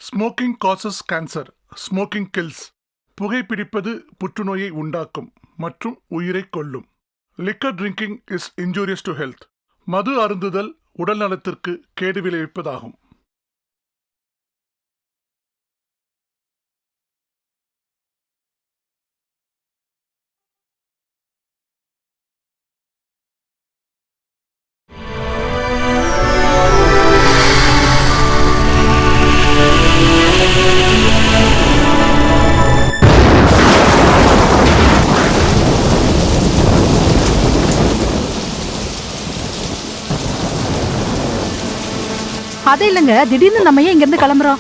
Smoking causes cancer, smoking kills. புகைப்பிடிப்பது புற்றுநோயை உண்டாக்கும் மற்றும் உயிரை கொல்லும். Liquor drinking is injurious to health. மது அருந்துதல் உடல் நலத்திற்கு கேடு விளைவிப்பதாகும். அது இல்லைங்க, திடீர்னு நம்ம ஏன் இங்கிருந்து கிளம்புறோம்?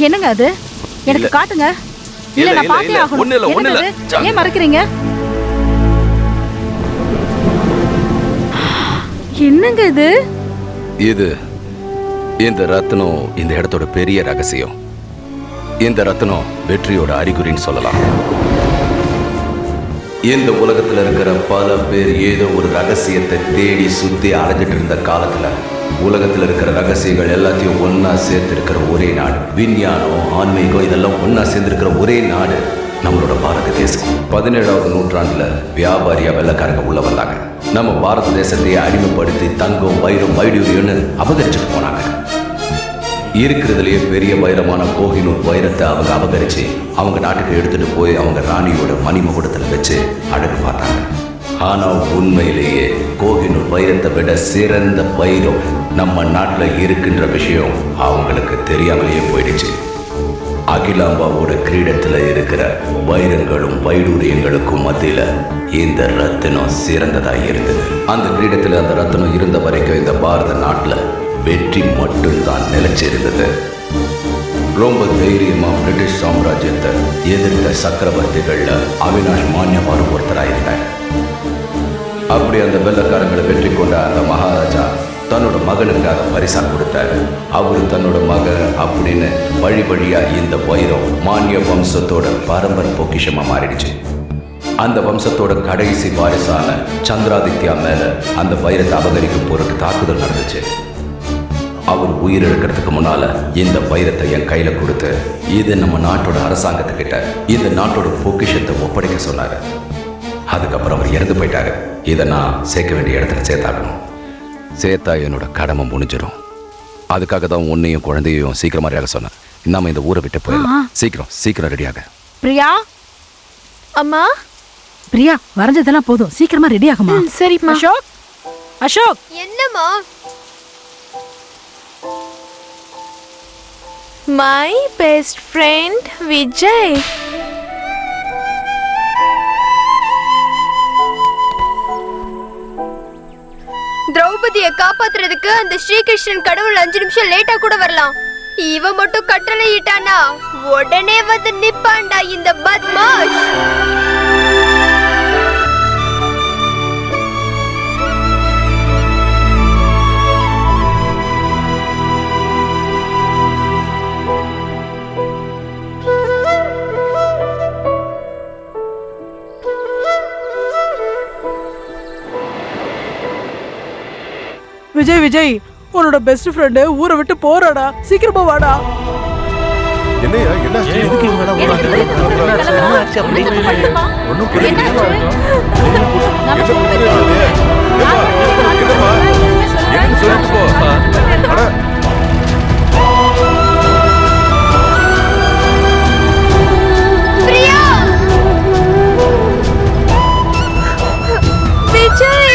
என்னங்க அது? எனக்கு காட்டுங்க. இல்ல நான் பார்த்தே ஆகணும். ஏன் மறைக்கிறீங்க? என்னங்க இது? இது இந்த ரத்னம் இந்த இடத்தோட பெரிய ரகசியம். இந்த ரத்னம் வெற்றியோட அறிகுறின்னு சொல்லலாம். இந்த உலகத்துல இருக்கிற பல பேர் ஏதோ ஒரு ரகசியத்தை தேடி சுத்தி அலைஞ்சிட்டு இருந்த காலத்துல உலகத்தில் இருக்கிற ரகசியங்கள் எல்லாத்தையும் ஒன்னா சேர்த்து இருக்கிற ஒரே நாடு, விஞ்ஞானம், ஆன்மீகம் இதெல்லாம் ஒன்னா சேர்ந்திருக்கிற ஒரே நாடு நம்மளோட பாரத தேசம். 17ஆவது நூற்றாண்டுல வியாபாரியா வெள்ளக்காரங்க உள்ள வந்தாங்க. நம்ம பாரத தேசத்தையே அடிமைப்படுத்தி தங்கம், வைரம், வைடூரியம்னு அபகரிச்சுட்டு போனாங்க. இருக்கிறதுலயே பெரிய வைரமான கோஹினூர் வைரத்தை அவங்க அபகரிச்சு அவங்க நாட்டுக்கு எடுத்துட்டு போய் அவங்க ராணியோட மணிமகுடத்துல வச்சு அழகு பார்த்தாங்க. ஆனா உண்மையிலேயே கோஹினூர் வைரத்தை விட சிறந்த வைரம் நம்ம நாட்டில் இருக்கின்ற விஷயம் அவங்களுக்கு தெரியாமலேயே போயிடுச்சு. அகிலாம்பாவோட கிரீடத்துல இருக்கிற வைரங்களும் வைடூரியங்களுக்கும் மத்தியில இந்த ரத்தினம் சிறந்ததா இருந்தது. அந்த கிரீடத்துல அந்த ரத்தினம் இருந்த வரைக்கும் இந்த பாரத நாட்டுல வெற்றி மட்டும்தான் நிலைச்சிருந்தது. ரொம்ப தைரியமா பிரிட்டிஷ் சாம்ராஜ்யத்தை எதிர்த்த சக்கரவர்த்திகள்ல அவினாஷ் மான்யமாரும் ஒருத்தராயிருந்தார். அப்படி அந்த வெள்ளக்காரங்களை வெற்றி கொண்ட அந்த மகாராஜா தன்னோட மகனுக்கு அதை பரிசா கொடுத்தாரு. அவரு தன்னோட மகன் அப்படின்னு வழி வழியா இந்த வைரம் மானிய வம்சத்தோட பரம்பரை பொக்கிஷமா மாறிடுச்சு. அந்த வம்சத்தோட கடைசி வாரிசான சந்திராதித்யா மேல அந்த வைரத்தை அபகரிக்கும் பொருட்டு தாக்குதல் நடந்துச்சு. அவர் உயிரிழக்கிறதுக்கு முன்னால இந்த வைரத்தை என் கையில கொடுத்து இது நம்ம நாட்டோட அரசாங்கத்துக்கிட்ட இந்த நாட்டோட பொக்கிஷத்தை ஒப்படைக்க சொன்னாரு. அதுக்கப்புறம் அவர் இறந்து போயிட்டாரு. இதை நான் சேர்க்க வேண்டிய இடத்துல சேர்த்தாகணும். சேர்த்தா என்னோட கடமை முடிஞ்சிடும். அதுக்காக தான் உன்னையும் குழந்தையும் சீக்கிரமா ரெடியாக சொன்னேன். நாம இந்த ஊரை விட்டு போயிடலாம். சீக்கிரம் ரெடியாக. பிரியா, அம்மா. பிரியா, வரைஞ்சதெல்லாம் போதும், சீக்கிரமா ரெடி ஆகுமா? சரிம்மா. அசோக், அசோக். என்னம்மா? My best friend Vijay. திரௌபதியை காப்பாத்துறதுக்கு அந்த ஸ்ரீகிருஷ்ணன் கடவுள் 5 நிமிஷம் லேட்டா கூட வரலாம். இவ மட்டும் கட்டளை இட்டானா உடனே வந்து நிப்பாண்டா இந்த பத்மாஷ். விஜய், உன்னோட பெஸ்ட் ஃப்ரெண்ட் ஊரை விட்டு போறாடா, சீக்கிரமா வாடா. என்னையா என்ன எதுக்கு இவங்க ஒண்ணும் புரியல. சொல்லிட்டு போ. பிரியா, விஜய்,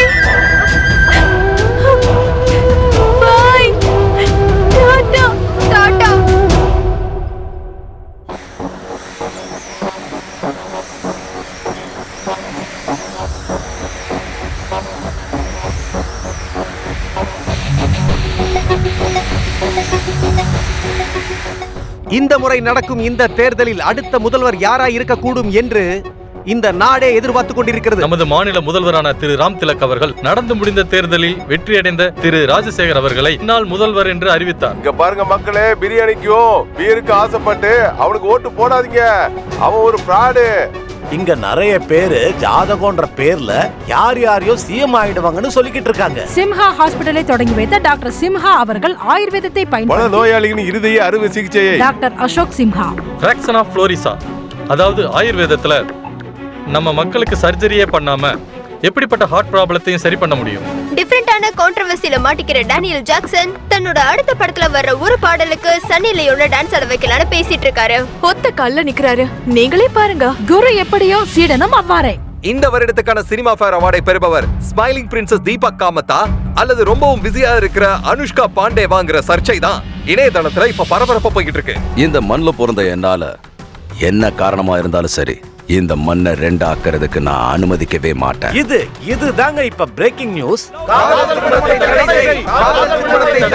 இந்த முறை நடக்கும் இந்த தேர்தலில் அடுத்த முதல்வர் யாராய் இருக்கக்கூடும் என்று இந்த நாடே எதிர்பார்த்துக் கொண்டிருக்கிறது. நமது மாநில முதல்வரான திரு ராம் திலக் அவர்கள் நடந்து முடிந்த தேர்தலில் வெற்றியடைந்த திரு ராஜசேகர் அவர்களை இந்நாள் முதல்வர் என்று அறிவித்தார். இங்க பாருங்க மக்களே, பிரியாணிக்கும் பீருக்கு ஆசைப்பட்டு அவனுக்கு ஓட்டு போடாதீங்க. அவன் ஒரு ஃப்ராடு. இங்க நிறைய பேரு ஜாதகம்ன்ற பேர்ல யார் யாரையோ சிஎம் ஆயிடுவாங்கன்னு சொல்லிக்கிட்டு இருக்காங்க. சிம்ஹா ஹாஸ்பிடலை தொடங்கி வைத்த டாக்டர் சிம்ஹா அவர்கள் ஆயுர்வேதத்தை பயன்படுத்தி நோயாளிகளின் இருதய அறுவை சிகிச்சையை doctor Ashok Simha fraction of ஃப்ளோரிசா, அதாவது ஆயுர்வேதத்துல நம்ம மக்களுக்கு சர்ஜரியே பண்ணாம எப்படிப்பட்ட ஹார்ட் ப்ராப்ளத்தையும் சரி பண்ண முடியும். டிஃபரெண்டான கான்ட்ரோவர்சில மாட்டிக்கிற டேனியல் ஜாக்சன் தன்னோட அடுத்த படத்துல வர்ற ஒரு பாடலுக்கு சன்னி லியோனை டான்ஸ் ஆட வைக்கலான்னு பேசிட்டு இருக்காரு. ஒத்த கல்ல நிக்கிறாரு, நீங்களே பாருங்க. குரு எப்படியோ சீடனும் அவ்வாறே. இந்த வருடத்துக்கான சினிமா ஃபேர் அவார்டை பெறுபவர் ஸ்மைலிங் பிரின்சஸ் தீபக் காமத்தா அல்லது ரொம்பவும் பிஸியா இருக்கிற அனுஷ்கா பாண்டேவாங்கிற சர்ச்சை தான் இணையதளத்துல இப்ப பரபரப்பா போய்கிட்டு இருக்கு. இந்த மண்ணுல பிறந்த என்னால என்ன காரணமா இருந்தாலும் சரி, இந்த மண்ணை ரெண்டாக்குறதுக்கு நான் அனுமதிக்கவே மாட்டேன். இதுதாங்க இப்ப பிரேக்கிங் நியூஸ்.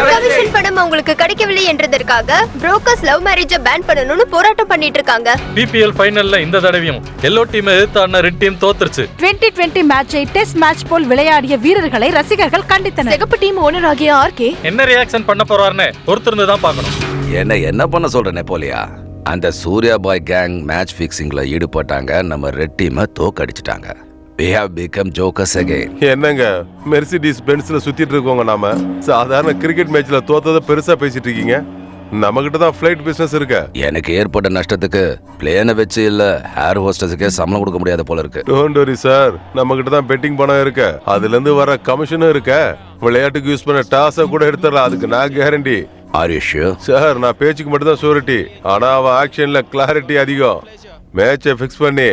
கவிஷன் படம் அவங்களுக்கு கிடைக்கவில்லை என்றதற்காக புரோக்கர்ஸ் லவ் மேரேஜை பேன் பண்ணணும்னு போராட்டம் பண்ணிட்டு இருக்காங்க. பிபிஎல் ஃபைனல்ல இந்த தடவையும் எல்லோ டீம் எதிர்த்து ஆடின ரெட் டீம் தோத்துருச்சு. 2020 மேட்சை டெஸ்ட் மேட்ச் போல் விளையாடிய வீரர்களை ரசிகர்கள் கண்டித்தனர். சிகப்பு டீம் ஓனர் ஆகிய ஆர்கே என்ன ரியாக்ஷன் பண்ண போறாருன்னு பொறுத்திருந்து தான் பார்க்கணும். என்ன பண்ண சொல்ற நெப்போலியா? அந்த சூர்யா பாய் கேங் மேட்ச் ஃபிக்ஸிங்ல ஈடுபட்டாங்க, நம்ம ரெட் டீமை தோக்கடிச்சிட்டாங்க. We have become jokers again. என்னங்க மெர்சிடிஸ் பென்ஸ்ல சுத்திட்டு இருக்கோங்க. நாம சாதாரண கிரிக்கெட் மேட்ச்ல தோத்தத பெருசா பேசிட்டு இருக்கீங்க. நம்ம கிட்ட தான் ஃளைட் பிசினஸ் இருக்கு. எனக்கு ஏற்பட்ட நஷ்டத்துக்கு பிளேனை வச்சு இல்ல ஏர் ஹோஸ்டஸுக்கே சம்பளம் கொடுக்க முடியாத போல இருக்கு. டோன்ட் வரி சார், நம்ம கிட்ட தான் பெட்டிங் பணம் இருக்கு. அதுல இருந்து வர கமிஷனும் இருக்கு. விளையாட்டுக்கு யூஸ் பண்ண டாஸ கூட எடுத்துறலாம், அதுக்கு நான் guarantee. Are you sure? Sir, நான் பேச்சுக்கு மட்டும் தான் சூரிட்டி, ஆனா அவன் ஆக்ஷன்ல கிளாரிட்டி அதிகம். மேட்சை ஃபிக்ஸ் பண்ணி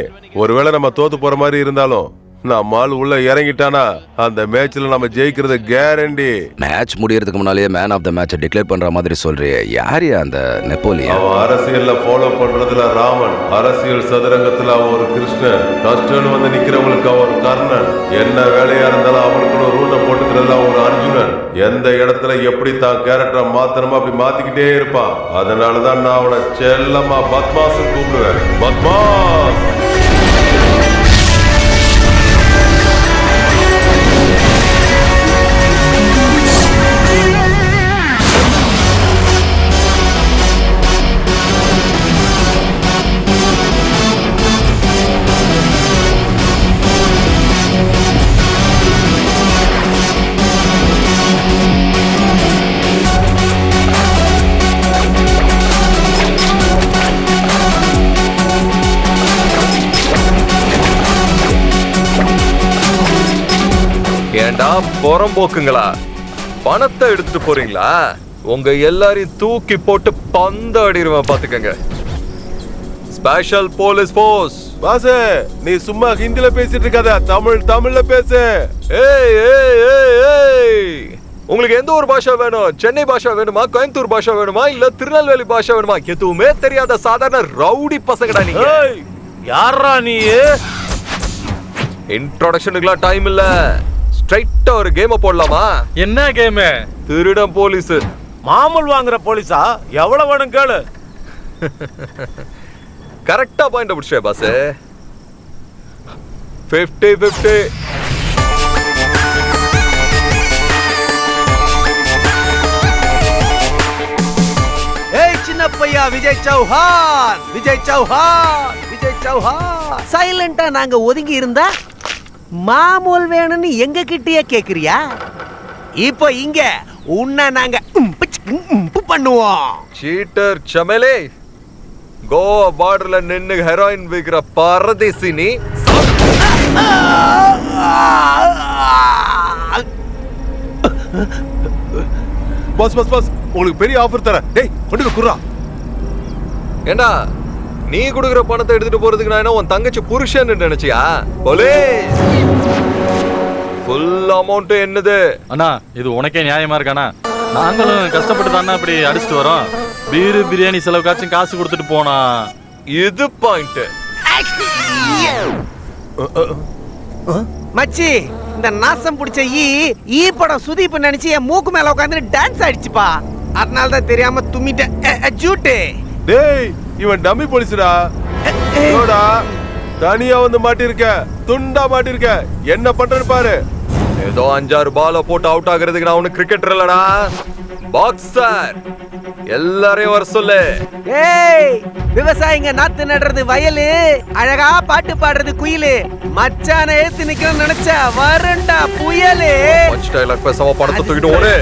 ஒருவேளை நம்ம தோத்து போற மாதிரி இருந்தாலும் நம்ம ஆள் உள்ள இறங்கிட்டானா அந்த மேட்ச்ல நம்ம ஜெயிக்கிறது கேரண்டி. மேட்ச் முடியறதுக்கு முன்னாலேயே மேன் ஆஃப் த மேட்சை டிக்ளேர் பண்ற மாதிரி சொல்றியே, யாரையா அந்த நெப்போலியன்? அவன் அரசியல்ல ஃபாலோ பண்றதுல ராமன், அரசியல் சதுரங்கத்துல அவன் ஒரு கிருஷ்ணன், கஷ்டம்னு வந்து நிக்கிறவங்களுக்கு அவன் ஒரு கர்ணன், என்ன வேலையா இருந்தாலும் அவனுக்குள்ள ஒரு ரூட்டை போட்டுக்கிறதுல அவன் ஒரு அர்ஜுனன். எந்த இடத்துல எப்படி தான் கேரக்டரை மாத்தணுமோ அப்படி மாத்திக்கிட்டே இருப்பான். அதனாலதான் நான் அவனை செல்லமா பத்மாஸ் கூப்பிடுவேன். பத்மாஸ். ஏண்டா புறம்போக்குங்களா, பணத்தை எடுத்துட்டு போறீங்களா? உங்க எல்லாரையும் தூக்கி போட்டு பந்தாடிடுவேன் பாத்துக்கங்க. Special police force. பாஸ், நீ சும்மா ஹிந்தில பேசிட்டு இருக்காத, தமிழ்ல பேசு. ஏய் ஏய் ஏய் ஏய், உங்களுக்கு எந்த ஒரு பாஷா வேணும்? சென்னை பாஷா வேணுமா, கோயம்புத்தூர் பாஷா வேணுமா, இல்ல திருநெல்வேலி பாஷா வேணுமா? எதுவுமே தெரியாத சாதாரண ரவுடி பசங்கடா நீங்க. யாரா நீ? இன்ட்ரோடக்ஷனுக்குலாம் டைம் இல்ல, ஸ்ட்ரைட்டா ஒரு கேம் போடலாமா? என்ன கேம்? திருடன் போலீஸ். மாமூல் வாங்குற போலீஸா? எவ்வளவு வேணும் கேளு. கரெக்டா பாயிண்ட் பிடிச்சே பாஸ். 50-50. ஏய் சின்ன பையா, விஜய் சௌஹான், விஜய் சௌஹான், விஜய் சௌஹான். சைலண்டா நாங்க ஒதுங்கி இருந்தா மாமூல் வேணும்னு எங்க கிட்டயே கேக்குறியா? இப்போ இங்க உன்னை நாங்க பண்ணுவோம். சீட்டர் சமலே, கோவா பார்டர்ல நின்னு ஹெரோயின் விக்கிற பரதேசி நீ. பாஸ் பாஸ் பாஸ், உங்களுக்கு பெரிய ஆஃபர் தரேன். டேய் கொண்டு போய் குர்ரா. ஏண்டா நீ குடுக்குற பணத்தை எடுத்துட்டு போறதுக்கு நான் என்ன உன் தங்கச்சி புருஷன் நினைச்சியா? போலீஸ் ஃபுல் அமௌண்ட் என்னது? அண்ணா இது உனக்கே நியாயமா இருக்கானா? நாங்களும் கஷ்டப்பட்டு தானே இப்படி அடிச்சுட்டு வரோம். பீரு பிரியாணி செலவுக்காச்சும் காசு கொடுத்துட்டு போனா. இது பாயிண்ட். மச்சி, இந்த நாசம் பிடிச்ச ஈ படம் சுதீப் நினைச்சு என் மூக்கு மேல உட்காந்து டான்ஸ் ஆயிடுச்சுப்பா. அதனால தான் தெரியாம தும்மிட்டேன். ஜூட்டு. டேய், இவன் டம்மி போலீஸ்டா. ஏடா தனியா வந்து மாட்டிருக்க, துண்டா மாட்டிருக்க. என்ன பண்றன்னு பாரு. ஏதோ 5-6 பால போட்டு அவுட் ஆகிறதுக்கு நான் ஒண்ணு கிரிக்கெட்டர் இல்லடா, பாக்ஸர். எல்லாரையும் வர சொல்லு. ஏய், விவசாயிங்க நாத்து நடுறது வயலு, அழகா பாட்டு பாடுறது குயிலு. மச்சான ஏத்து நிக்கணும்னு நினைச்சா வருண்டா புயலு. பஞ்ச் டயலாக் பேசாம பணத்தை தூக்கிட்டு ஓடு.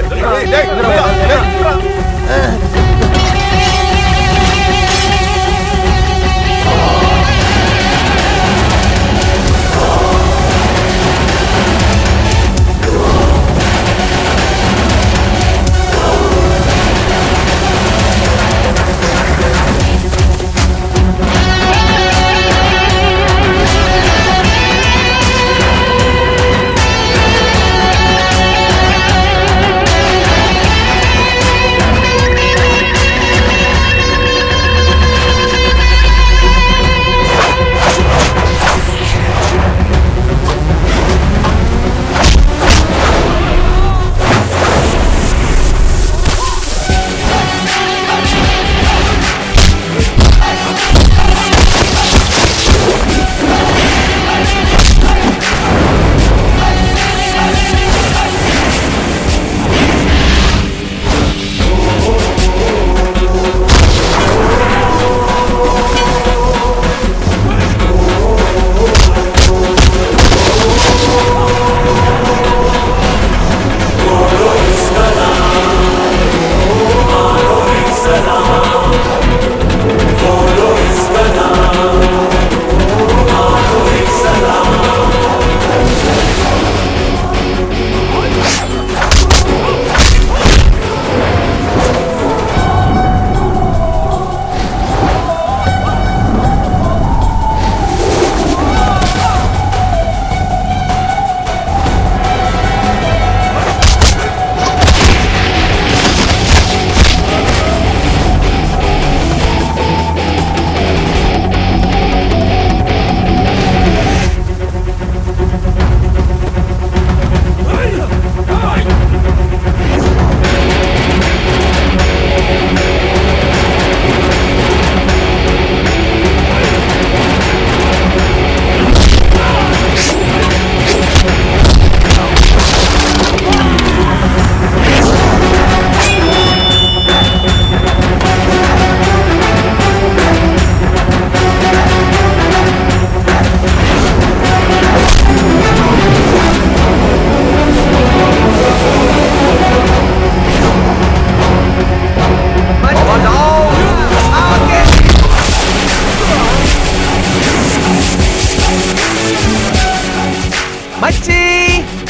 மச்சி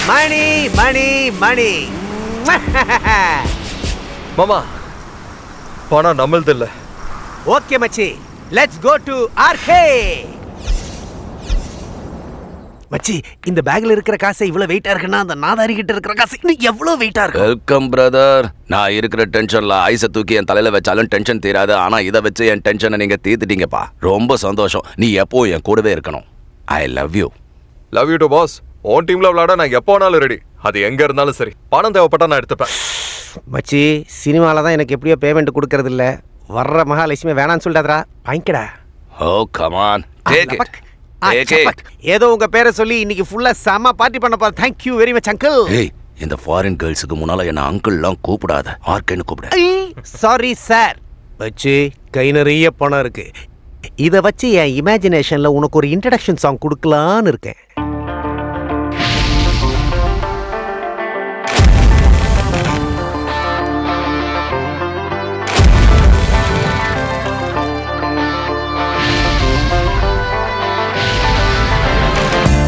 மணி மணி மணி. மாமா பணம் நம்மளது இல்ல. ஓகே மச்சி, லெட்ஸ் கோ டு ஆர்கே. மச்சி, இந்த பேக்ல இருக்கிற காசை இவ்வளவு வெயிட்டா இருக்குன்னா அந்த நாதாரி கிட்ட இருக்கிற காசு இன்னும் எவ்வளவு வெயிட்டா இருக்கு. Welcome brother. நான் இருக்கிற டென்ஷன்ல ஐஸை தூக்கி என் தலையில வச்சாலும் டென்ஷன் தீராது. ஆனா இதை வச்சு என் டென்ஷனை நீங்க தீர்த்துட்டீங்கப்பா. ரொம்ப சந்தோஷம். நீ எப்போ என் கூடவே இருக்கணும். I love you. Love you too boss. உன் டீம்ல விளையாட நான் எப்போ வேணாலும் ரெடி. அது எங்க இருந்தாலும் சரி. பணம் தேவைப்பட்டா நான் எடுத்துப்பேன். மச்சி, சினிமால தான் எனக்கு எப்படியோ பேமெண்ட் கொடுக்கறது இல்ல. வர்ற மகாலட்சுமி வேணான்னு சொல்லிட்டாதரா, வாங்கிக்கடா. ஓ கம் ஆன், டேக் இட். ஏதோ உங்க பேரை சொல்லி இன்னைக்கு ஃபுல்லா செம பார்ட்டி பண்ண போறேன். Thank you very much uncle. ஏய், இந்த ஃபாரின் கேர்ள்ஸ்க்கு முன்னால என்ன அங்கிள்லாம் கூப்பிடாத, ஆர்கேன்னு கூப்பிடு. Sorry sir. மச்சி, கை நிறைய பணம் இருக்கு. இத வச்சு என் இமேஜினேஷன்ல உனக்கு ஒரு இன்ட்ரடக்ஷன் சாங் கொடுக்கலான்னு இருக்கேன்.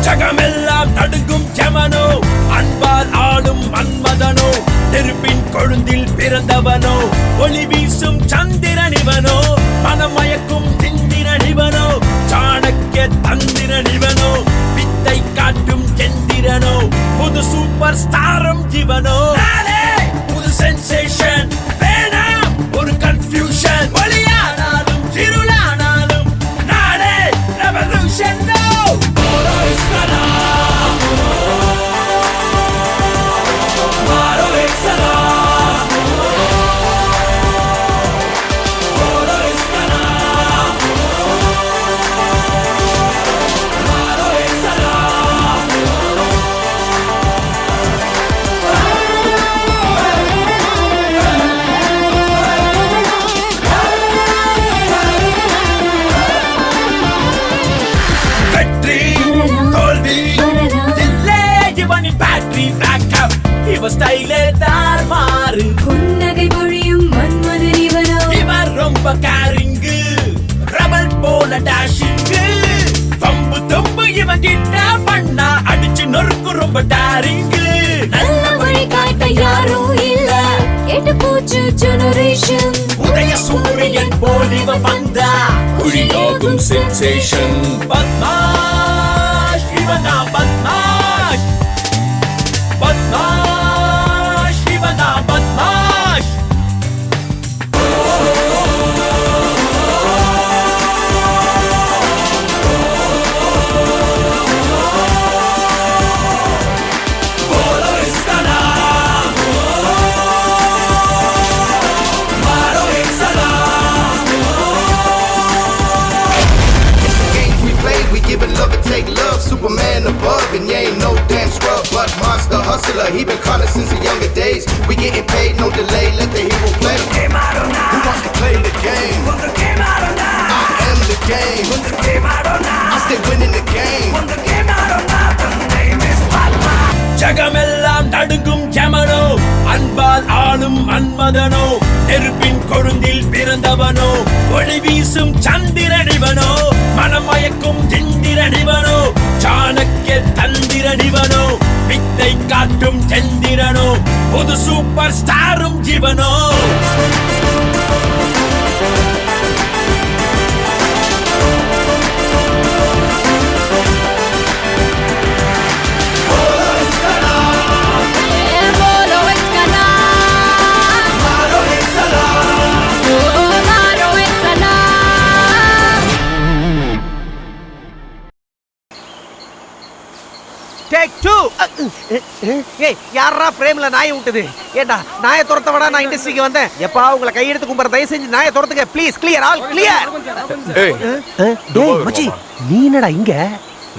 ஜகமெல்லாம் நடுங்கும் யமனோ, அன்பால் ஆளும் மன்மதனோ, நெருப்பின் கொழுந்தில் பிறந்தவனோ, ஒளி வீசும் சந்திரனிவனோ, மனமயக்கும் திந்திரனிவனோ, சாணக்கிய தந்திரனிவனோ, வித்தை காட்டும் எந்திரனோ, புது சூப்பர் ஸ்டாரும் இவனோ. புது சென்சேஷன் வேணாம், ஒரு கன்ஃபியூஷன். ஒளியானாலும் இருளானாலும் நாடே ரெவல்யூஷன். generation. உதய சூரியன் போல் இவ வந்தா ஒளியாகும் sensation. பத்மாஷ் இவனா பத்மாஷ், பத்மாஷ் இவனா பத்மாஷ். Giving love and take love, Superman above, and you ain't no damn scrub, but monster hustler. He been calling since the younger days. We getting paid, no delay. Let the hero play. Who wants to play the game? I am the game. I stay winning the game. ஜகமெல்லாம் நடுங்கும் Emeneau, அன்பால் ஆளும் மன்மதனோ, நெருப்பின் கொழுந்தில் பிறந்தவனோ, ஒளி வீசும் சந்திரனிவனோ, மனமயக்கும் இந்திரனிவனோ, சாணக்கிய தந்திரனிவனோ, வித்தை காட்டும் சந்திரனோ, புது super ஸ்டாரும் ஜீவனோ. Take 2. ஏய் யாரா பிரேம்ல நாயை விட்டது? ஏண்டா நாயை துரத்தவடா நான் இண்டஸ்ட்ரிக்கு வந்தேன். எப்பா உங்களை கையெடுத்து கும்பற தயவு செஞ்சு நாயை துரத்துங்க ப்ளீஸ். Clear all clear. ஏய் டேய் மச்சி நீ என்னடா இங்க?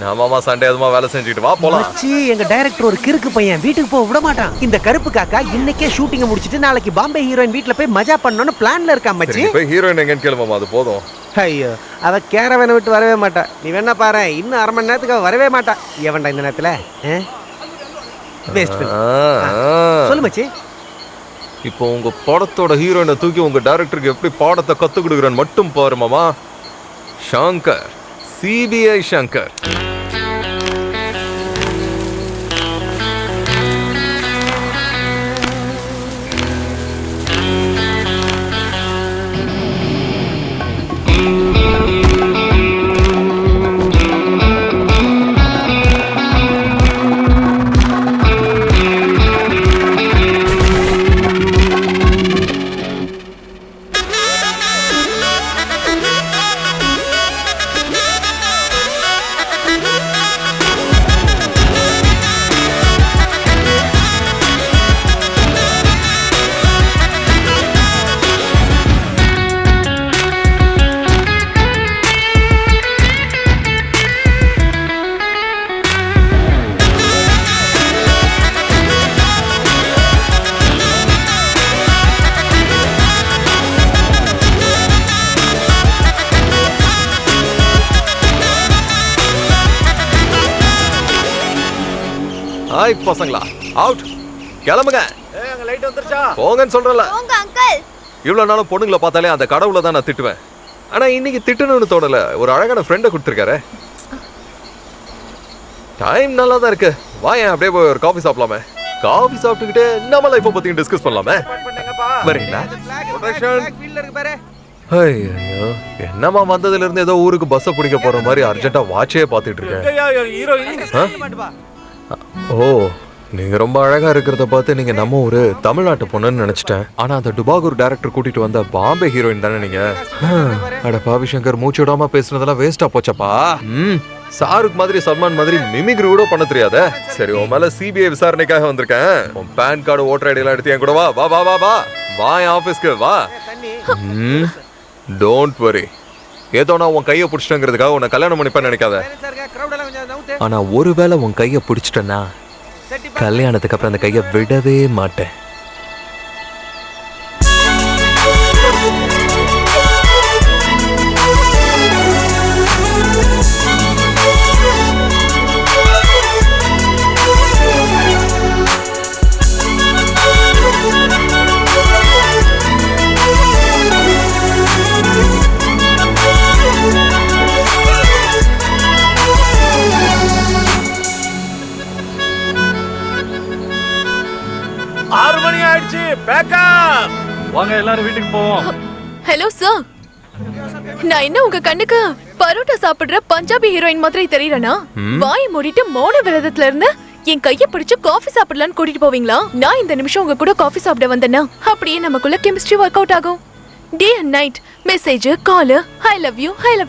நான் மாமா சண்டே அதுமா வேலை செஞ்சுட்டு வா போலாம். மச்சி எங்க டைரக்டர் ஒரு கிறுக்கு பையன், வீட்டுக்கு போக விட மாட்டான். இந்த கருப்பு காக்கா இன்னைக்கே ஷூட்டிங்க முடிச்சிட்டு நாளைக்கு பாம்பே ஹீரோயின் வீட்ல போய் மஜா பண்ணனும்னு பிளான்ல இருக்கா மச்சி. போய் ஹீரோயின் எங்கன்னு கேளு மாமா, அது போதும். ஐயோ அவ கேரவனை விட்டு வரவே மாட்டா. நீ வேணா பாரு இன்னும் அரை மணி நேரத்துக்கு அவ வரவே மாட்டா. எவன்டா இந்த நேரத்துல சொல்லு மச்சி. இப்போ உங்க படத்தோட ஹீரோயினை தூக்கி உங்க டைரக்டருக்கு எப்படி பாடத்தை கத்து கொடுக்குறேன்னு மட்டும் பாரு மாமா. சங்கர், சிபிஐ சங்கர். ஹாய் பசங்களா, அவுட் கிளம்புங்க. அங்க லைட் வந்துருச்சா? போங்கன்னு சொல்றல. போங்க அங்கிள். இவ்வளவு நாளும் பொண்ணுங்களை பார்த்தாலே அந்த கடவுளை தான் நான் திட்டுவேன். ஆனா இன்னைக்கு திட்டணும்னு தோணல. ஒரு அழகான ஃப்ரெண்டை கொடுத்துருக்காரு. டைம் நல்லா தான் இருக்கு. வா ஏன் அப்படியே போய் ஒரு காஃபி சாப்பிடலாமே. காஃபி சாப்பிட்டுக்கிட்டு நம்ம லைஃப்பை பத்தி டிஸ்கஸ் பண்ணலாமே. வரீங்களா? ஐயோ என்னமா வந்ததுல இருந்து ஏதோ ஊருக்கு பஸ்ஸை பிடிக்க போற மாதிரி அர்ஜென்ட்டா வாட்சே பார்த்துட்டு இருக்கேன். ஓ நீங்க ரொம்ப அழகா இருக்கிறத பார்த்து நீங்க நம்ம ஒரு தமிழ்நாட்டு பொண்ணுன்னு நினைச்சிட்டேன். ஆனா அந்த டுபாகூர் டைரக்டர் கூட்டிட்டு வந்த பாம்பே ஹீரோயின் தானே நீங்க? அட பாவி சங்கர், மூச்சு விடாம பேசுனதெல்லாம் வேஸ்டா போச்சப்பா. சாருக் மாதிரி சல்மான் மாதிரி மிமிக்ரி கூட பண்ண தெரியாத. சரி உன் மேல சிபிஐ விசாரணைக்காக வந்திருக்கேன். உன் பேன் கார்டு ஓட்டர் ஐடி எல்லாம் எடுத்து என் கூட வா வா வா வா வா வா என் ஆபீஸ்க்கு வா. Don't worry. ஏதோ நான் உன் கையை பிடிச்சிட்டேங்கிறதுக்காக உன்னை கல்யாணம் பண்ணிப்பேன்னு நினைக்காத. ஆனா ஒருவேளை உன் கையை பிடிச்சிட்டேன்னா கல்யாணத்துக்கு அப்புறம் அந்த கையை விடவே மாட்டேன். ஆறு வாங்க எல்லாரும் வீட்டுக்கு போவோம். ஹலோ சார், நான் என்ன உங்க கண்ணுக்கு பரோட்டா சாப்பிடுற பஞ்சாபி ஹீரோயின் மாதிரி தெரியறனா? வாயை மூடிட்டு மௌன விரதத்துல இருந்து என் கைய பிடிச்சு காஃபி சாப்பிடலான்னு கூட்டிட்டு போவீங்களா? நான் இந்த நிமிஷம் உங்க கூட காஃபி சாப்பிட வந்தேன்னா அப்படியே நமக்குள்ள கெமிஸ்ட்ரி ஒர்க் அவுட் ஆகும். டே and night message, call, I love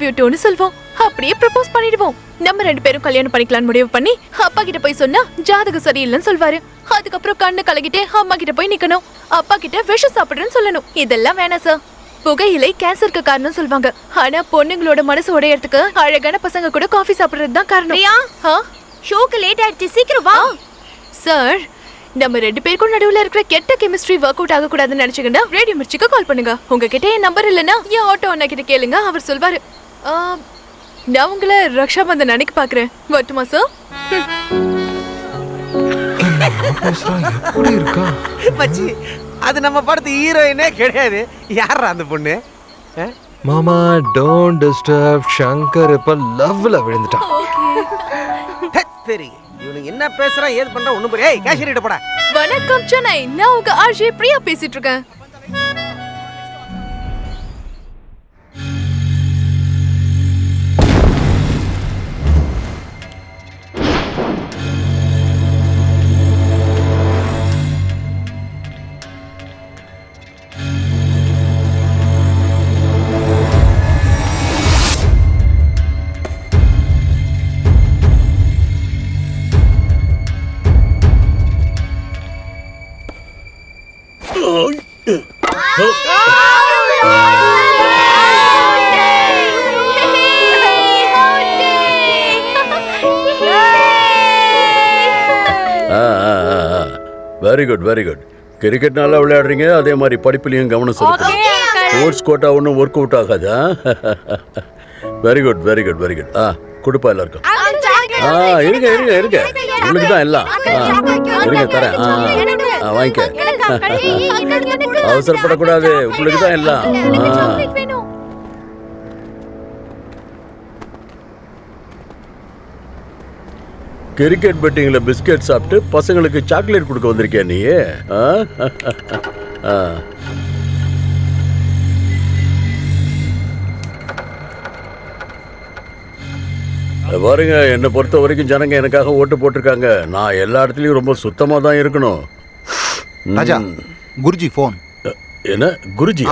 you டூன்னு சொல்வோம். அப்படியே ப்ரப்போஸ் பண்ணிடுவோம். நம்ம 2 பேரும் கல்யாணம் பண்ணிக்கலாம்னு முடிவு பண்ணி அப்பா கிட்ட போய் சொன்னா ஜாதகம் சரியில்லைன்னு சொல்வாரு. அதுக்கப்புறம் கண்ணு கலகிட்டே அம்மா கிட்ட போய் நிக்கணும். அப்பா கிட்ட விஷம் சாப்பிடுறேன்னு சொல்லணும். இதெல்லாம் வேணாம் சார். புகையிலை கேன்சருக்கு காரணம் சொல்வாங்க. ஆனா பொண்ணுங்களோட மனசு உடையறதுக்கு அழகான பசங்க கூட காஃபி சாப்பிடுறது தான் காரணம். ஷோக்கு லேட் ஆயிடுச்சு, சீக்கிரம் வா. சார், நம்ம 2 பேருக்கும் நடுவுல இருக்கிற கெட்ட கெமிஸ்ட்ரி ஒர்க் அவுட் ஆக கூடாதுன்னு நினைச்சீங்கன்னா ரேடியோ மிர்ச்சிக்கு கால் பண்ணுங்க. உங்ககிட்ட என் நம்பர் இல்லைன்னா என் ஆட்டோ அண்ணா கிட்ட கேளுங்க, அவர் சொல்வாரு. நான் உங்களை ரக்ஷாபந்தன் அன்னைக்கு பாக்குறேன். வரட்டுமா சார்? மச்சி, அது நம்ம படத்து ஹீரோயினே கிடையாது. யாரா அந்த பொண்ணு? மாமா டோன்ட் டிஸ்டர்ப். சங்கர் இப்ப லவ்ல விழுந்துட்டான். சரி, இவனுக்கு என்ன பேசுறா ஏது பண்றா ஒண்ணும் புரியல. ஏய் கேஷியர் கிட்ட போடா. வணக்கம் சென்னை, நான் உங்க ஆர்ஜே பிரியா பேசிட்டு இருக்கேன். Very good very good. Cricket நல்லா விளையாடுறீங்க, அதே மாதிரி படிப்புலையும் கவனம் செலுத்துங்க. ஸ்போர்ட்ஸ் கோட்டா ஒன்றும் ஒர்க் அவுட் ஆகாதா? Very good very good very good. கொடுப்பா எல்லாருக்கும். இருங்க இருங்க இருங்க, உங்களுக்கு தான் எல்லாம். இருங்க தரேன். வாங்கிக்க. அவசரப்படக்கூடாது, உங்களுக்கு தான் எல்லாம். கிரிக்கெட் பெட்டிங்ல பிஸ்கெட் சாப்பிட்டு பசங்களுக்கு சாக்லேட் கொடுக்க வந்திருக்கியா நீ? பாருங்க, என்னை பொறுத்த வரைக்கும் ஜனங்க எனக்காக ஓட்டு போட்டிருக்காங்க. நான் எல்லா இடத்துலயும் ரொம்ப சுத்தமா தான் இருக்கணும். ராஜா, குருஜி போன். என்ன குருஜி?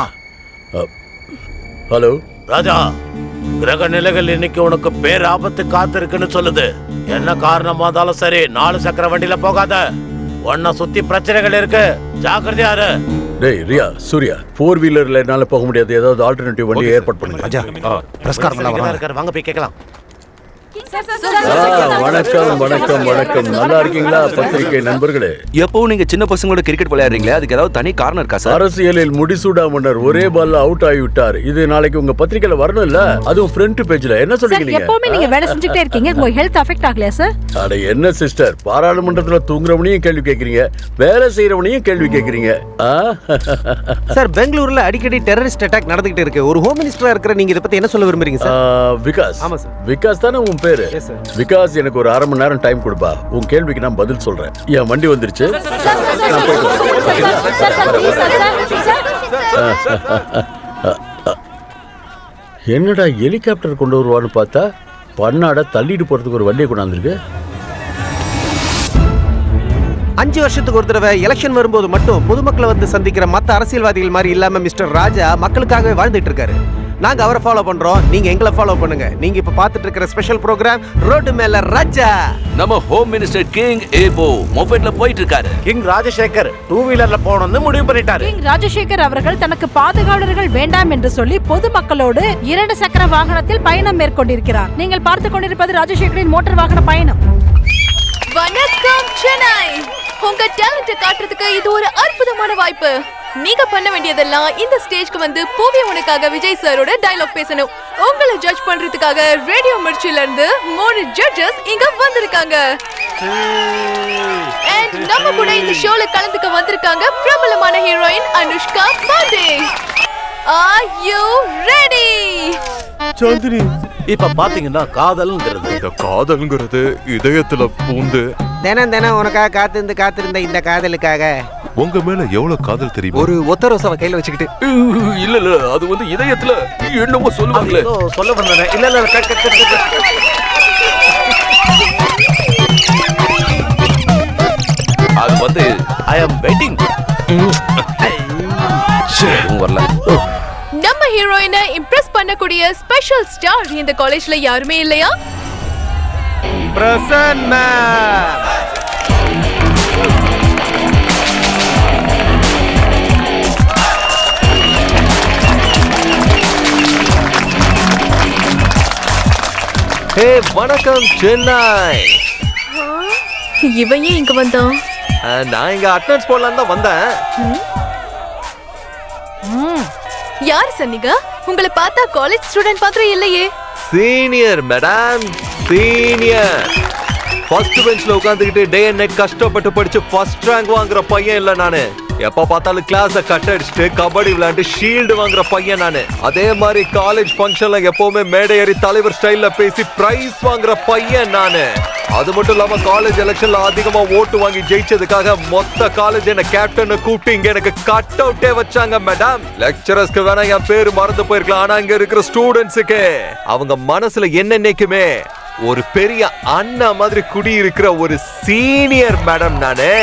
ஹலோ ராஜா, கிரக நிலைகள் இன்னைக்கு உனக்கு பேர் ஆபத்து காத்திருக்குன்னு சொல்லுது. என்ன காரணமா இருந்தாலும் சரி, 4 சக்கர வண்டியில போகாத. ஒன்ன சுத்தி பிரச்சனைகள் இருக்கு, ஜாக்கிரதையா இரு. டேய் ரியா, சூர்யா, 4 வீலர்ல என்னால போக முடியாது. ஏதாவது ஆல்டர்னேட்டிவ் வண்டி ஏற்பாடு பண்ணுங்க. ராஜா, வாங்க போய் கேட்கலாம். வணக்கம் வணக்கம் வணக்கம். நல்லா இருக்கீங்களா பத்திரிகை நண்பர்களே? எப்பவும் நீங்க சின்ன பசங்களோட கிரிக்கெட் விளையாடுறீங்களே, அதுக்கு ஏதாவது தனி காரணம் இருக்கா சார்? அரசியலில் முடிசூடா மன்னர் ஒரே பால்ல அவுட் ஆகிவிட்டார். இது நாளைக்கு உங்க பத்திரிகையில வரணும் இல்ல? அதுவும் ஃப்ரண்ட் பேஜ்ல. என்ன சொல்றீங்க? எப்பவுமே நீங்க வேலை செஞ்சுட்டே இருக்கீங்க, உங்க ஹெல்த் அஃபெக்ட் ஆகலையா சார்? அட என்ன சிஸ்டர், பாராளுமன்றத்துல தூங்குறவனையும் கேள்வி கேக்குறீங்க, வேலை செய்யறவனையும் கேள்வி கேக்குறீங்க. சார், பெங்களூர்ல அடிக்கடி டெரரிஸ்ட் அட்டாக் நடந்துகிட்டு இருக்கு. ஒரு ஹோம் மினிஸ்டரா இருக்கிற நீங்க இத பத்தி என்ன சொல்ல விரும்புறீங்க சார்? விகாஸ். ஆமா சார். விகாஸ் தானே உன் பேரு? விகாஸ், எனக்கு ஒரு 1/2 மணி நேரம் டைம் கொடுப்பா. உன் கேள்விக்கு நான் பதில் சொல்றேன். என் வண்டி வந்துருச்சு. என்னடா ஹெலிகாப்டர் கொண்டு வருவான்னு பார்த்தா பண்ணாட தள்ளிட்டு போறதுக்கு ஒரு வண்டியை கொண்டாந்துருக்கு. 5 வருஷத்துக்கு ஒரு தடவை எலெக்ஷன் வரும்போது மட்டும் பொதுமக்களை வந்து சந்திக்கிற மற்ற அரசியல்வாதிகள் மாதிரி இல்லாம மிஸ்டர் ராஜா மக்களுக்காகவே வாழ்ந்துட்டு இருக்காரு. நாங்க அவரை ஃபாலோ பண்றோம், நீங்க எங்களை ஃபாலோ பண்ணுங்க. நீங்க இப்ப பாத்துட்டு இருக்கிற ஸ்பெஷல் ப்ரோகிராம் ரோடு மேல ராஜா. நம்ம ஹோம் மினிஸ்டர் கிங் ஏபோ மொபைல்ல போயிட்டு இருக்காரு. கிங் ராஜசேகர் 2 வீலர்ல போகணும்னு முடிவு பண்ணிட்டாரு. கிங் ராஜசேகர் அவர்கள் தனக்கு பாதுகாவலர்கள் வேண்டாம் என்று சொல்லி பொதுமக்களோடு 2 சக்கர வாகனத்தில் பயணம் மேற்கொண்டிருக்கிறார். நீங்கள் பார்த்து கொண்டிருப்பது ராஜசேகரின் மோட்டார் வாகன பயணம். வணக்கம் சென்னை. உங்க டேலண்ட காட்டுறதுக்கு இது ஒரு அற்புதமான வாய்ப்பு. நீங்க பண்ண வேண்டியதெல்லாம் இந்த ஸ்டேஜ்க்கு வந்து பூவி உனக்காக விஜய் சாரோட டயலாக் பேசணும். உங்களை ஜட்ஜ் பண்றதுக்காக ரேடியோ மிர்ச்சில இருந்து 3 ஜட்ஜஸ் இங்க வந்திருக்காங்க. And நம்ம கூட இந்த ஷோல கலந்துக்க வந்திருக்காங்க பிரபலமான heroine Anushka Pandey. Are you ready? Chandini, இப்ப பாத்தீங்கன்னா காதல்ங்கிறது, இந்த காதல்ங்கிறது இதயத்துல பூந்து தினம் உனக்காக காத்திருந்த இந்த காதலுக்காக உங்க மேல எவ்வளவு காதல் தெரியும்? ஒரு ஒத்த ரோசாவை கையில வச்சுக்கிட்டு இல்ல இல்ல அது வந்து இதயத்துல என்னமோ சொல்லுவாங்களே. சொல்ல வந்தேன். இல்ல இல்ல அது வந்து ஐ அம் வெயிட்டிங். வரல. நம்ம ஹீரோயினை இம்ப்ரெஸ் பண்ணக்கூடிய ஸ்பெஷல் ஸ்டார் இந்த காலேஜ்ல யாருமே இல்லையா? பிரசன்னா. ஹே வணக்கம் சென்னை. இவன் ஏன் இங்க வந்தான்? நான் இங்க அட்டெண்டன்ஸ் போடலாம் தான் வந்தேன். யார் சொன்னீங்க? உங்களை பார்த்தா காலேஜ் ஸ்டூடெண்ட் மாதிரி இல்லையே. Senior madam, senior. ஃபர்ஸ்ட் பெஞ்ச்ல உட்கார்ந்துக்கிட்டு டே அண்ட் நைட் கஷ்டப்பட்டு படிச்சு ஃபர்ஸ்ட் ரேங்க் வாங்குற பையன் இல்ல நானு. எப்ப பார்த்தாலும் கிளாஸ கட் அடிச்சுட்டு கபடி விளையாண்டு ஷீல்டு வாங்குற பையன் நானு. அதே மாதிரி காலேஜ் ஃபங்க்ஷன்ல எப்பவுமே மேடை ஏறி தலைவர் ஸ்டைல்ல பேசி பிரைஸ் வாங்குற பையன் நானு. அது மட்டும் இல்லாம காலேஜ் எலெக்ஷன்ல அதிகமா ஓட்டு வாங்கி ஜெயிச்சதுக்காக மொத்த காலேஜ் என்ன கேப்டன் கூப்பிட்டு இங்க எனக்கு கட் அவுட்டே வச்சாங்க மேடம். லெக்சரர்ஸ்க்கு வேணா என் பேரு மறந்து போயிருக்கலாம், ஆனா இங்க இருக்கிற ஸ்டூடெண்ட்ஸுக்கு அவங்க மனசுல என்னன்னைக்குமே ஒரு பெரிய அண்ணா மாதிரி குடி இருக்கிற ஒரு சீனியர் மேடம் நானே.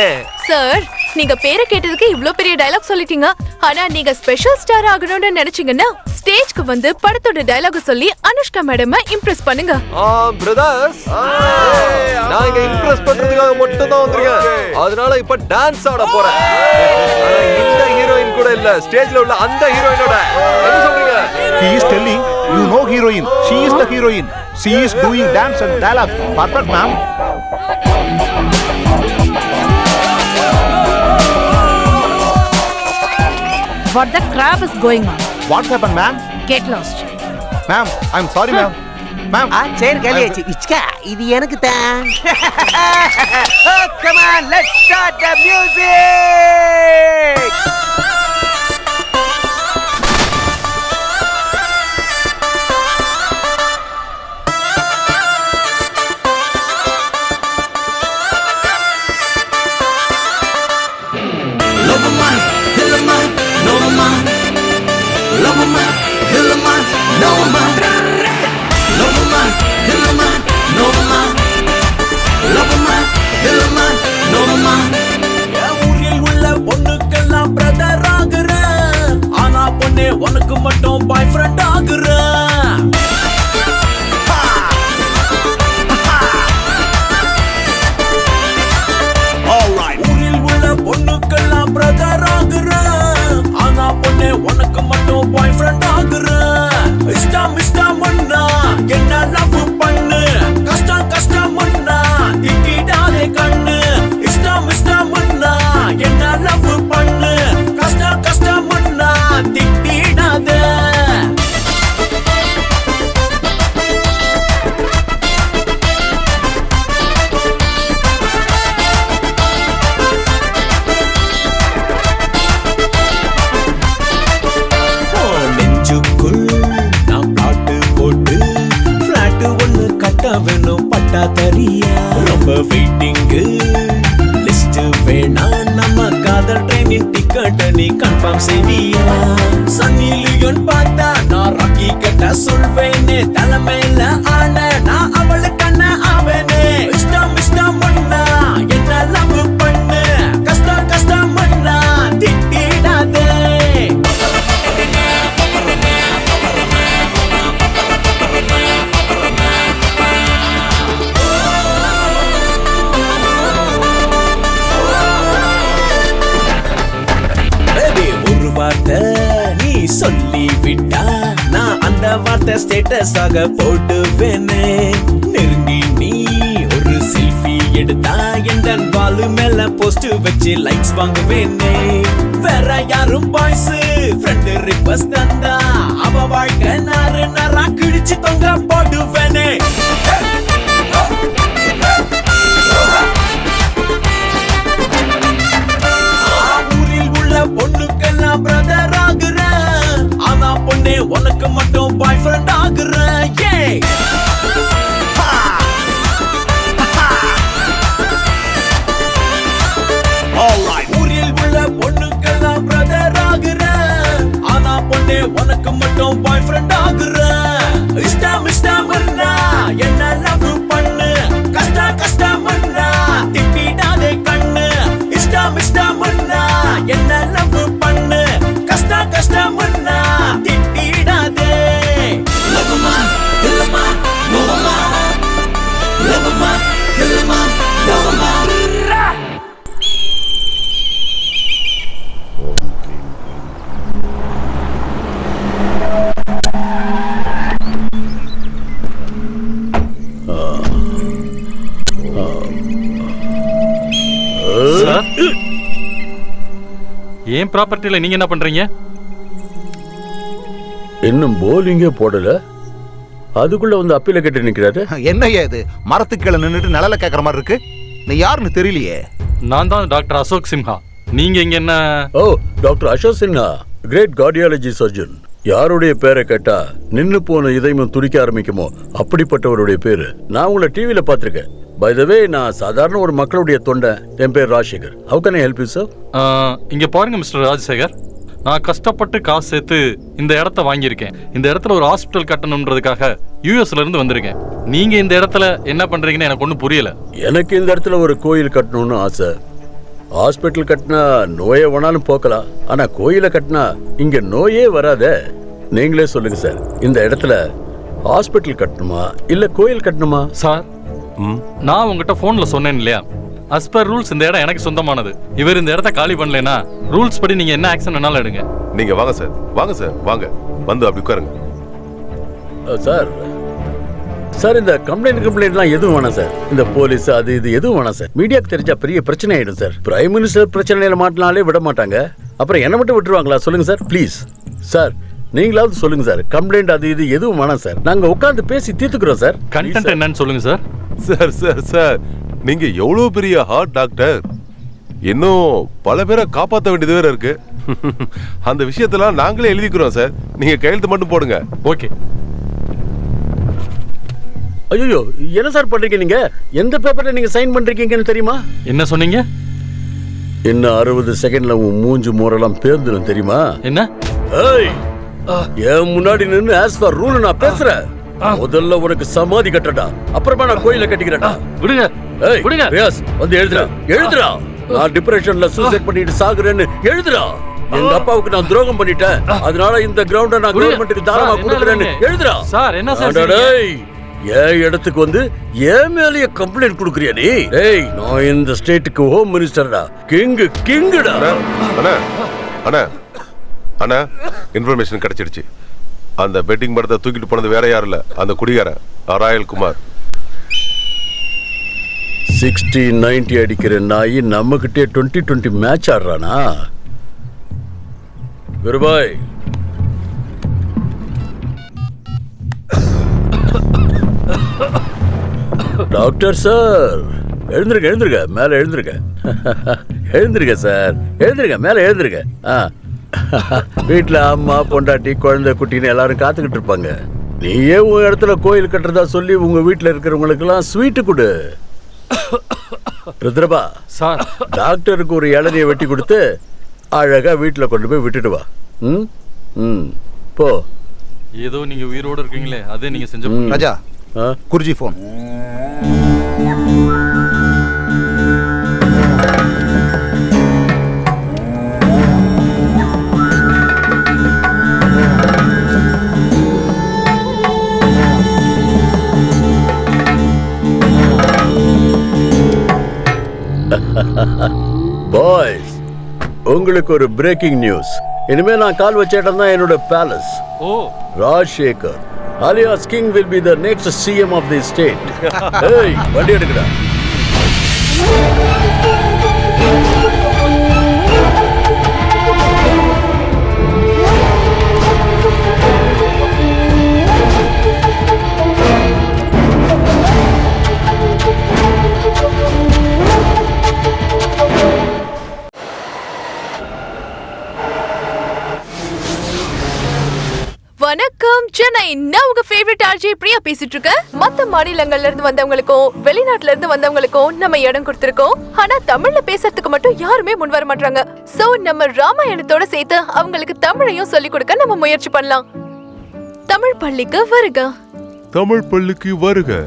சார், நீங்க பேரை கேட்டதுக்கு இவ்ளோ பெரிய டயலாக் சொல்லிட்டீங்க. ஆனா நீங்க ஸ்பெஷல் ஸ்டார் ஆகணும்னு நினைச்சீங்கன்னா ஸ்டேஜ்க்கு வந்து படத்தோட டயலாக் சொல்லி அனுஷ்கா மேடமை இம்ப்ரெஸ் பண்ணுங்க. பிரதர்ஸ், நான் இங்க இம்ப்ரெஸ் பண்றதுக்காக மட்டும் தான் வந்திருக்கேன். அதனால இப்ப டான்ஸ் ஆட போறேன். ஆனா இந்த ஹீரோயின் கூட இல்ல, ஸ்டேஜ்ல உள்ள அந்த ஹீரோயினோட. என்ன சொல்றீங்க? He is telling you know heroine. She is the heroine. She is doing dance and dialogue. Perfect, ma'am. What the crap is going on? What happened, ma'am? Get lost. Ma'am, I'm sorry, ma'am. Ma'am. சேர் காலியாச்சு. இச்கா இது எனக்கு தான். Come on, let's start the music. உனக்கு மட்டும் பாய் friend ஆகுற. ஊரில் உள்ள பொண்ணுக்கெல்லாம் brother ஆகுற. ஆனா பொண்ணே உனக்கு மட்டும் பாய் ஃப்ரெண்ட் ஆகுற. இஷ்டம் இஷ்டம் ஒன்னா என்ன லவ் பண்ணு. கஷ்டம் கஷ்டம் ஒன்னா திட்டிடாதே கண்ணு. இஷ்டம் இஷ்டம் ஒன்னா என்ன லவ் பண்ணு. கஷ்டம் கஷ்டம் ஒன்னா திட்டிடாதே. நெஞ்சுக்குள் நான் பாட்டு போட்டு பிளாட் ஒண்ணு கட்ட வேணும் பட்டா தரியா. ரொம்ப வெயிட்டிங்கு லிஸ்ட் வேணா நம்ம காதல் ட்ரெயினின் டிக்கெட் நீ கன்ஃபார்ம் செய்வியா. சன்னி லியோன் பார்த்தா நான் ராக்கி கட்ட சொல்வேனே. தலைமையில ஆன நான் அவளு கண்ண ஆவேனே. இஷ்டம் இஷ்டம் பண்ணா என்ன லவ் பண்ணு. கஷ்டம் கஷ்டம் பண்ணா திட்டிடாதே. ஒரு வார்த்தை நீ சொல்லி விட்டா நான் அந்த வார்த்தை ஸ்டேட்டஸ் ஆக போட்டுவேனே. நெருங்கி நீ ஒரு செல்ஃபி எடுத்தா எந்த வாலு மேல போஸ்ட் வச்சு லைக்ஸ் வாங்குவேனே. வேற யாரும் பாய்ஸ் ஃப்ரெண்ட் ரிக்வெஸ்ட் தந்தா அவ வாழ்க்கை நாறு நாரா கிழிச்சு தொங்க போடுவேனே. ஊரில் உள்ள பொண்ணுக்கெல்லாம் பிரதர் ஆகுற. ஆனா பொண்ணே உனக்கு மட்டும் பாய் ஃப்ரெண்ட் ஆகுற. ஊரில் உள்ள உனக்கு மட்டும் பாய் ஃப்ரெண்ட் ஆகுறேன். இஷ்டம் இஷ்டம்னா என்ன லவ் பண்ணு, கஷ்டம் கஷ்டம்னா திட்டிடாதே கண்ணு. இஷ்டம் இஷ்டம்னா என்ன லவ் பண்ணு, கஷ்டம் கஷ்டம்னா திட்டிடாதே. லவ்மா இல்லமா நோமா, லவ்மா இல்லமா நோமா. ஏன் ப்ராப்பர்ட்டில நீங்க என்ன பண்றீங்க? இன்னும் போலிங்கே போடல, அதுக்குள்ள வந்து அப்பீல கேட்டு நிக்கிறாரு. என்னய்யா இது, மரத்துக்கு கீழே நின்னுட்டு நிழல கேக்குற மாதிரி இருக்கு. நீ யாருன்னு தெரியலையே. நான் தான் டாக்டர் அசோக் சின்ஹா. நீங்க இங்க என்ன? Oh, doctor Ashok Sinha, great cardiology surgeon. யாருடைய பேரை கேட்டா நின்னு போன இதயமும் துடிக்க ஆரம்பிக்குமோ அப்படிப்பட்டவருடைய பேரு. நான் உங்களை டிவியில பாத்திருக்கேன். பை த வே, நான் சாதாரண ஒரு மக்களுடைய தொண்டை. என் பேர் Rajasekhar. How can I help you sir? இங்க பாருங்க மிஸ்டர் ராஜசேகர், நான் கஷ்டப்பட்டு காசு சேர்த்து இந்த இடத்த வாங்கியிருக்கேன். இந்த இடத்துல ஒரு ஹாஸ்பிட்டல் கட்டணும்ன்றதுக்காக யூஎஸ்ல இருந்து வந்திருக்கேன். நீங்க இந்த இடத்துல என்ன பண்றீங்கன்னு எனக்கு ஒன்றும் புரியல. எனக்கு இந்த இடத்துல ஒரு கோயில் கட்டணும்னு ஆசை. ஹாஸ்பிட்டல் கட்டினா நோயை வேணாலும் போக்கலாம், ஆனா கோயிலை கட்டினா இங்க நோயே வராதே. நீங்களே சொல்லுங்க சார், இந்த இடத்துல ஹாஸ்பிட்டல் கட்டணுமா இல்ல கோயில் கட்டணுமா? சார், நான் உங்ககிட்ட போன்ல சொன்னேன் இல்லையா, அஸ் பர் ரூல்ஸ் இந்த இடம் எனக்கு சொந்தமானது. இவர் இந்த இடத்த காலி பண்ணலனா ரூல்ஸ் படி நீங்க என்ன ஆக்ஷன் வேணாலும் எடுங்க. நீங்க வாங்க சார், வாங்க சார், வாங்க வந்து அப்படி உட்காருங்க. சார் சார், இந்த கம்ப்ளைண்ட்லாம் எதுவும் வேணாம் சார். இந்த போலீஸ் அது இது எதுவும் வேணாம் சார். மீடியாக்கு தெரிஞ்சா பெரிய பிரச்சனை ஆயிடும் சார். பிரைம் மினிஸ்டர் பிரச்சனையில மாட்டினாலே விட மாட்டாங்க, அப்புறம் என்ன மட்டும் விட்டுருவாங்களா? சொல்லுங்க சார் ப்ளீஸ். சார் நீங்களாவது சொல்லுங்க சார், கம்ப்ளைண்ட் அது இது எதுவும் வேணாம் சார். நாங்க உட்கார்ந்து பேசி தீர்த்துக்கிறோம் சார். கண்டென்ட் என்னன்னு சொல்லுங்க சார். சார் சார் சார், நீங்க எவ்வளவு பெரிய ஹார்ட் டாக்டர், இன்னும் பல பேரை காப்பாற்ற வேண்டியது வேற இருக்கு. அந்த விஷயத்தெல்லாம் நாங்களே எழுதிக்கிறோம் சார், நீங்க கையெழுத்து மட்டும் போடுங்க. ஓகே. ஐயோ, என்ன சார் பண்றீங்க நீங்க? எந்த பேப்பர்ல நீங்க சைன் பண்றீங்கன்னு தெரியுமா? என்ன சொன்னீங்க? இன்னும் 60 செகண்ட்ல உன் மூஞ்சு மூரெல்லாம் பேர்ந்துடும் தெரியுமா? என்ன? ஏய், என் முன்னாடி நின்னு ஆஸ் ஃபார் ரூல் நான் பேசுறேன். முதல்ல உனக்கு சமாதி கட்டடா, அப்புறமா நான் கோயில கட்டிக்கிறேன்டா. விடுங்க. ஏய் விடுங்க. ரியாஸ் வந்து எழுதுடா, எழுதுடா. நான் டிப்ரெஷன்ல சூசைட் பண்ணிட்டு சாகுறேன்னு எழுதுடா. எங்க அப்பாவுக்கு நான் துரோகம் பண்ணிட்டேன், அதனால இந்த கிரவுண்ட நான் கவர்மெண்ட்டுக்கு தாராளமா கொடுக்குறேன்னு எழுதுடா. சார் என்ன சார்? டேய், ஏன் இடத்துக்கு வந்து ஏன் மேலேயே கம்ப்ளைண்ட் கொடுக்குறியா நீ? டேய், நான் இந்த ஸ்டேட்டுக்கு ஹோம் மினிஸ்டர்டா, கிங்குடா. அண்ணா அண்ணா அண்ணா, இன்ஃபர்மேஷன் கிடைச்சிடுச்சு. அந்த பெட்டிங் படத்தை தூக்கிட்டு போனது வேற யாரும் இல்ல, அந்த குடிகாரன் ராயல் குமார். 60-90 அடிக்கிற நாய் நம்ம கிட்டே 20-20 மேட்ச் ஆடுறானா? குருபாய், டாக்டர் சார் எழுந்திருக்க, எழுந்திருக்க, மேல எழுந்திருக்க. எழுந்திருக்க சார், எழுந்திருக்க, மேல எழுந்திருக்க. வீட்டுல அம்மா பொண்டாட்டி குழந்தை குட்டின்னு எல்லாரும் காத்துக்கிட்டு இருப்பாங்க. நீயே உன் இடத்துல கோயில் கட்டுறதா சொல்லி உங்க வீட்டுல இருக்கிறவங்களுக்கு எல்லாம் ஸ்வீட்டு கொடு. ருத்ரபா சார், டாக்டருக்கு ஒரு இளநியை வெட்டி கொடுத்து அழகா வீட்டுல கொண்டு போய் விட்டுட்டு வா. போ. ஏதோ நீங்க உயிரோட இருக்கீங்களே, அதே நீங்க செஞ்ச. ராஜா, குருஜி போன். பாய்ஸ், உங்களுக்கு ஒரு பிரேக்கிங் நியூஸ். இனிமே நான் கால் வச்ச இடம் தான் என்னோட palace. Oh, Rajasekhar alias King will be the next CM of the state. Hey, வண்டி எடுக்கடா. வணக்கம் சென்னை, நான் உங்க ஃபேவரட் ஆர்ஜே பிரியா பேசிட்டு இருக்கேன். மத்த மாநிலங்கள்ல இருந்து வந்தவங்களுக்கும் வெளிநாட்டுல இருந்து வந்தவங்களுக்கும் நம்ம இடம் கொடுத்திருக்கோம். ஆனா தமிழ்ல பேசுறதுக்கு மட்டும் யாருமே முன் வர மாட்டாங்க. சோ நம்ம ராமாயணத்தோட சேர்த்து அவங்களுக்கு தமிழையும் சொல்லி கொடுக்க நம்ம முயற்சி பண்ணலாம். தமிழ் பள்ளிக்கு வருக. தமிழ் பள்ளிக்கு வருக.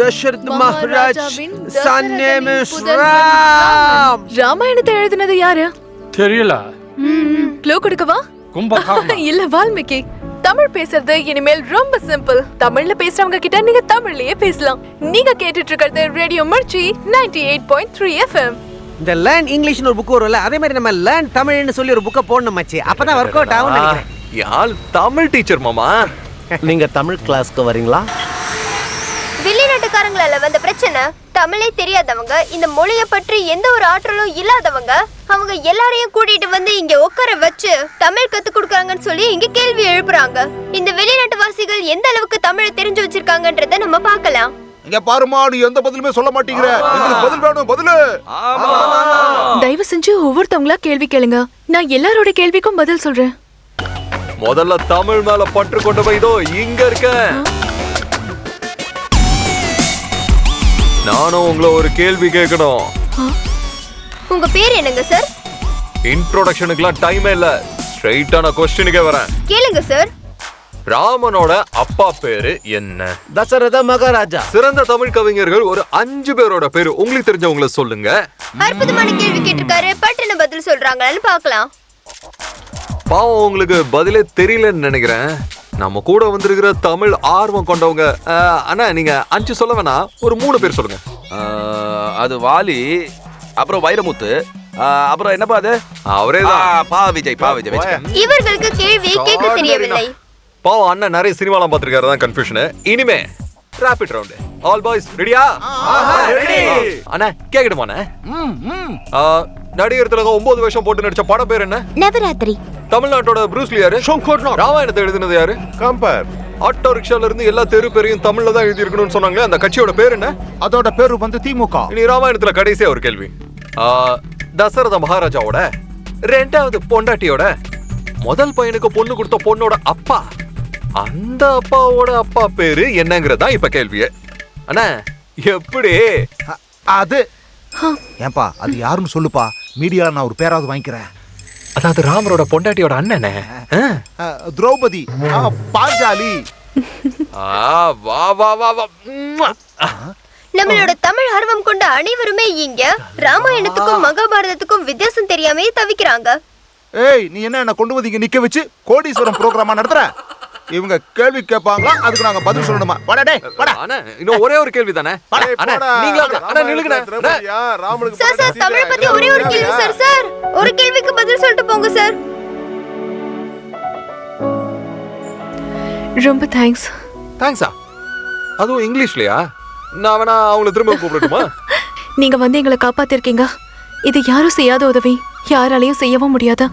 Dasarath Maharaj son name is Ram. ராமாயணத்தை எழுதினது யாரு தெரியல. க்ளூ கொடுக்கவா? இல்ல வால்மீகி. தமிழ் பேசுறது இனிமேல் ரொம்ப சிம்பிள். தமிழ்ல பேசுறவங்க கிட்ட நீங்க தமிழ்லயே பேசலாம். நீங்க கேட்டுட்டு இருக்கிறது ரேடியோ மிர்ச்சி 98.3 FM. இந்த லேர்ன் இங்கிலீஷ்னு ஒரு புக் வரும்ல, அதே மாதிரி நம்ம லேர்ன் தமிழ்னு சொல்லி ஒரு புக்கை போடணும் மச்சி. அப்பதான் ஒர்க் அவுட் ஆகும் நினைக்கிறேன். யாழ் தமிழ் டீச்சர் மாமா. நீங்க தமிழ் கிளாஸ்க்கு வரீங்களா? வெளிநாட்டுக்காரங்களால வந்த பிரச்சனை, தமிழே தெரியாதவங்க, இந்த மொழியை பற்றி எந்த ஒரு ஆற்றலும் இல்லாதவங்க, அவங்க எல்லாரையும் கூட்டிட்டு வந்து இங்க உட்கார வச்சு தமிழ் கத்து கொடுக்கறாங்கன்னு சொல்லி இங்க கேள்வி எழுப்புறாங்க. இந்த வெளிநாட்டு வாசிகள் எந்த அளவுக்கு தமிழை தெரிஞ்சு வச்சிருக்காங்கன்றத நம்ம பார்க்கலாம். இங்க பாருமா, நீ எந்த பதிலுமே சொல்ல மாட்டீங்கற. உங்களுக்கு பதில் வேணும், பதில். தயவு செஞ்சு ஒவ்வொருத்தவங்களா கேள்வி கேளுங்க. நான் எல்லாரோட கேள்விக்கும் பதில் சொல்றேன். முதல்ல தமிழ் மேல பற்று கொண்டு போய் இதோ இங்க இருக்கேன். நானும் உங்களை ஒரு கேள்வி கேட்கணும். உங்க பேர் என்னங்க சார்? இன்ட்ரோடக்ஷனுக்குலாம் டைமே இல்ல, ஸ்ட்ரைட்டான क्वेश्चनக்கே வரேன். கேளுங்க சார். ராமனோட அப்பா பேரு என்ன? தசரத மகாராஜா. சிறந்த தமிழ் கவிஞர்கள் ஒரு 5 பேரோட பேரு உங்களுக்கு தெரிஞ்சவங்கள சொல்லுங்க. அற்புதமான கேள்வி கேட்டிருக்காரு. பட்டுன பதில் சொல்றாங்களான்னு பார்க்கலாம். பாவம், உங்களுக்கு பதிலே தெரியலன்னு நினைக்கிறேன். நம்ம கூட வந்திருக்கிற தமிழ் ஆர்வம் கொண்டவங்க. அண்ணா நீங்க 5 சொல்ல வேணாம், ஒரு 3 பேர் சொல்லுங்க. அது வாலி, அப்புறம் வைரமுத்து, அப்புறம் என்னப்பா அது? அவரேதான். பா விஜய். இவர்களுக்கு கேள்வி கேட்க தெரியவில்லை. பாவம், அண்ணன் நிறைய சினிமாலாம் பார்த்திருக்காரு, தான் கன்ஃபியூஷன். இனிமே ராபிட் ரவுண்ட். ஆல் பாய்ஸ் ரெடியா? ரெடி. அண்ணா கேக்கடுமா? நடிகர் திலகம் 9 வருஷம் போட்டு நடிச்ச படம் பேர் என்ன? நவராத்திரி. தமிழ்நாட்டோட ப்ரூஸ்லி யாரு? ராமாயணத்தை எழுதினது யாரு? கம்பர். ஆட்டோ ரிக்ஷால இருந்து எல்லா தெரு பேரையும் தமிழ்ல தான் எழுதி இருக்கணும்னு சொன்னாங்களே, அந்த கட்சியோட பேர் என்ன? அதோட பேரு வந்து திமுக. இனி ராமாயணத்துல கடைசியா ஒரு கேள்வி. தசரத மகாராஜாவோட 2வது பொண்டாட்டியோட முதல் பையனுக்கு பொண்ணு கொடுத்த பொண்ணோட அப்பா, அந்த அப்பாவோட அப்பா பேரு என்னங்கறதா இப்ப கேள்வியே. அண்ணா எப்படி? அது ஏன்பா, அது யாருன்னு சொல்லுப்பா. மீடியால நான் ஒரு பேராவது வாங்கிக்கிறேன். அதாவது ராமரோட பொண்டாட்டியோட அண்ணனே திரௌபதி, பாஞ்சாலி. வா வா வா வா. நம்மளோட தமிழ் ஆர்வம் கொண்ட அனைவருமே இங்க ராமாயணத்துக்கும் மகாபாரதத்துக்கும் வித்தியாசம் தெரியாமே தவிக்கிறாங்க. ஏய், நீ என்ன கொண்டு வந்து இங்க நிக்க வச்சு கோடீஸ்வரம் ப்ரோகிராமா நடத்துற? இவங்க கேள்வி கேட்பாங்களா, அதுக்கு நாங்க பதில் சொல்லணுமா? வாடா டேய், வாடா. அண்ணா இன்னும் ஒரே ஒரு கேள்வி தானே. அண்ணா நீங்களா? அண்ணா நில்லுங்க. ராமனுக்கு சார் தமிழ் பத்தி ஒரே ஒரு கேள்வி சார். சார் ஒரு கேள்விக்கு பதில் சொல்லிட்டு போங்க சார். ரொம்ப தேங்க்ஸ். தேங்க்ஸா? அதுவும் இங்கிலீஷ்லயா? நான் வேணா அவங்கள திரும்ப கூப்பிடட்டுமா? நீங்க வந்து எங்களை காப்பாத்திருக்கீங்க. இது யாரும் செய்யாத உதவி, யாராலையும் செய்யவும் முடியாது.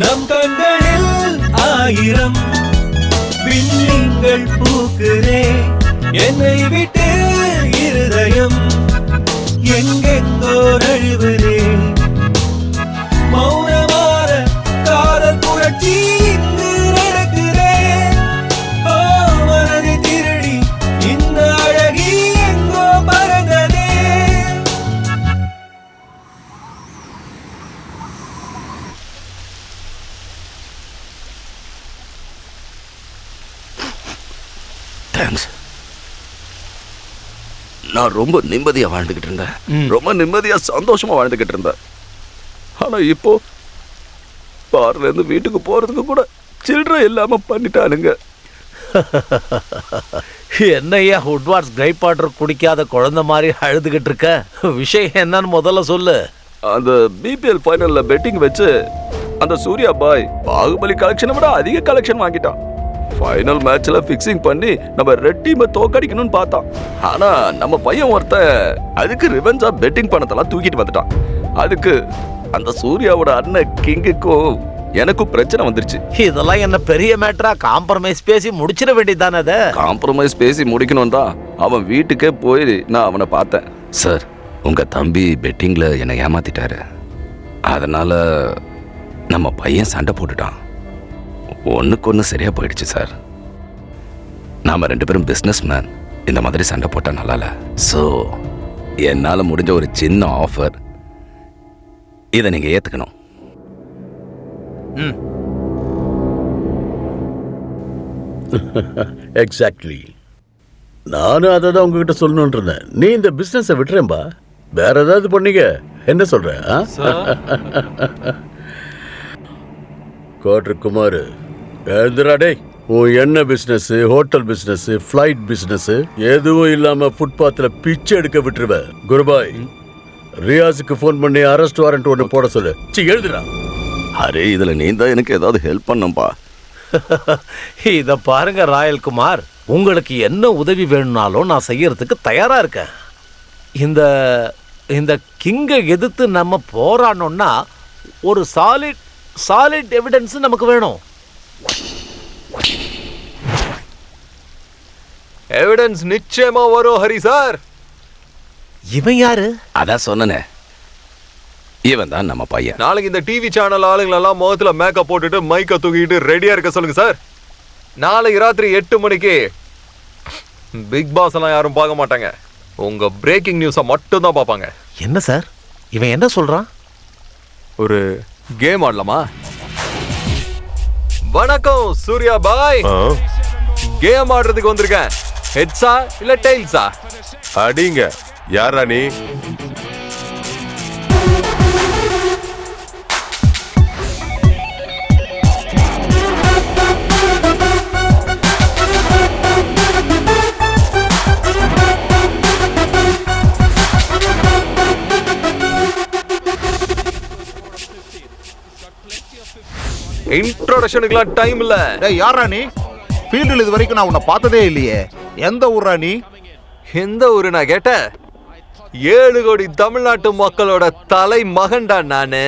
நம் கண்களில் 1000 விண்மீன்கள் பூக்குதே, என்னை விட்டு இருதயம் எங்கெங்கோ நழுவுதே. மௌனமான காதல் புரட்சி இங்கு நடக்குதே. ஓ மனதை திருடி இந்த அழகி எங்கோ பறந்ததே. தேங்க்ஸ். நான் ரொம்ப நிம்மதியா வாழ்ந்துகிட்டு இருந்தேன். ரொம்ப நிம்மதியா சந்தோஷமா வாழ்ந்துகிட்டு இருந்தேன். ஆனா இப்போ பார்ல இருந்து வீட்டுக்கு போறதுக்கு கூட சில்லறை இல்லாம பண்ணிட்டானுங்க. என்னையா உட்வார்ட்ஸ் கிரைப் வாட்டர் குடிக்காத குழந்தை மாதிரி அழுதுகிட்டு இருக்க? விஷயம் என்னன்னு முதல்ல சொல்லு. அந்த பிபிஎல் ஃபைனல்ல பெட்டிங் வச்சு அந்த சூர்யா பாய் பாகுபலி கலெக்ஷனை விட அதிக கலெக்ஷன் வாங்கிட்டான். ஃபைனல் மேட்ச்ல ஃபிக்ஸிங் பண்ணி நம்ம ரெட் டீமை தோக்கடிக்கணும்னு பார்த்தான். ஆனா நம்ம பையன் ஒருத்த அதுக்கு ரிவெஞ்சா பெட்டிங் பணத்தெல்லாம் தூக்கிட்டு வந்துட்டான். அதுக்கு அந்த சூர்யாவோட அண்ணன் கிங்குக்கும் எனக்கும் பிரச்சனை வந்துருச்சு. இதெல்லாம் என்ன பெரிய மேட்டரா? காம்ப்ரமைஸ் பேசி முடிச்சிட வேண்டியதானே? அதை காம்ப்ரமைஸ் பேசி முடிக்கணும் தான் அவன் வீட்டுக்கே போய் நான் அவனை பார்த்தேன். சார், உங்க தம்பி பெட்டிங்ல என்னை ஏமாத்திட்டாரு. அதனால நம்ம பையன் சண்டை போட்டுட்டான். ஒன்றுக்கு ஒன்று சரியா போயிடுச்சு சார். நாம 2 பேரும் பிஸ்னஸ் மேன். இந்த மாதிரி சண்டை போட்டா நல்லா இல்லை. ஸோ என்னால் முடிஞ்ச ஒரு சின்ன ஆஃபர், இதை நீங்க ஏத்துக்கணும். எக்ஸாக்ட்லி. நானும் அதை தான் உங்ககிட்ட சொல்லணும்னு இருந்தேன். நீ இந்த பிசினஸை விட்டுறேன்பா, வேற ஏதாவது பண்ணிக்க. என்ன சொல்ற? கோட்ரு குமார், எழுந்துராடே. உன் என்ன business, hotel business, flight business எதுவும் இல்லாம ஃபுட்பாத்ல பிச்சை எடுக்க விட்டுருவ. குருபாய், ரியாஸுக்கு ஃபோன் பண்ணி அரெஸ்ட் வாரண்ட் ஒன்று போட சொல்லு. எழுதுடா. அரே, இதுல நீ தான் எனக்கு ஏதாவது ஹெல்ப் பண்ணும்பா. இத பாருங்க ராயல் குமார், உங்களுக்கு என்ன உதவி வேணும்னாலும் நான் செய்யறதுக்கு தயாரா இருக்கேன். இந்த இந்த கிங்கை எதிர்த்து நம்ம போராடணும்னா ஒரு சாலிட் எவிடன்ஸ் நமக்கு வேணும். எவிடன்ஸ் நிச்சயமா வரும் ஹரி சார். இவன் யாரு? அதான் சொன்னனே, இவன் தான் நம்ம பையன். நாளைக்கு இந்த டிவி சேனல் ஆளுங்களெல்லாம் முகத்துல மேக்கப் போட்டுட்டு மைக்க தூக்கிட்டு ரெடியா இருக்க சொல்லுங்க சார். நாளைக்கு ராத்திரி 8 மணிக்கு பிக் பாஸ் எல்லாம் யாரும் பார்க்க மாட்டாங்க. உங்க பிரேக்கிங் நியூஸை மட்டும் தான் பார்ப்பாங்க. என்ன சார் இவன் என்ன சொல்றான்? ஒரு கேம் ஆடலாமா? வணக்கம் சூர்யா பாய். கேம் ஆடுறதுக்கு வந்திருக்கேன். ஹெட்ஸா இல்ல டெய்ல்ஸா? அடிங்க. யாரா நீ? இன்ட்ரோடக்ஷனுக்குலாம் டைம் இல்ல. டேய், யாரா நீ? ஃபீல்டில் இது வரைக்கும் நான் உன்னை பார்த்ததே இல்லையே. எந்த ஊரா நீ? எந்த ஊரு நான் கேட்டேன்? 7 கோடி தமிழ்நாட்டு மக்களோட தலை மகன்டா நானு.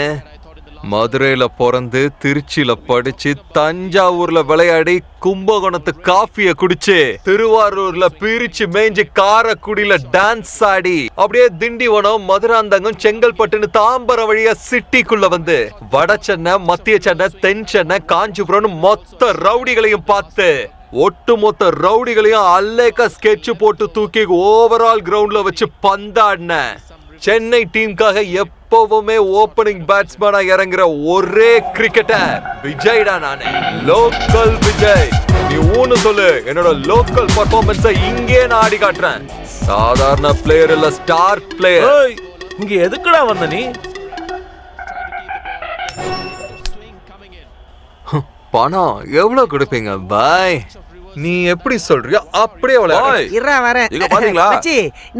மதுரையில பிறந்து, திருச்சியில படிச்சு, தஞ்சாவூர்ல விளையாடி, கும்பகோணத்து காஃபிய குடிச்சு, திருவாரூர்ல பிரிச்சு மேய்ஞ்சு, காரக்குடியில டான்ஸ் ஆடி, அப்படியே திண்டிவனம், மதுராந்தகம், செங்கல்பட்டுன்னு தாம்பரம் வழியா சிட்டிக்குள்ள வந்து வட சென்னை, மத்திய சென்னை, தென் சென்னை, காஞ்சிபுரம் மொத்த ரவுடிகளையும் பார்த்து, ஒட்டுமொத்த ரவுடிகளையும் அல்லேக்கா ஸ்கெட்ச் போட்டு தூக்கி ஓவரால் கிரவுண்ட்ல வச்சு பந்தாடின சென்னை டீமுக்காக எப்பவுமே ஓப்பனிங் பேட்ஸ்மேனா இறங்குற ஒரே கிரிக்கெட்டர் விஜய்டா நானே. லோக்கல் விஜய். நீ ஊன்னு சொல்லு, என்னோட லோக்கல் பர்ஃபார்மன்ஸை இங்கே நான் ஆடி காட்டுறேன். சாதாரண பிளேயர் இல்ல, ஸ்டார் பிளேயர். இங்க எதுக்குடா வந்த நீ? பணம் எவ்வளவு கொடுப்பீங்க பாய்? நீ எப்படி சொல்றியோ அப்படியே வரேன்.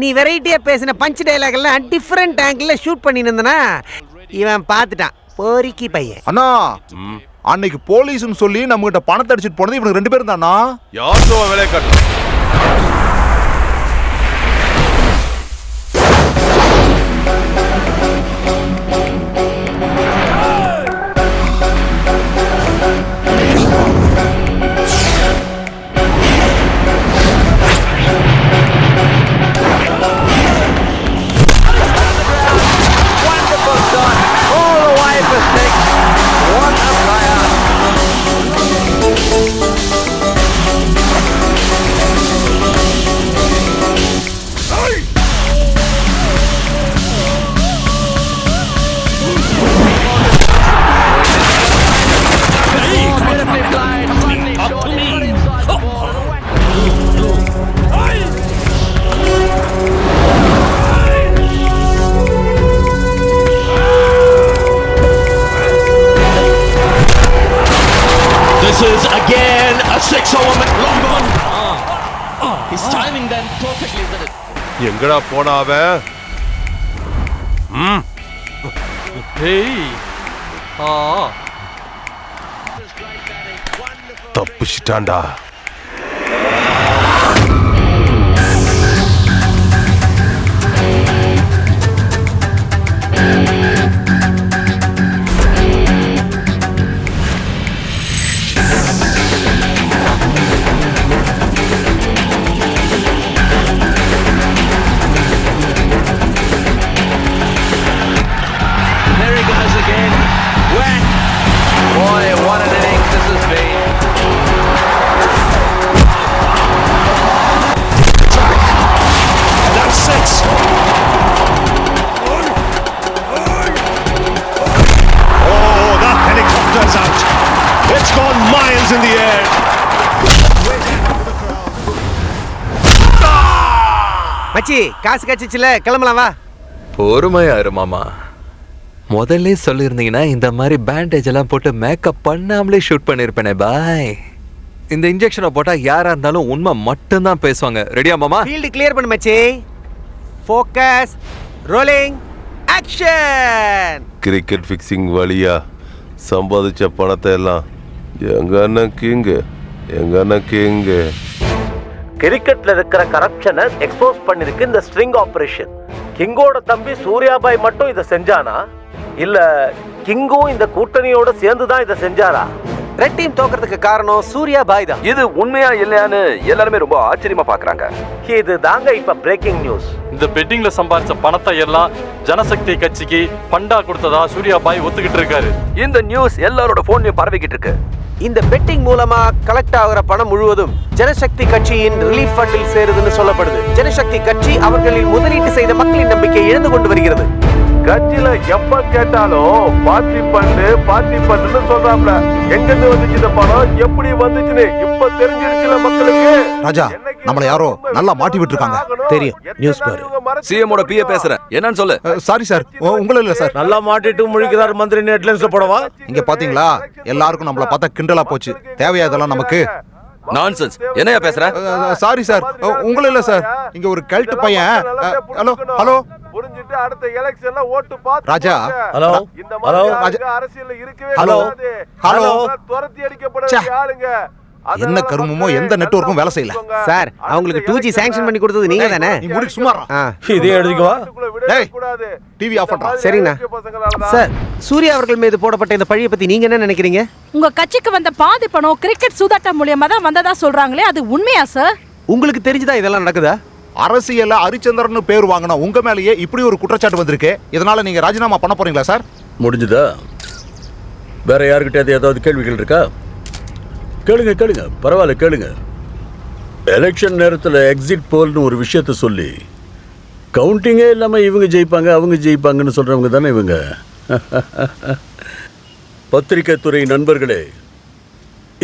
நீ வெரைட்டியா பேசின பஞ்ச் டயலாக் எல்லாம் டிஃபரெண்ட் ஆங்கிள் ஷூட் பண்ணிட்டு இருந்தனா இவன் பார்த்துட்டான். போரிக்கி பையன். அண்ணா, அன்னைக்கு போலீஸ்னு சொல்லி நம்ம கிட்ட பணத்தை அடிச்சிட்டு போனது இவனுக்கு 2 பேரும் தானா? யார் சோ வேலைய காட்டு? This is again a 6-over long gone. His timing then perfectly did it. எங்கடா போனா அவன்? Hey. தப்பிச்சிட்டான்டா. மச்சி காசு கச்சிச்சுல, கிளம்பலாம் வா. பொறுமையா இரு மாமா. முதல்ல சொல்லியிருந்தீங்கன்னா இந்த மாதிரி பேண்டேஜ் எல்லாம் போட்டு மேக்கப் பண்ணாமலே ஷூட் பண்ணிருப்பேனே. பாய். இந்த இன்ஜெக்ஷனை போட்டா யாரா இருந்தாலும் உண்மை மட்டும்தான் பேசுவாங்க. ரெடியா மாமா? ஃபீல்ட் கிளியர் பண்ணு மச்சி. Focus, rolling, action. Cricket fixing வழியா சம்பாதிச்ச பணத்தை எல்லாம் எங்க அண்ணன் கிங்கு கிரிக்கெட்ல இருக்கிற கரப்ஷனை எக்ஸ்போஸ் பண்ணிருக்கு இந்த ஸ்ட்ரிங் ஆபரேஷன். கிங்கோட தம்பி சூர்யாபாய் மட்டும் இதை செஞ்சானா, இல்ல கிங்கும் இந்த கூட்டணியோட சேர்ந்து தான் இதை செஞ்சாரா? ரெட் டீம் தோக்கிறதுக்கு காரணம் சூர்யாபாய் தான். இது உண்மையா இல்லையான்னு எல்லாருமே ரொம்ப ஆச்சரியமா பாக்குறாங்க. இது தாங்க இப்ப பிரேக்கிங் நியூஸ். இந்த பெட்டிங்ல சம்பாதிச்ச பணத்தை எல்லாம் ஜனசக்தி கட்சிக்கு ஃபண்டா கொடுத்ததா சூர்யாபாய் ஒத்துக்கிட்டு இருக்காரு. இந்த நியூஸ் எல்லாரோட போன்லயும் பரவிக்கிட்டு இருக்கு. இந்த பெட்டிங் மூலமா கலெக்ட் ஆகிற பணம் முழுவதும் ஜனசக்தி கட்சியின் ரிலீஃப் ஃபண்டில் சேருதுன்னு சொல்லப்படுது. ஜனசக்தி கட்சி அவர்களில் முதலீட்டு செய்த மக்களின் நம்பிக்கையை இழந்து கொண்டு வருகிறது. கட்சியில எப்ப கேட்டாலும் பார்ட்டி பண்ணுன்னு சொல்றாப்ல. எங்க இருந்து வந்துச்சு இந்த பணம், எப்படி வந்துச்சுன்னு இப்ப தெரிஞ்சிருச்சுல மக்களுக்கு. ராஜா, நம்மள யாரோ நல்லா மாட்டி விட்டுருக்காங்க. தெரியும், நியூஸ் பாரு. சிஎமோட பிஏ பேசுறேன், என்னன்னு சொல்லு. சாரி சார், உங்கள இல்ல சார். நல்லா மாட்டிட்டு முழிக்கிறார் மந்திரி, ஹெட்லைன்ஸ்ல போடவா? இங்க பாத்தீங்களா, எல்லாருக்கும் நம்மள பார்த்தா கிண்டலா போச்சு. தேவையா இதெல்லாம் நமக்கு? நான்சென்ஸ். என்னையா பேசுற? சாரி சார், உங்கள இல்ல சார். இங்க ஒரு கல்ட் பையன். ஹலோ புரிஞ்சிட்டு அடுத்த எலெக்ஷன்ல ஓட்டு பாத்து ராஜா. ஹலோ ஹலோ அரசியல்ல இருக்கவே ஹலோ ஹலோ துரத்தி அடிக்கப்படுற ஆளுங்க. என்ன கருமமோ எந்த நெட்வொர்க்கும் வேலை செய்யல சார். அவங்களுக்கு 2G சாங்க்ஷன் பண்ணி கொடுத்தது நீங்க தானே? நீ முடி சும்மாறா. இதே எழுதிக்கவா? டேய், டிவி ஆஃப் பண்றா. சரிண்ணா. சார், சூர்யா அவர்கள் மீது போடப்பட்ட இந்த பழியை பத்தி நீங்க என்ன நினைக்கிறீங்க? உங்க கட்சிக்கு வந்த பாதி பணம் கிரிக்கெட் சூதாட்டம் மூலியமா தான் வந்ததா சொல்றாங்களே, அது உண்மையா சார்? உங்களுக்கு தெரிஞ்சுதா இதெல்லாம் நடக்குதா? அரசியல்ல ஹரிச்சந்திரன் பேர் வாங்கினா உங்க மேலேயே இப்படி ஒரு குற்றச்சாட்டு வந்திருக்கு. இதனால நீங்க ராஜினாமா பண்ண போறீங்களா சார்? முடிஞ்சதா? வேற யாருக்கிட்ட ஏதாவது கேள்விகள் இருக்கா? கேளுங்க, பரவாயில்ல கேளுங்க. எலெக்ஷன் நேரத்தில் எக்ஸிட் போல்னு ஒரு விஷயத்த சொல்லி கவுண்டிங்கே இல்லாமல் இவங்க ஜெயிப்பாங்க அவங்க ஜெயிப்பாங்கன்னு சொல்கிறவங்க தானே இவங்க. பத்திரிகை துறை நண்பர்களே,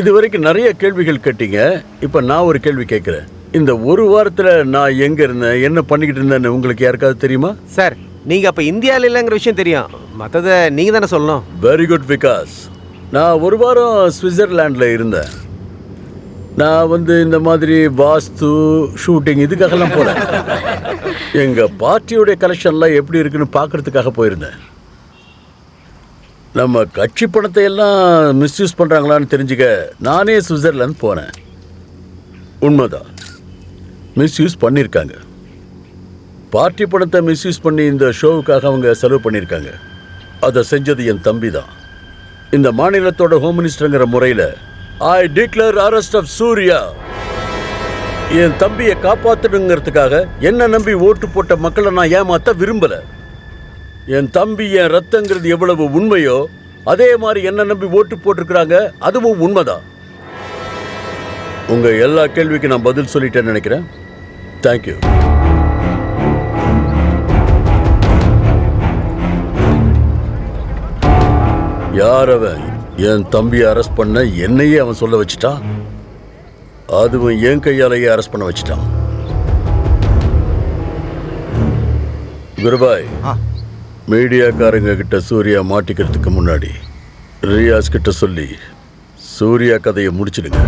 இது வரைக்கும் நிறைய கேள்விகள் கேட்டீங்க. இப்போ நான் ஒரு கேள்வி கேட்குறேன். இந்த ஒரு வாரத்தில் நான் எங்கே இருந்தேன், என்ன பண்ணிக்கிட்டு இருந்தேன்னு உங்களுக்கு யாருக்காவது தெரியுமா? சார், நீங்கள் அப்போ இந்தியாவில் இல்லைங்கிற விஷயம் தெரியும். மற்றதை நீங்கள் தானே சொல்லணும். Very good Vikas. நான் ஒரு வாரம் சுவிட்சர்லாண்டில் இருந்தேன். நான் இந்த மாதிரி வாஸ்து ஷூட்டிங் இதுக்காகலாம் போல. எங்கள் பார்ட்டியோடைய கலெக்ஷன்லாம் எப்படி இருக்குன்னு பார்க்குறதுக்காக போயிருந்தேன். நம்ம கட்சி பணத்தை எல்லாம் மிஸ்யூஸ் பண்ணுறாங்களான்னு தெரிஞ்சுக்க நானே சுவிட்சர்லாந்து போனேன். உண்மைதான், மிஸ்யூஸ் பண்ணியிருக்காங்க. பார்ட்டி பணத்தை மிஸ்யூஸ் பண்ணி இந்த ஷோவுக்காக அவங்க செலவு பண்ணியிருக்காங்க. அதை செஞ்சது என் தம்பி தான். இந்த மாநிலத்தோட ஹோம் மினிஸ்டருங்கிற முறையில் ஐ டிக்ளேர் அரெஸ்ட் ஆஃப் சூர்யா. என் தம்பியை காப்பாற்றணுங்கிறதுக்காக என்ன நம்பி ஓட்டு போட்ட மக்களை நான் ஏமாற்ற விரும்பலை. என் தம்பி என் ரத்தங்கிறது எவ்வளவு உண்மையோ அதே மாதிரி என்ன நம்பி ஓட்டு போட்டிருக்கிறாங்க, அதுவும் உண்மைதான். உங்கள் எல்லா கேள்விக்கும் நான் பதில் சொல்லிட்டேன்னு நினைக்கிறேன். தேங்க்யூ. யார் அவன்? என் தம்பியை அரெஸ்ட் பண்ண என்னையே அவன் சொல்ல வச்சுட்டான். அதுவும் என் கையாலேயே அரெஸ்ட் பண்ண வச்சுட்டான். குருபாய், மீடியாக்காரங்க கிட்ட சூர்யா மாட்டிக்கிறதுக்கு முன்னாடி ரியாஸ் கிட்ட சொல்லி சூர்யா கதையை முடிச்சிடுங்க.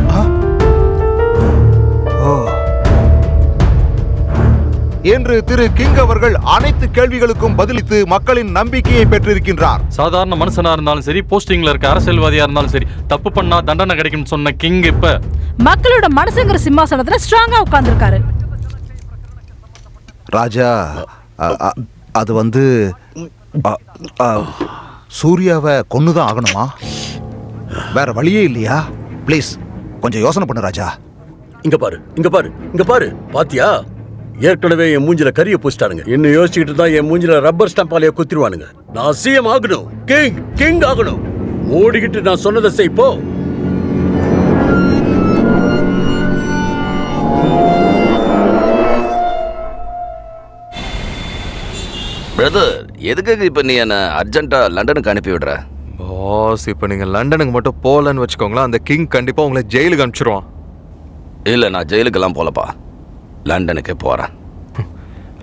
என்று திரு கிங் அவர்கள் அனைத்து கேள்விகளுக்கும் பதிலளித்து மக்களின் நம்பிக்கையை பெற்றிருக்கின்றார். சாதாரண மனுஷனா இருந்தாலும் சரி, போஸ்டிங்ல இருக்க அரசியல்வாதியா இருந்தாலும் சரி, தப்பு பண்ணா தண்டனை கிடைக்கும் சொன்ன கிங் இப்ப மக்களோட மனசுங்கிற சிம்மாசனத்துல ஸ்ட்ராங்கா உட்கார்ந்திருக்காரு. ராஜா, அது வந்து சூர்யாவை கொன்னுதான் ஆகணுமா? வேற வழியே இல்லையா? ப்ளீஸ் கொஞ்சம் யோசனை பண்ணு ராஜா. இங்க பாரு, இங்க பாரு, இங்க பாரு. பாத்தியா, ஏற்கனவே என் மூஞ்சில கரிய பூசிட்டானுங்க. இன்னும் யோசிச்சுக்கிட்டு தான் என் மூஞ்சில ரப்பர் ஸ்டாம்பாலேயே குத்திடுவானுங்க. நான் சிஎம் ஆகணும், கிங் ஆகணும். மூடிக்கிட்டு நான் சொன்னதை செய் போ. பிரதர், எதுக்காக இப்ப நீ என்ன அர்ஜென்ட்டா லண்டனுக்கு அனுப்பி விடுற? பாஸ், இப்போ நீங்க லண்டனுக்கு மட்டும் போலன்னு வச்சுக்கோங்களேன், அந்த கிங் கண்டிப்பா உங்களை ஜெயிலுக்கு அனுப்பிச்சிருவான். இல்ல, நான் ஜெயிலுக்கெல்லாம் போலப்பா, லண்டனுக்கு போறேன்.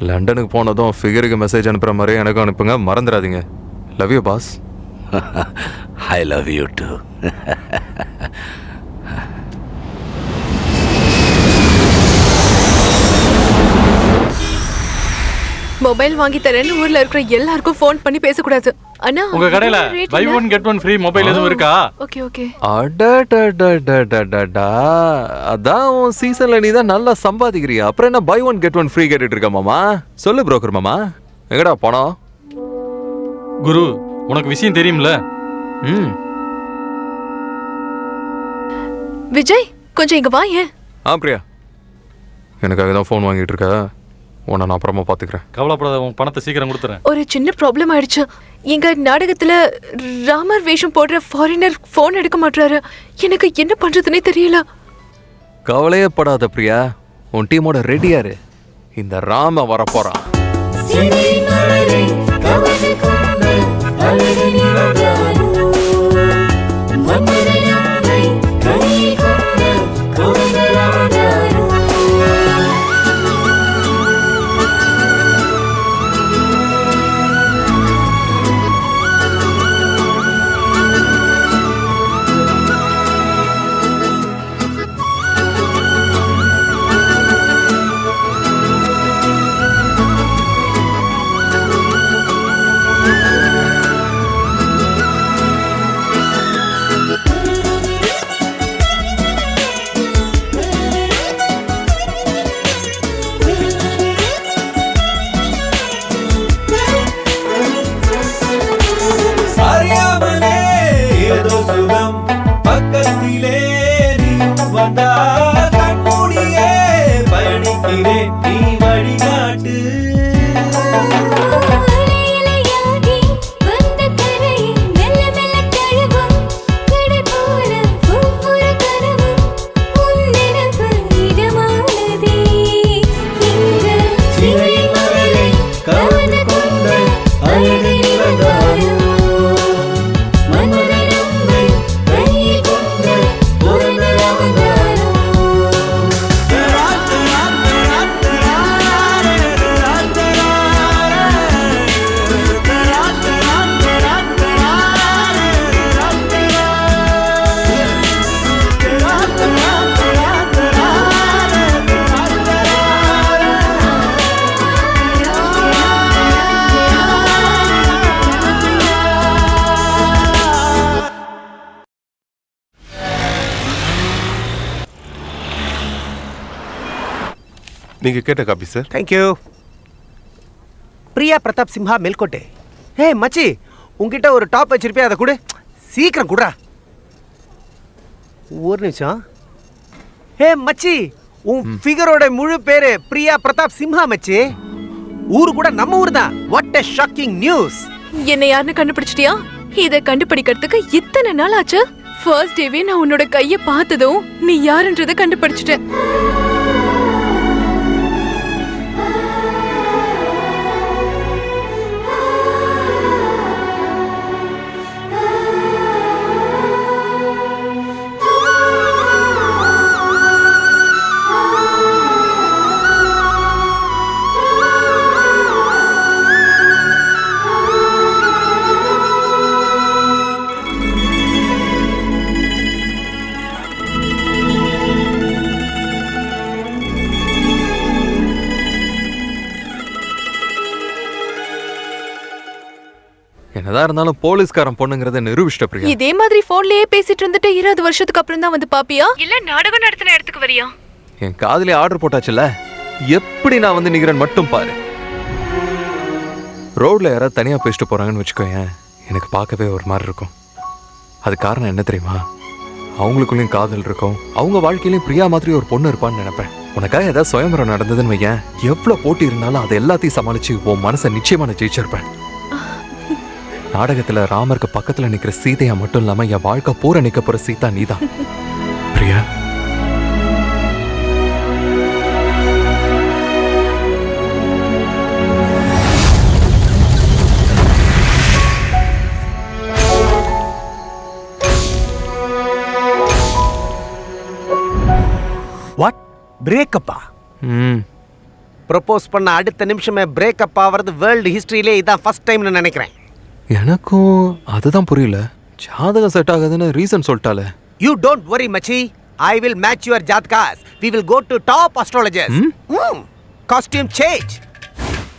லண்டனுக்கு போனதும் ஃபிகருக்கு மெசேஜ் அனுப்புற மாதிரி எனக்கும் அனுப்புங்க, மறந்துடாதீங்க. Love you boss. I love you too. Mobile வாங்கி தரேன்னு ஊர்ல இருக்கிற எல்லாருக்கும் ஃபோன் பண்ணி பேசக்கூடாது. அண்ணா, உங்க கடையில buy one get one free mobile எதுவும் இருக்கா? ஓகே. அடடடடடடா, அதான் உன் சீசன்ல நீ தான் நல்லா சம்பாதிக்கிறியா, அப்புறம் என்ன buy one get one free கேட்டுட்டு இருக்க மாமா? சொல்லு புரோக்கர் மாமா, எங்கடா பணம்? குரு, உனக்கு விஷயம் தெரியும்ல? விஜய், கொஞ்சம் இங்க வா. ஏன்? பிரியா, எனக்காக தான் ஃபோன் வாங்கிட்டு இருக்க. உன்னை நான் அப்புறமா பாத்துக்கிறேன். கவலைப்படாத, உன் பணத்தை சீக்கிரம் கொடுத்துறேன். ஒரு சின்ன ப்ராப்ளம் ஆயிடுச்சு. எங்க நாடகத்துல ராமர் வேஷம் போடுற ஃபாரினர் ஃபோன் எடுக்க மாட்டாரு. எனக்கு என்ன பண்றதுன்னே தெரியல. கவலையே படாத பிரியா, உன் டீமோட ரெடியாரு. இந்த ராம வரப்போறான். நீங்க கேட்ட coffee sir. Thank you. Priya Pratap Simha Melkote. Hey மச்சி, உங்ககிட்ட ஒரு டாப் வச்சிருப்பே, அதை கொடு. சீக்கிரம் குடுறா. ஒரு நிமிஷம். ஹே மச்சி, உன் ஃபிகரோட முழு பேரு பிரியா பிரதாப் சிம்ஹா மச்சி. ஊரு கூட நம்ம ஊர் தான். What a shocking news. என்ன யாருன்னு கண்டுபிடிச்சிட்டியா? இதை கண்டுபிடிக்கிறதுக்கு இத்தனை நாள் ஆச்சு. ஃபர்ஸ்ட் டேவே நான் உன்னோட கையை பார்த்ததும் நீ யாருன்றதை கண்டுபிடிச்சிட்டேன். என்னதான் இருந்தாலும் போலீஸ்காரன் பொண்ணுங்கிறத நிரூபிச்சிட்ட பிரியா. இதே மாதிரி போன்லயே பேசிட்டு இருந்துட்டு 20 வருஷத்துக்கு அப்புறம் தான் வந்து பாப்பியா இல்ல நாடகம் நடத்தின இடத்துக்கு வரியா? என் காதுலயே ஆர்டர் போட்டாச்சுல, எப்படி நான் வந்து நிக்கிறேன் மட்டும் பாரு. ரோட்ல யாராவது தனியா பேசிட்டு போறாங்கன்னு வச்சுக்கோயேன், எனக்கு பார்க்கவே ஒரு மாதிரி இருக்கும். அது காரணம் என்ன தெரியுமா? அவங்களுக்குள்ளேயும் காதல் இருக்கும், அவங்க வாழ்க்கையிலையும் பிரியா மாதிரி ஒரு பொண்ணு இருப்பான்னு நினைப்பேன். உனக்காக ஏதாவது சுயம்பரம் நடந்ததுன்னு வையேன், எவ்வளவு போட்டி இருந்தாலும் அதை எல்லாத்தையும் சமாளிச்சு உன் மனசை நிச்சயமா நான் ஜெயிச்சிருப்பேன். நாடகத்துல ராமருக்கு பக்கத்துல நிக்கிற சீதையா மட்டும் இல்லாம என் வாழ்க்கை பூரா நிக்க போற சீதா நீதான் பிரியா. வாட் பிரேக்கப்பா? ப்ரப்போஸ் பண்ண அடுத்த நிமிஷமே பிரேக்கப் ஆகிறது வேர்ல்டு ஹிஸ்டரியிலே இதான் ஃபர்ஸ்ட் டைம்னு நினைக்கிறேன். எனக்கும் அதுதான் புரியல. ஜாதகம் செட் ஆகாதுன்னு ரீசன் சொல்லிட்டாலே. யூ டோன்ட் வரி மச்சி, ஐ வில் மேட்ச் யுவர் ஜாத்காஸ். We will go to top astrologers. Costume change.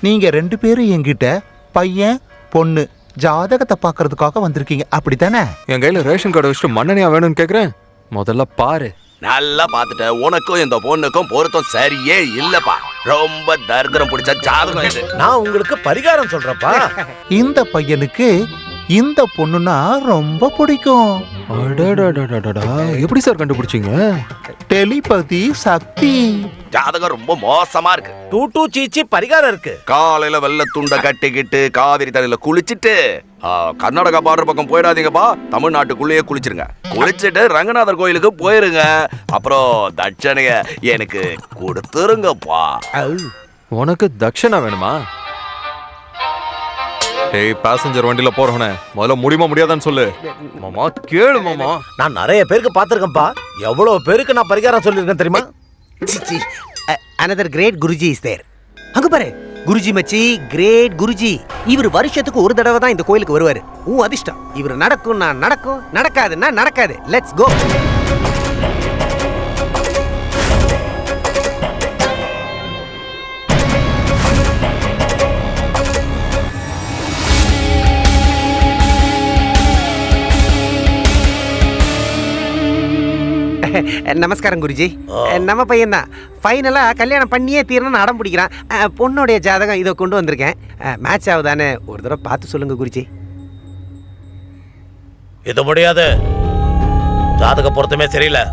நீங்க 2 பேரும் என்கிட்ட பையன் பொண்ணு ஜாதகத்தை பார்க்கறதுக்காக வந்திருக்கீங்க, அப்படித்தானே? என் கையில ரேஷன் கார்டு வச்சுட்டு மண்ணெண்ணையா வேணும்னு கேக்குறேன். முதல்ல பாரு. நல்லா பார்த்துட்ட. உனக்கும் இந்த பொண்ணுக்கும் பொருத்தம் சரியே இல்லப்பா. ரொம்ப தரித்திரம் பிடிச்ச ஜாதகம் இது. நான் உங்களுக்கு பரிகாரம் சொல்றப்பா. இந்த பையனுக்கு இந்த பொண்ணுனா ரொம்ப பிடிக்கும். எப்படி சார் கண்டுபிடிச்சீங்க? டெலிபதி சக்தி. ஜாதகம் ரொம்ப மோசமா இருக்கு. டூ சீச்சி பரிகாரம் இருக்கு. காலையில வெள்ளை துண்டை கட்டிக்கிட்டு காவிரி தண்ணியில குளிச்சுட்டு கர்நாடகா பார்டர் பக்கம் போயிடாதீங்கப்பா, தமிழ்நாட்டுக்குள்ளேயே குளிச்சிருங்க. குளிச்சுட்டு ரங்கநாதர் கோயிலுக்கு போயிருங்க. அப்புறம் தட்சணைய எனக்கு கொடுத்துருங்கப்பா. உனக்கு தட்சணா வேணுமா? ஏய், பாசஞ்சர் வண்டியில போறவனே முதல்ல முடியுமா முடியாதான்னு சொல்லு. மாமா கேளு மாமா. நான் நிறைய பேருக்கு பார்த்திருக்கேன்ப்பா. எவ்வளவு பேருக்கு நான் பரிகாரம் சொல்லியிருக்கேன் தெரியுமா? another great Guruji is there. அங்க பாரு, குருஜி மச்சி, கிரேட் குருஜி. இவர் வருஷத்துக்கு ஒரு தடவை தான் இந்த கோயிலுக்கு வருவாரு. அதிர்ஷ்டம். இவர் நடக்கும்னா நடக்கும், நடக்காதுன்னா நடக்காது. Let's go. நமஸ்காரம் குருஜி. நம்ம பையன் தான் ஃபைனலா கல்யாணம் பண்ணியே தீரணும்னு அடம் பிடிக்கிறான். பொண்ணுடைய ஜாதகம் இதை கொண்டு வந்திருக்கேன். மேட்ச் ஆகுதானே ஒரு தடவை பார்த்து சொல்லுங்க குருஜி. இது முடியாது. ஜாதக பொருத்தமே சரியில்லை.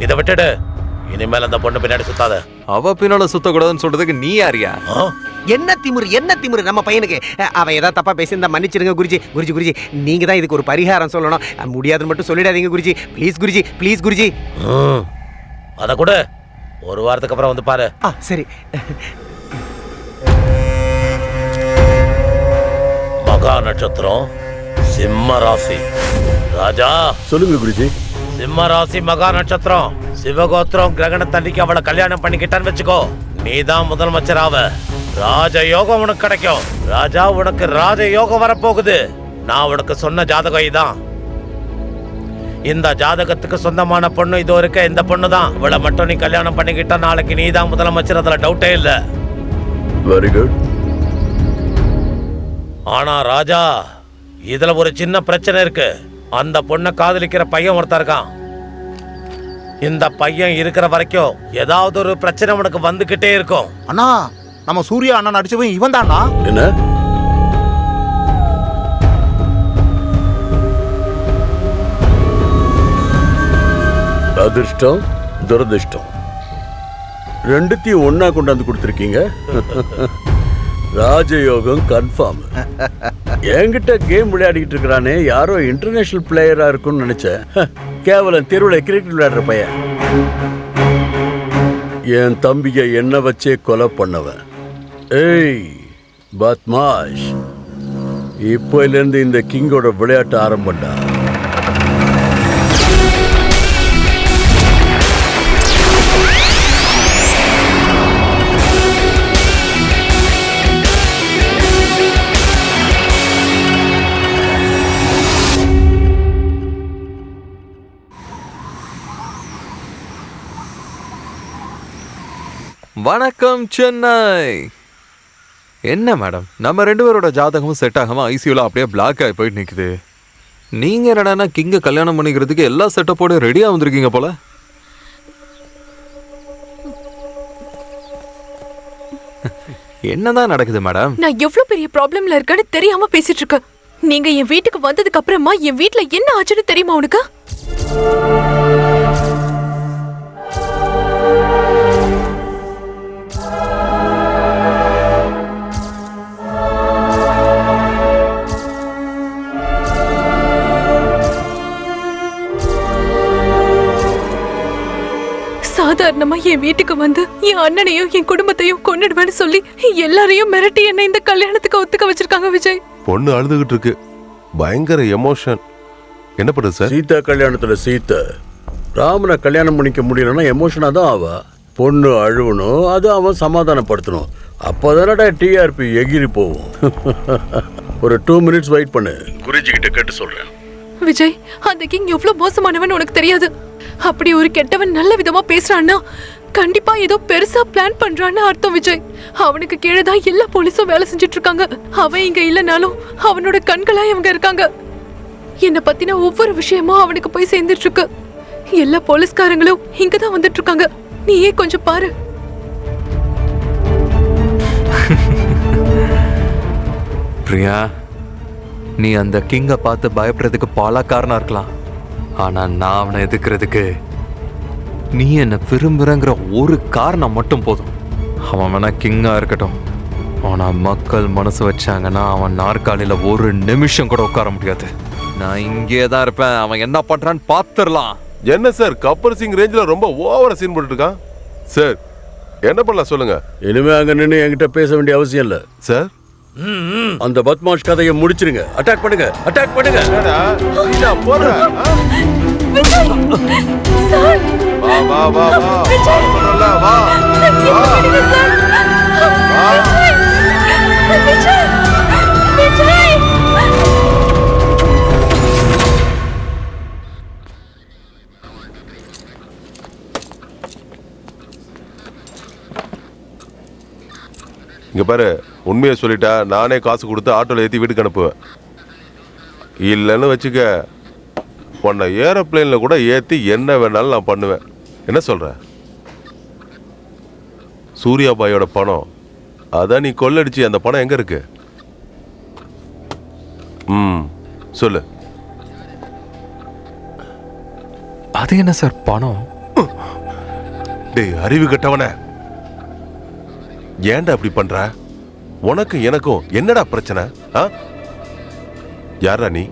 இதை விட்டுடு. இனிமேல் அந்த பொண்ணு பின்னாடி சுத்தாத. அவ பின்னால சுத்தக்கூடாதுன்னு சொல்றதுக்கு நீ யாரியா? என்ன திமிரு நம்ம பையனுக்கு. அவன் ஏதாவது தப்பா பேசியிருந்தா மன்னிச்சிருங்க குருஜி. குருஜி நீங்க தான் இதுக்கு ஒரு பரிகாரம் சொல்லணும். முடியாதுன்னு மட்டும் சொல்லிடாதீங்க குருஜி. ப்ளீஸ் குருஜி. அத கூட ஒரு வாரத்துக்கு அப்புறம் வந்து பாரு. சரி. மகா நட்சத்திரம், சிம்ம ராசி. ராஜா சொல்லுங்க குருஜி. சிம்ம ராசி மகா நட்சத்திரம், சிவகோத்திரம் கிரகணத்தன்னைக்கு அவளை கல்யாணம் பண்ணிக்கிட்டான்னு வச்சுக்கோ, நீதான் முதலமைச்சராவ. ராஜயோகம் உனக்கு கிடைக்கும். ராஜா, உனக்கு ராஜயோகம் வரப்போகுது. நான் உனக்கு சொன்ன ஜாதகம் இதான். இந்த ஜாதகத்துக்கு சொந்தமான பொண்ணு இதோ இருக்க இந்த பொண்ணு தான். இவளை மட்டும் நீ கல்யாணம் பண்ணிக்கிட்டா நாளைக்கு நீ தான் முதலமைச்சர், அதுல டவுட்டே இல்ல. Very good. ஆனா ராஜா, இதுல ஒரு சின்ன பிரச்சனை இருக்கு. அந்த பொண்ணை காதலிக்கிற பையன் ஒருத்தர் இருக்கான். இந்த பையன் இருக்கிற வரைக்கும் ஏதாவது ஒரு பிரச்சனை உனக்கு வந்துகிட்டே இருக்கும். அண்ணா, நம்ம சூர்யா அண்ணா நடிச்சவன் இவன் தானா? என்ன? அதிர்ஷ்டம் துரதிர்ஷ்டம் ரெண்டுத்தையும் ஒன்னா கொண்டாந்து கொடுத்துருக்கீங்க. ராஜயோகம் கன்ஃபார்ம். என்கிட்ட கேம் விளையாடிக்கிட்டு இருக்கிறானே, யாரோ இன்டர்நேஷனல் பிளேயரா இருக்கும்னு நினைச்சேன். கேவலம் தெருவில் கிரிக்கெட் விளையாடுற பையன். என் தம்பியை என்ன வச்சே கொலை பண்ணவன். ஏய் பத்மாஷ், இப்போலேருந்து இந்த கிங்கோட விளையாட்டு ஆரம்பம்டா. வணக்கம் சென்னை. என்ன மேடம், நம்ம 2 பேரோட ஜாதகமும் செட் ஆகாம ஐசியூல அப்படியே பிளாக் ஆகி போயிட்டு நிக்குது. நீங்க என்னடானா கிங்க கல்யாணம் பண்ணிக்கிறதுக்கு எல்லா செட்டப்போட ரெடியா வந்திருக்கீங்க போல. என்னதான் நடக்குது மேடம்? நான் எவ்வளவு பெரிய ப்ராப்ளம்ல இருக்கேன்னு தெரியாம பேசிட்டு இருக்கேன். நீங்க என் வீட்டுக்கு வந்ததுக்கு அப்புறமா என் வீட்ல என்ன ஆச்சுன்னு தெரியுமா உனக்கு? சாதாரணமா என் வீட்டுக்கு வந்து என் அண்ணனையும் என் குடும்பத்தையும் கொன்னுடுவேன்னு சொல்லி எல்லாரையும் மிரட்டி என்ன இந்த கல்யாணத்துக்கு ஒத்துக்க வச்சிருக்காங்க விஜய். பொண்ணு அழுதுகிட்டு இருக்கு, பயங்கர எமோஷன். என்ன பண்ணுது சார்? சீதா கல்யாணத்துல சீதா ராமனை கல்யாணம் பண்ணிக்க முடியலன்னா எமோஷனா தான் ஆவா. பொண்ணு அழுவணும், அது அவன் சமாதானப்படுத்தணும். அப்போதானடா டிஆர்பி எகிரி போகும். ஒரு 2 மினிட்ஸ் வெயிட் பண்ணு, குருஜிக்கிட்ட கேட்டு சொல்றேன். விஜய், அந்த கிங் எவ்வளவு மோசமானவன் உனக்கு தெரியாது. அப்படி ஒரு கெட்டவன் நல்ல விதமா பேசுறான்னா கண்டிப்பா ஏதோ பெருசா பிளான் பண்றான்னு அர்த்தம் விஜய். அவனுக்கு கீழே தான் எல்லா போலீஸும் வேலை செஞ்சுட்டு இருக்காங்க. அவன் இங்க இல்லனாலும் அவனோட கண்களா இவங்க இருக்காங்க. என்ன பத்தின ஒவ்வொரு விஷயமும் அவனுக்கு போய் சேர்ந்துட்டு இருக்கு. எல்லா போலீஸ்காரங்களும் இங்கதான் வந்துட்டு இருக்காங்க. நீயே கொஞ்சம் பாரு. பிரியா, நீ அந்த கிங்க பார்த்து பயப்படுறதுக்கு பல காரணம் இருக்கலாம். ஆனா நான் அவனை எதுக்குறதுக்கு நீ என்ன விரும்புறங்கிற ஒரு காரணம் மட்டும் போதும். அவன் வேணா கிங்கா இருக்கட்டும், ஆனா மக்கள் மனசு வச்சாங்கன்னா அவன் நாற்காலியில ஒரு நிமிஷம் கூட உட்கார முடியாது. நான் இங்கே தான் இருப்பேன். அவன் என்ன பண்றான்னு பாத்துடலாம். என்ன சார், கப்பர் சிங் ரேஞ்சில் ரொம்ப ஓவரா சீன் போட்டுட்டு இருக்கான் சார். என்ன பண்ணலாம் சொல்லுங்க. இனிமே அங்க நின்று என்கிட்ட பேச வேண்டிய அவசியம் இல்ல சார். அந்த பத்மாஷ் கதையை முடிச்சிருங்க. அட்டாக் பண்ணுங்க, அட்டாக் பண்ணுங்க. வா வா வா வா, சொல்லல வா இங்க பாரு, உண்மையை சொல்லிட்டா நானே காசு கொடுத்து ஆட்டோல ஏற்றி வீட்டுக்கு அனுப்புவேன். இல்லைன்னு வச்சுக்க, உன்னை ஏரோப்ளேன்ல கூட ஏற்றி என்ன வேணாலும் நான் பண்ணுவேன். என்ன சொல்ற? சூர்யாபாயோட பணம், அதான் நீ கொள்ளடிச்சு. அந்த பணம் எங்க இருக்கு? சொல்லு. அது என்ன சார் பணம்? டேய் அறிவு கட்டவன, ஏன்டா அப்படி பண்ற? உனக்கும் எனக்கும் என்னடா பிரச்சனை? யாரா நீ?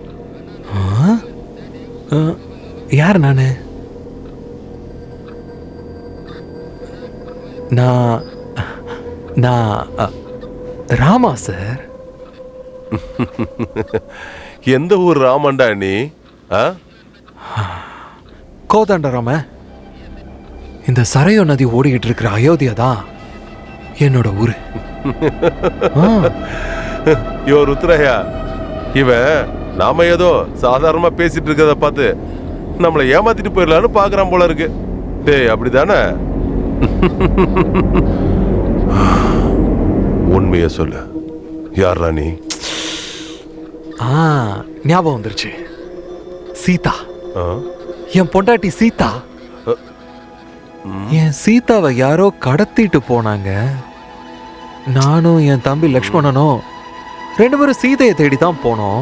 யார் நானு? நான் ராமா சார். எந்த ஊர் ராமன்டா நீ? கோதாண்ட ராம. இந்த சரையோ நதி ஓடிக்கிட்டு இருக்கிற அயோத்தியா தான் என்னோட ஊரு. யோ ருத்ரையா, இவன் நாம ஏதோ சாதாரணமா பேசிட்டு இருக்கிறத பார்த்து நம்மளை ஏமாத்திட்டு போயிடலான்னு பாக்குறான் போல இருக்கு. டேய் அப்படிதானே? உண்மைய சொல்லு, யாரா நீ? ஞாபகம் வந்துருச்சு. சீதா, என் பொண்டாட்டி சீதா. என் சீதாவை யாரோ கடத்திட்டு போனாங்க. நானும் என் தம்பி லக்ஷ்மணனும் 2 பேரும் சீதையை தேடி தான் போனோம்.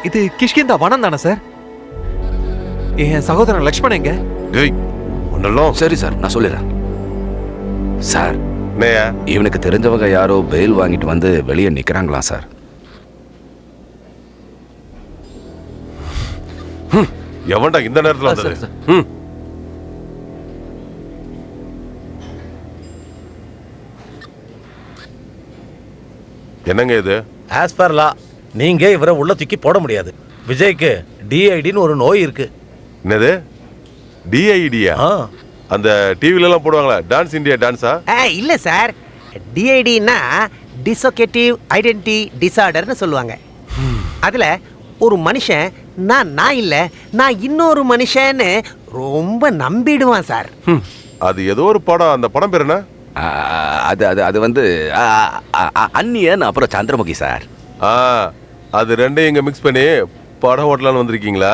இது கிஷ்கிந்தா வனம் தானே சார்? என் சகோதரன் லக்ஷ்மணன் எங்க? சரி சார், நான் சொல்லிடுறேன் சார். இவனுக்கு தெரிஞ்சவங்க யாரோ பெயில் வாங்கிட்டு வந்து வெளியே நிக்கிறாங்களா சார்? எவன்டா இந்த நேரத்துல வந்தது? என்னங்க இது? ஆஸ் பர் லா நீங்க இவரை உள்ள தூக்கி போட முடியாது. விஜய்க்கு டிஐடின்னு ஒரு நோய் இருக்கு. என்னது டிஐடியா? அந்த டிவில எல்லாம் போடுவாங்களா, டான்ஸ் இந்தியா டான்ஸா? இல்ல சார், டிஐடினா டிசோகேட்டிவ் ஐடென்டிட்டி டிசார்டர்னு சொல்லுவாங்க. அதுல ஒரு மனுஷன் நான் இல்ல, நான் இன்னொரு மனுஷன்னு ரொம்ப நம்பிடுவான் சார். அது ஏதோ ஒரு படம், அந்த படம் பேர் என்ன? அது அது அது வந்து அந்நியன் அப்புறம் சந்திரமுகி சார். அது ரெண்டையும் இங்க மிக்ஸ் பண்ணி படம் ஓட்டலான்னு வந்திருக்கீங்களா?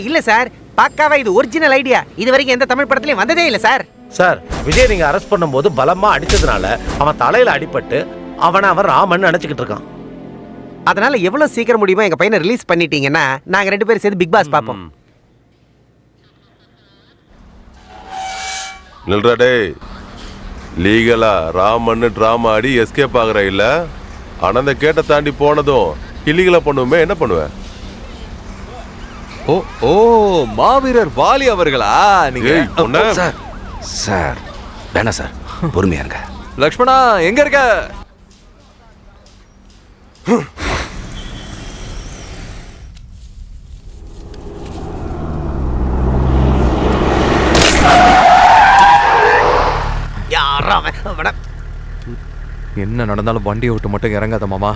இல்ல சார், பக்காவா இது ஒரிஜினல் ஐடியா. இது வரைக்கும் எந்த தமிழ் படத்துலயும் வந்ததே இல்ல சார். சார், விஜய் நீங்க அரெஸ்ட் பண்ணும்போது பலமா அடிச்சதுனால அவன் தலையில அடிபட்டு அவன் ராமன் நினைச்சுக்கிட்டு இருக்கான். அதனால எவ்வளவு சீக்கிரம் முடியுமோ எங்க பையனை ரிலீஸ் பண்ணிட்டீங்கன்னா நாங்க 2 பேரும் சேர்ந்து பிக் பாஸ் பாப்போம். நில்றா டேய், லீகலா ராமன்னு டிராமா ஆடி எஸ்கேப் ஆகுற இல்ல? ஆனா அந்த கேட்ட தாண்டி போனதும் இல்லீகலா பண்ணுவோமே, என்ன பண்ணுவேன்? ஓ ஓ மாவீரர் வாலி அவர்களா நீங்க? சார் சார் வேணா சார், பொறுமையா இருங்க. லக்ஷ்மணா எங்க இருக்க? என்ன நடந்தாலும் வண்டியை விட்டு மட்டும் இறங்காத மாமா.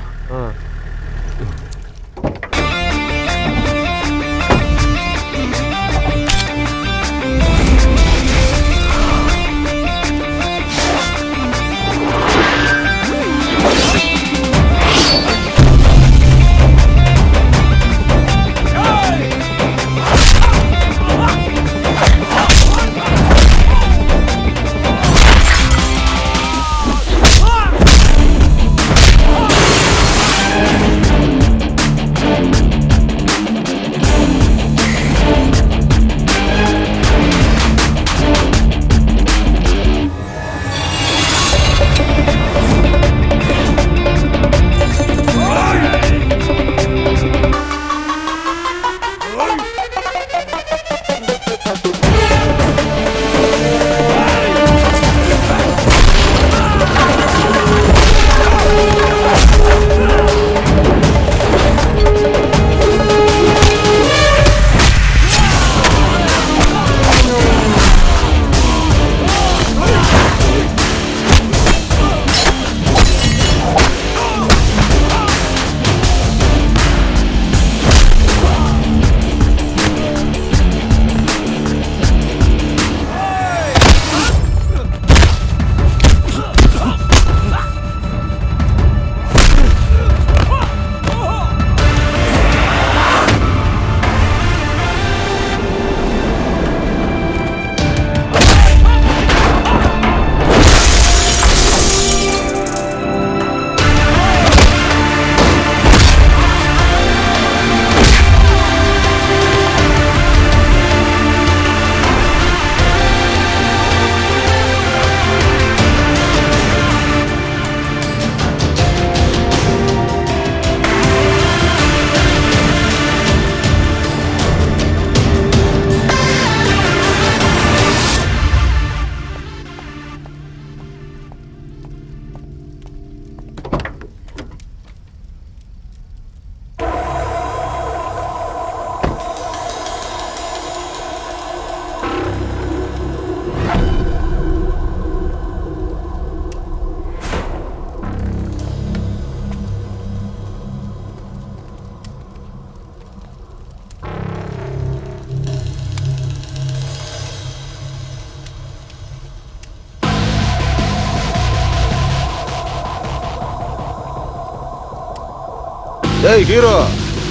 ஏய் ஹீரோ,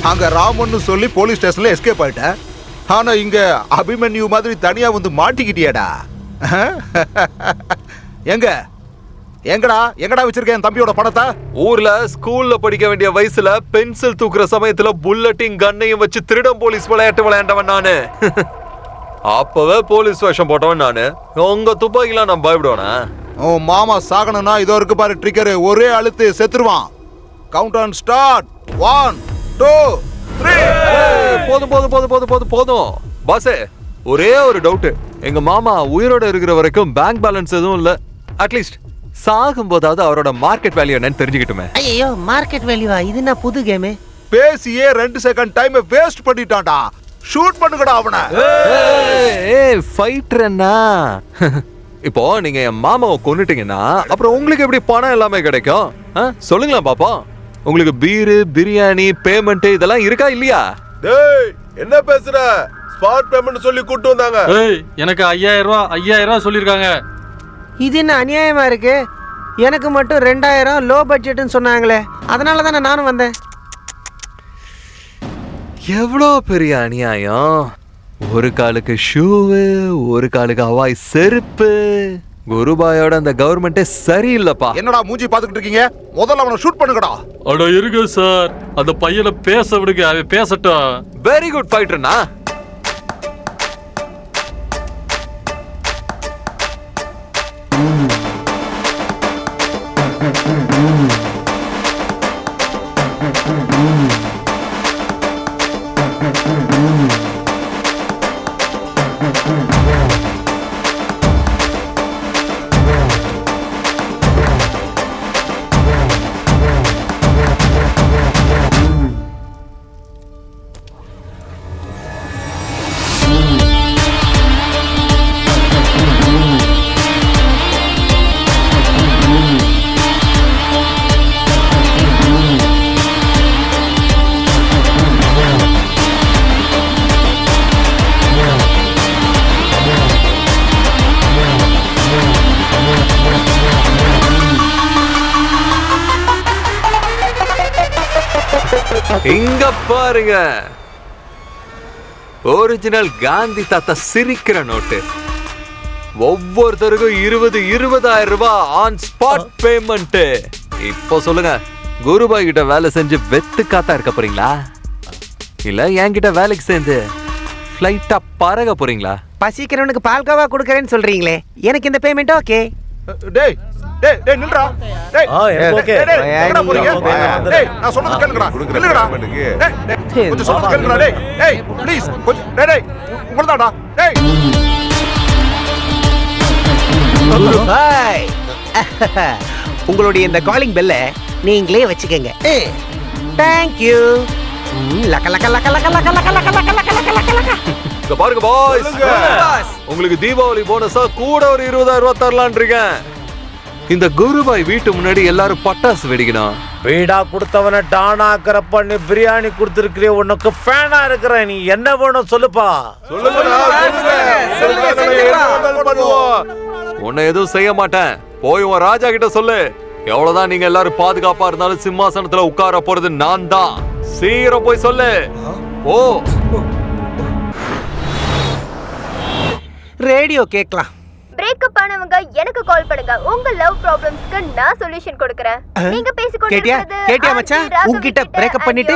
அங்க ராமன்னு சொல்லி போலீஸ் ஸ்டேஷன்ல எஸ்கேப் ஆயிட்டேன். ஆனா இங்க அபிமன்யு மாதிரி தனியா வந்து மாட்டிக்கிட்டியடா. எங்கடா வச்சிருக்கேன் என் தம்பியோட பணத்தை? ஊர்ல ஸ்கூல்ல படிக்க வேண்டிய வயசுல பென்சில் தூக்குற சமயத்துல புல்லட்டிங் கண்ணையும் வச்சு திருடம் போலீஸ் விளையாட்டு விளையாண்டவன் நானு. அப்பவே போலீஸ் வேஷம் போட்டவன் நானு. உங்க துப்பாக்கிலாம் நான் பயப்படுவேனா? உன் மாமா சாகணும்னா இதோ இருக்கு பாரு ட்ரிக்கர், ஒரே அழுத்து செத்துருவான். Count on start. 1 2 3. போதும் பாசே, ஒரே ஒரு டவுட். எங்க மாமா உயிரோட இருக்கிற வரைக்கும் பேங்க் பேலன்ஸ் எதுவும் இல்ல. அட்லீஸ்ட் சாகும் போதாவது அவரோட மார்க்கெட் வேல்யூ என்னன்னு தெரிஞ்சுக்கிட்டுமே. ஐயோ, மார்க்கெட் வேல்யூவா? இது என்ன புது கேம்? பேசியே 2 செகண்ட் டைம் வேஸ்ட் பண்ணிட்டான்டா. ஷூட் பண்ணுங்கடா அவனை. ஏய் ஃபைட்டர்னா. இப்போ நீங்க என் மாமாவை கொன்னுட்டீங்கன்னா அப்புறம் உங்களுக்கு எப்படி பணம் எல்லாமே கிடைக்கும்? சொல்லுங்களா பாப்போம். உங்களுக்கு பீரு, பிரியாணி, பேமெண்ட் இதெல்லாம் இருக்கா இல்லையா? டேய் என்ன பேசுற? ஸ்பாட் பேமெண்ட் சொல்லி கூட்டு வந்தாங்க. ஏய் எனக்கு 5000 ரூபாய் சொல்லிருக்காங்க. இது என்ன அநியாயமா இருக்கு? எனக்கு மட்டும் 2000 லோ பட்ஜெட்னு சொன்னாங்களே, அதனால தானே நானும் வந்தேன். எவ்வளோ பெரிய அநியாயம்! ஒரு காலுக்கு ஷூவு, ஒரு காலுக்கு ஹவாய் செருப்பு. குருபாயோட அந்த கவர்மெண்டே சரியில்லைப்பா. என்னடா மூஞ்சி பாத்துக்கிட்டு இருக்கீங்க? முதல்ல அவனை ஷூட் பண்ணுங்கடா. அட இருங்க சார், அந்த பையனை பேச விடுங்க, அவன் பேசட்டும். வெரி குட் ஃபைட்டர்னா. இங்க பாருங்க, ஒரிஜினல் காந்தி தாத்தா சிரிக்கிற நோட்டு. ஒவ்வொருத்தருக்கும் 20,000 ரூபாய் ஆன் ஸ்பாட் பேமெண்ட். இப்போ சொல்லுங்க, குருபாய் கிட்ட வேலை செஞ்சு வெத்து காத்தா இருக்க போறீங்களா, இல்ல என்கிட்ட வேலைக்கு சேர்ந்து ஃப்ளைட்டா பறக போறீங்களா? பசிக்கிறவனுக்கு பால்கோவா கொடுக்கறேன்னு சொல்றீங்களே, எனக்கு இந்த பேமெண்ட் ஓகே. டேய் டேய் டேய் நில்றா. டேய் ஓகே. எங்கடா போறீங்க? டேய் நான் சொல்றது கேளுங்கடா. நில்லுடா. டேய் கொஞ்சம் சொல்றது கேளுங்கடா. டேய் டேய் ப்ளீஸ் கொஞ்சம். டேய் டேய் உங்களதாடா. டேய் ஹாய். உங்களுடைய இந்த காலிங் பெல்ல நீங்களே வச்சுக்கங்க. Thank you. லக்க லக்க லக்க லக்க லக்க லக்க லக்க லக்க லக்க லக்க லக்க. இங்க பாருங்க பாய்ஸ், உங்களுக்கு தீபாவளி போனஸா கூட ஒரு 20,000 ரூபாய் தரலான்னு இருக்கேன். இந்த குருபாய் வீட்டு முன்னாடி எல்லாரும் பட்டாசு வெடிக்கணும். வீடா கொடுத்தவன டானா ஆக்கிற பண்ணி பிரியாணி கொடுத்துருக்கிற, உனக்கு ஃபேனா இருக்கிற, நீ என்ன வேணும் சொல்லுப்பா. உன்னை எதுவும் செய்ய மாட்டேன், போய் உன் ராஜா கிட்ட சொல்லு. எவ்வளவுதான் நீங்க எல்லாரும் பாதுகாப்பா இருந்தாலும் சிம்மாசனத்துல உட்கார போறது நான் தான். சீக்கிரம் போய் சொல்லு. ஓ ரேடியோ கேட்கலாம். பிரேக்கப் ஆனவங்க எனக்கு கால் பண்ணுங்க. உங்க லவ் ப்ராப்ளம்ஸ்க்கு நான் சொல்யூஷன் கொடுக்கறேன். நீங்க கேட்டியா மச்சான்? உன்கிட்ட பிரேக்கப் பண்ணிட்டு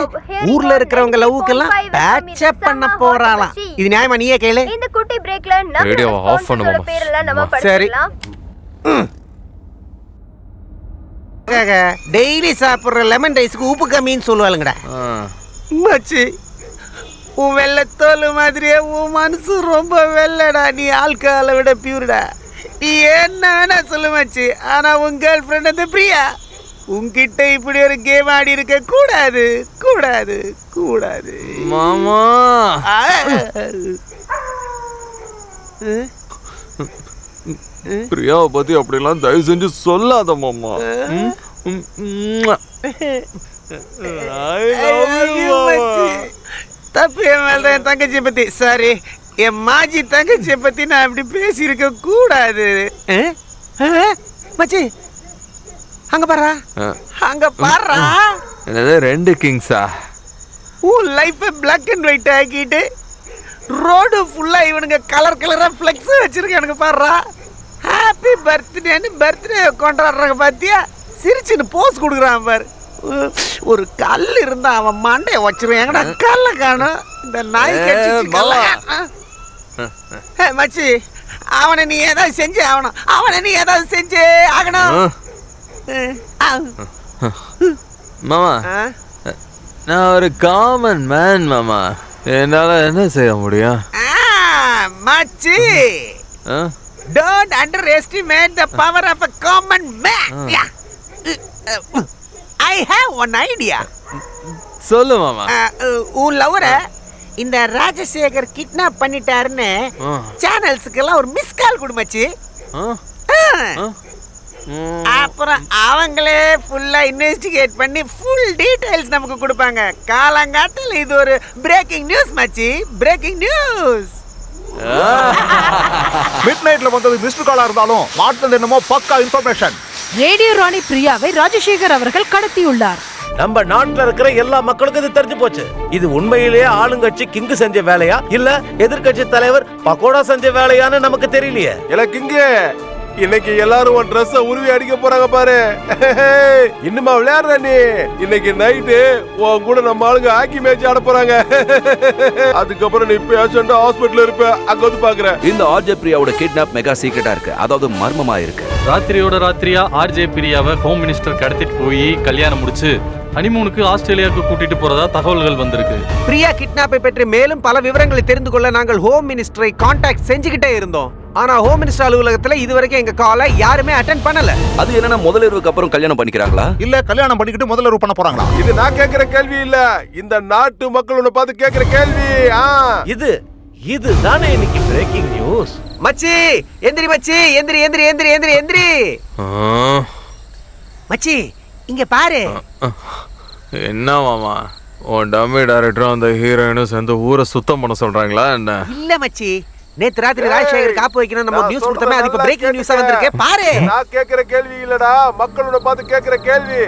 ஊர்ல இருக்கிறவங்க லவ்வுக்கெல்லாம் பேட்சப் பண்ண போறாளாம். இது நியாயமா? நீயே கேளு. இந்த குட்டி பிரேக்ல நம்ம ரேடியோ ஆஃப் பண்ணுமா? பேரெல்லாம் நம்ம சரி. படிக்கலாம். டெய்லி சாப்பிடுற லெமன் ரைஸ்க்கு உப்பு கம்மின்னு சொல்லுவாளுங்கடா. மச்சி, உன் வெள்ளத்தோல் மாதிரியே உன் மனசு ரொம்ப வெள்ளடா. நீ ஆல்கஹாலை விட பியூர்டா. நீ என்ன வேணா சொல்லு மச்சி, ஆனா உன் கேர்ள் ஃப்ரெண்ட் அந்த பிரியா உன்கிட்ட இப்படி ஒரு கேம் ஆடி இருக்க கூடாது கூடாது கூடாது மாமா. பிரியாவை பத்தி அப்படிலாம் தயவு செஞ்சு சொல்லாத மாமா. தப்பு என் மேல, என் தங்கச்சியை பத்தி. சாரி, என் மாஜி தங்கச்சியை பத்தி நான் அப்படி பேசியிருக்க கூடாது. மச்சி அங்க பாரு, அங்க பாரு. என்னது 2 கிங்ஸா? உன் லைஃப் பிளாக் அண்ட் ஒயிட் ஆக்கிட்டு ரோடு ஃபுல்லா இவனுங்க கலர் கலரா ஃப்ளெக்ஸ் வச்சிருக்கானுங்க பாரு. ஹாப்பி பர்த்டேன்னு பர்த்டே கொண்டாடுறாங்க பாத்தியா? சிரிச்சுன்னு போஸ் கொடுக்குறான் பாரு. ஒரு கல் இருந்தா அவன் மண்டைய வச்சிருவான். எங்கடா கல்ல காணும்? இந்த நாய் கட்சி மச்சி, அவனை நீ ஏதாவது செஞ்சே ஆகணும். அவனை நீ ஏதாவது செஞ்சே ஆகணும். மாமா, நான் ஒரு காமன் மேன் மாமா, என்னால என்ன செய்ய முடியும்? மச்சி, don't underestimate the power of a common man. I have one idea. சொல்லு மாமா. உன் லவரை இந்த ராஜசேகர் கிட்னாப் பண்ணிட்டாருன்னு சேனல்ஸ்க்கு எல்லாம் ஒரு மிஸ் கால் கொடு மச்சி. அப்புறம் அவங்களே ஃபுல்லா இன்வெஸ்டிகேட் பண்ணி ஃபுல் டீடைல்ஸ் நமக்கு கொடுப்பாங்க. காலங்காட்டில் இது ஒரு பிரேக்கிங் நியூஸ் மச்சி, பிரேக்கிங் நியூஸ். மிட் நைட்ல வந்தது மிஸ்டர் காலா இருந்தாலும் மாட்டது என்னமோ பக்கா இன்ஃபர்மேஷன். ரேடியோ ராணி பிரியாவை ராஜசேகர் அவர்கள் கடத்தியுள்ளார். நம்ம நாட்டுல இருக்கிற எல்லா மக்களுக்கும் இது தெரிஞ்சு போச்சு. இது உண்மையிலேயே ஆளுங்கட்சி கிங்கு செஞ்ச வேலையா இல்ல எதிர்கட்சி தலைவர் பக்கோடா செஞ்ச வேலையான்னு நமக்கு தெரியலையே. இல்ல கிங்கு, இன்னைக்கு எல்லாரும் உன் ட்ரெஸ்ஸ உருவி அடிக்க போறாங்க பாரு. இன்னுமா விளையாடுற நீ? இன்னைக்கு நைட்டு உன் கூட நம்ம ஆளுங்க ஹாக்கி மேட்ச் ஆட போறாங்க. அதுக்கப்புறம் நீ பேஷண்டா ஹாஸ்பிடல்ல இருப்ப, அங்க வந்து பாக்குற. இந்த ஆர்ஜே பிரியாவோட கிட்னாப் மெகா சீக்ரெட்டா இருக்கு, அதாவது மர்மமா இருக்கு. ராத்திரியோட ராத்திரியா ஆர்ஜே பிரியாவை ஹோம் மினிஸ்டர் கடத்திட்டு போய் கல்யாணம் முடிச்சு ஹனிமூனுக்கு ஆஸ்திரேலியாவுக்கு கூட்டிட்டு போறதா தகவல்கள் வந்திருக்கு. பிரியா கிட்னாப்பை பற்றி மேலும் பல விவரங்களை தெரிந்து கொள்ள நாங்கள் ஹோம் மினிஸ்டரை கான்டாக்ட் செஞ்சுக்கிட்டே இருந்தோம். ஆனா ஹோம் மினிஸ்டர் அலுவலகத்துல இதுவரைக்கும் எங்க காலை யாருமே அட்டெண்ட் பண்ணல. அது என்னன்னா முதலிரவுக்கு அப்புறம் கல்யாணம் பண்ணிக்கிறாங்களா இல்ல கல்யாணம் பண்ணிக்கிட்டு முதலிரவு பண்ண போறாங்களா? இது நான் கேக்குற கேள்வி இல்ல, இந்த நாட்டு மக்கள் உன்னை பார்த்து கேக்குற கேள்வி. இது தானே இன்னைக்கு பிரேக்கிங் நியூஸ். மச்சி எந்திரி மச்சி, எந்திரி எந்திரி எந்திரி எந்திரி எந்திரி. மச்சி இங்க பாரு. என்ன மாமா, உன் டம்மி டைரக்டரும் அந்த ஹீரோயினும் சேர்ந்து ஊரை சுத்தம் பண்ண சொல்றாங்களா என்ன? இல்ல மச்சி, நேத்து ராத்திரி ராஜசேகர் காப்பு வைக்கணும் நம்ம நியூஸ் கொடுத்தோமே, அது இப்ப பிரேக்கிங் நியூஸா வந்திருக்கே பாரு. நான் கேக்குற கேள்வி இல்லடா, மக்களோட பார்த்து கேக்குற கேள்வி.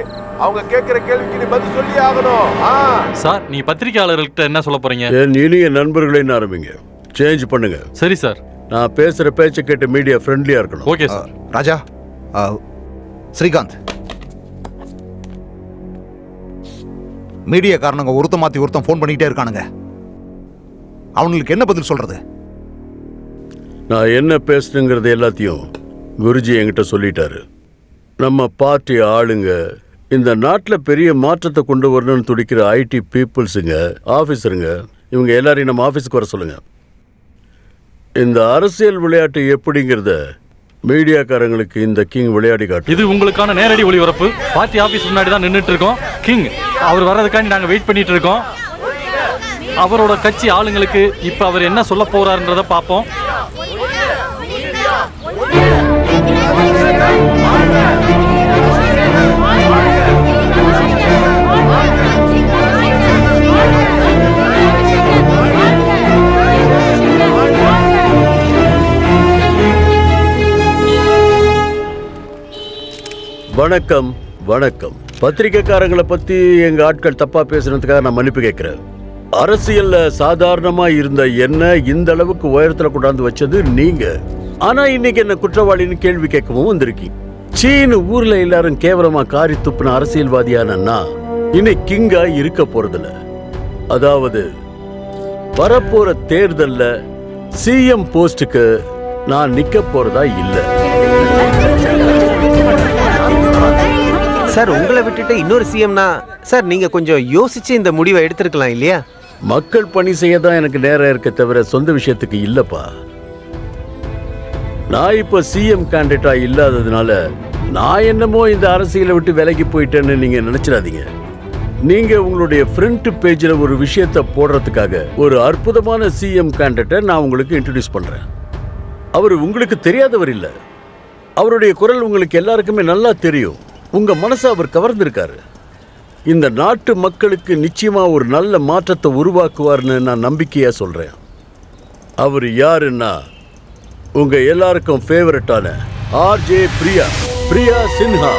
அவங்க கேக்குற கேள்விக்கு நீ பதில் சொல்லி ஆகணும். சார், நீ பத்திரிகையாளர்கள்ட்ட என்ன சொல்ல போறீங்க? என் இனிய நண்பர்களைன்னு ஆரம்பிங்க, சேஞ்ச் பண்ணுங்க. சரி சார். நான் பேசுற பேச்சை கேட்டு மீடியா ஃப்ரெண்ட்லியா இருக்கணும். Okay sir. Raja, Srikanth, media காரணங்க ஒருத்த மாத்தி ஒருத்தன் ஃபோன் பண்ணிக்கிட்டே இருக்கானுங்க. அவங்களுக்கு என்ன பதில் சொல்றது? நான் என்ன பேசுறேங்கிறது எல்லாத்தையும் குருஜி என்கிட்ட சொல்லிட்டாரு. நம்ம பார்ட்டி ஆளுங்க இந்த நாட்டில் பெரிய மாற்றத்தை கொண்டு வரணும்னு துடிக்கிற ஐடி பீப்புள்ஸுங்க, ஆஃபீஸருங்க, இவங்க எல்லாரையும் நம்ம ஆஃபீஸுக்கு வர சொல்லுங்க. இந்த அரசியல் விளையாட்டு எப்படிங்கிறத மீடியாக்காரங்களுக்கு இந்த கிங் விளையாடி காட்டு. இது உங்களுக்கான நேரடி ஒளிபரப்பு. பார்ட்டி ஆபீஸ் முன்னாடி தான் நின்றுட்டு இருக்கோம். கிங் அவர் வர்றதுக்காண்டி நாங்க வெயிட் பண்ணிட்டு இருக்கோம். அவரோட கட்சி ஆளுங்களுக்கு இப்ப அவர் என்ன சொல்ல போறாருன்றத பார்ப்போம். வணக்கம் வணக்கம். பத்திரிகைக்காரங்களை பத்தி எங்க ஆட்கள் தப்பா பேசுறதுக்காக நான் மன்னிப்பு கேட்கிறேன். அரசியல்ல சாதாரணமா இருந்த என்ன இந்த அளவுக்கு உயரத்துல கொண்டாந்து வச்சது நீங்க. ஆனா இன்னைக்கு என்ன குற்றவாளின்னு கேள்வி கேட்கவும் வந்திருக்கீங்க. சீனு ஊர்ல எல்லாரும் கேவலமா காரி துப்புன அரசியல்வாதியானா இனி கிங்கா இருக்க போறதில்ல. அதாவது வரப்போற தேர்தல்ல சிஎம் போஸ்டுக்கு நான் நிக்க போறதா இல்ல. சார், உங்களை விட்டுட்டு இன்னொரு சிஎம்னா சார் நீங்க கொஞ்சம் யோசிச்சு இந்த முடிவை எடுத்திருக்கலாம் இல்லையா? மக்கள் பணி செய்ய தான் எனக்கு நேரம் இருக்க தவிர சொந்த விஷயத்துக்கு இல்லப்பா. நான் இப்ப சிஎம் கேண்டிடேட்டா இல்லாததுனால நான் என்னமோ இந்த அரசியலை விட்டு விலகி போயிட்டேன்னு நீங்க நினைச்சிடாதீங்க. நீங்க உங்களுடைய ஃப்ரண்ட் பேஜ்ல ஒரு விஷயத்தை போடுறதுக்காக ஒரு அற்புதமான சிஎம் கேண்டிடேட்டை நான் உங்களுக்கு இன்ட்ரோடியூஸ் பண்றேன். அவர் உங்களுக்கு தெரியாதவர் இல்ல. அவருடைய குரல் உங்களுக்கு எல்லாருக்குமே நல்லா தெரியும். உங்க மனசை அவர் கவர்ந்திருக்காரு. இந்த நாட்டு மக்களுக்கு நிச்சயமா ஒரு நல்ல மாற்றத்தை உருவாக்குவார்னு நான் நம்பிக்கையா சொல்றேன். அவர் யாருன்னா உங்க எல்லாருக்கும் ஃபேவரட்டான ஆர்ஜே பிரியா சின்ஹா.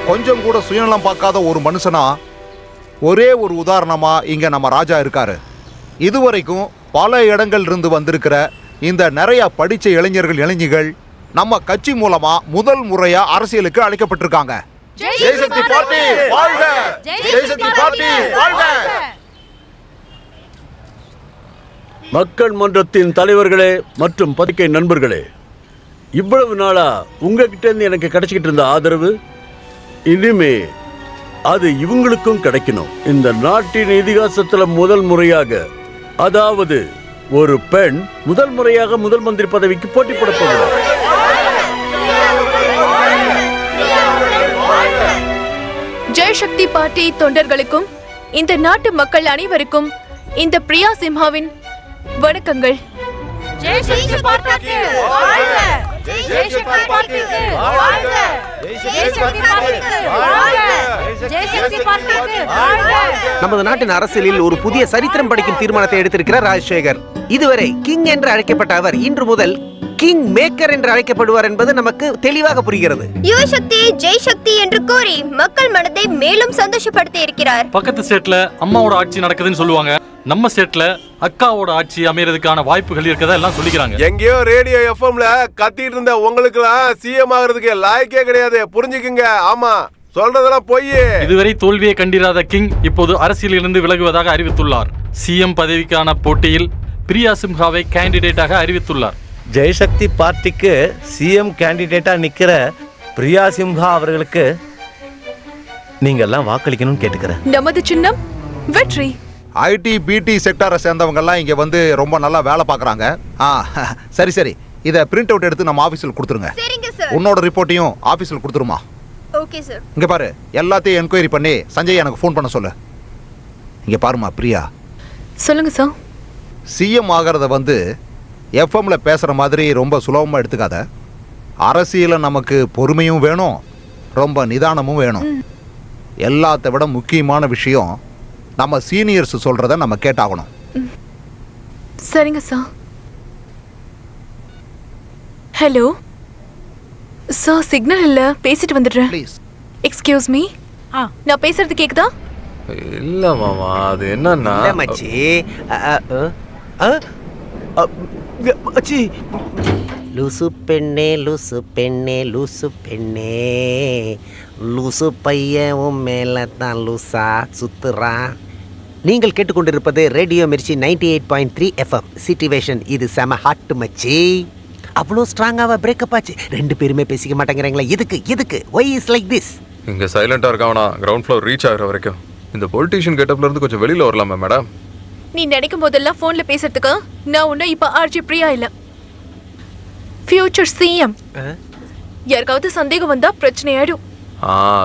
கொஞ்சம் கூட சுயநலம் பார்க்காத ஒரு மனுஷனா ஒரே ஒரு உதாரணமா இங்க நம்ம ராஜா இருக்காரு. இதுவரைக்கும் பல இடங்கள் இருந்து வந்திருக்கிற இந்த நிறைய படிச்ச இளைஞர்கள் நம்ம கட்சி மூலமா முதல் முறையா அரசியலுக்கு அழைக்கப்பட்டிருக்காங்க. ஜெய்சக்தி பார்ட்டி வாழ்க! ஜெய்சக்தி பார்ட்டி வாழ்க! மக்கள் மன்றத்தின் தலைவர்களே மற்றும் பத்திரிகை நண்பர்களே, இவ்வளவு நாளா உங்ககிட்ட இருந்து எனக்கு கிடைச்சிக்கிட்டு இருந்த ஆதரவு இனிமே அது இவங்களுக்கும் கிடைக்கணும். இந்த நாட்டின் இதிகாசத்துல முதல் முறையாக, அதாவது ஒரு பெண் முதல் முறையாக முதல் மந்திரி பதவிக்கு போட்டி போட போகிறார். ஜெயசக்தி பார்ட்டி தொண்டர்களுக்கும் இந்த நாட்டு மக்கள் அனைவருக்கும் இந்த பிரியா சிம்ஹாவின் வணக்கங்கள். நமது நாட்டின் அரசியலில் ஒரு புதிய சரித்திரம் படைக்கும் தீர்மானத்தை எடுத்திருக்கிறார் ராஜசேகர். இதுவரை கிங் என்று அழைக்கப்பட்ட அவர் இன்று முதல் கிங் மேக்கர் என்று அழைக்கப்படுவார் என்பது நமக்கு தெளிவாக புரிகிறது. யுவசக்தியை ஜெய் சக்தி என்று கூறி மக்கள் மனதை மேலும் சந்தோஷப்படுத்தி இருக்கிறார். பக்கத்து ஸ்டேட்ல அம்மாவோட ஆட்சி நடக்குதுன்னு சொல்லுவாங்க. நம்ம ஸ்டேட்ல அக்காவோட ஆட்சி அமையறதுக்கான வாய்ப்புகள் இருக்கதா எல்லாம் சொல்லிக்கிறாங்க. எங்கேயோ ரேடியோ எஃப்எம்ல கத்திட்டு இருந்த உங்களுக்குலாம் சிஎம் ஆகிறதுக்கு லாய்க்கே கிடையாது, புரிஞ்சுக்குங்க. ஆமா, சொல்றதெல்லாம் பொய். இதுவரை தோல்வியை கண்டிராத கிங் இப்போது அரசியலிலிருந்து விலகுவதாக அறிவித்துள்ளார். சிஎம் பதவிக்கான போட்டியில் பிரியா சிம்ஹாவை கேண்டிடேட்டாக அறிவித்துள்ளார். ஜெயசக்தி பார்ட்டிக்கு சிஎம் கேண்டிடேட்டா நிக்கிற பிரியா சிம்ஹா அவர்களுக்கு நீங்க எல்லாம் வாக்களிக்கணும்னு கேட்டுக்கிறேன். நமது சின்னம் வெற்றி. ஐடி பிடி செக்டாரை சேர்ந்தவங்க எல்லாம் இங்க வந்து ரொம்ப நல்லா வேலை பார்க்கறாங்க. சரி சரி, இத பிரிண்ட் அவுட் எடுத்து நம்ம ஆபீஸ்ல கொடுத்துருங்க. சரிங்க சார். உன்னோட ரிப்போர்ட்டையும் ஆபீஸ்ல கொடுத்துருமா? Okay sir. இங்க பாரு, எல்லாத்தையும் என்கொயரி பண்ணி சஞ்சய் எனக்கு ஃபோன் பண்ண சொல்லு. இங்க பாருமா பிரியா, சொல்லுங்க சார். சிஎம் ஆகிறத வந்து எஃப்எம்ல பேசுற மாதிரி ரொம்ப சுலபமா எடுத்துக்காத. அரசியல நமக்கு பொறுமையும் வேணும், ரொம்ப நிதானமும் வேணும். எல்லாத்த விட முக்கியமான விஷயம், நம்ம சீனியர்ஸ் சொல்றத நம்ம கேட்டாகணும். சரிங்க சார். ஹலோ சார், சிக்னல் இல்ல, பேசிட்டு வந்துடுறேன். எக்ஸ்கியூஸ் மீ, நான் பேசுறது கேக்குதா? இல்ல மாமா, அது என்னன்னா மச்சி லூசு பெண்ணே லூசு பெண்ணே லூசு பெண்ணே லூசு பையன் உன் மேல தான் லூசா சுத்துறா. நீங்கள் கேட்டுக்கொண்டிருப்பது ரேடியோ மிர்ச்சி 98.3 FM சிச்சுவேஷன். இது செம ஹாட் மச்சி. அவ்வளோ ஸ்ட்ராங்காக பிரேக்கப் ஆச்சு. ரெண்டு பேருமே பேசிக்க மாட்டேங்கிறாங்களா? எதுக்கு எதுக்கு? Why is like this? இங்க சைலண்டா இருக்காவனா கிரவுண்ட் ஃப்ளோர் ரீச் ஆகிற வரைக்கும் இந்த பொலிட்டீஷியன் கெட்டப்ல இருந்து கொஞ்சம் வெளியில வரலாமா மேடம்? நீ நினைக்கும் போதெல்லாம் போன்ல பேசுறதுக்கு நான் ஒன்னும் இப்ப ஆர்ஜி பிரியா இல்ல, ஃபியூச்சர் சிஎம். யாருக்காவது சந்தேகம் வந்தா பிரச்சனை ஆயிடும்.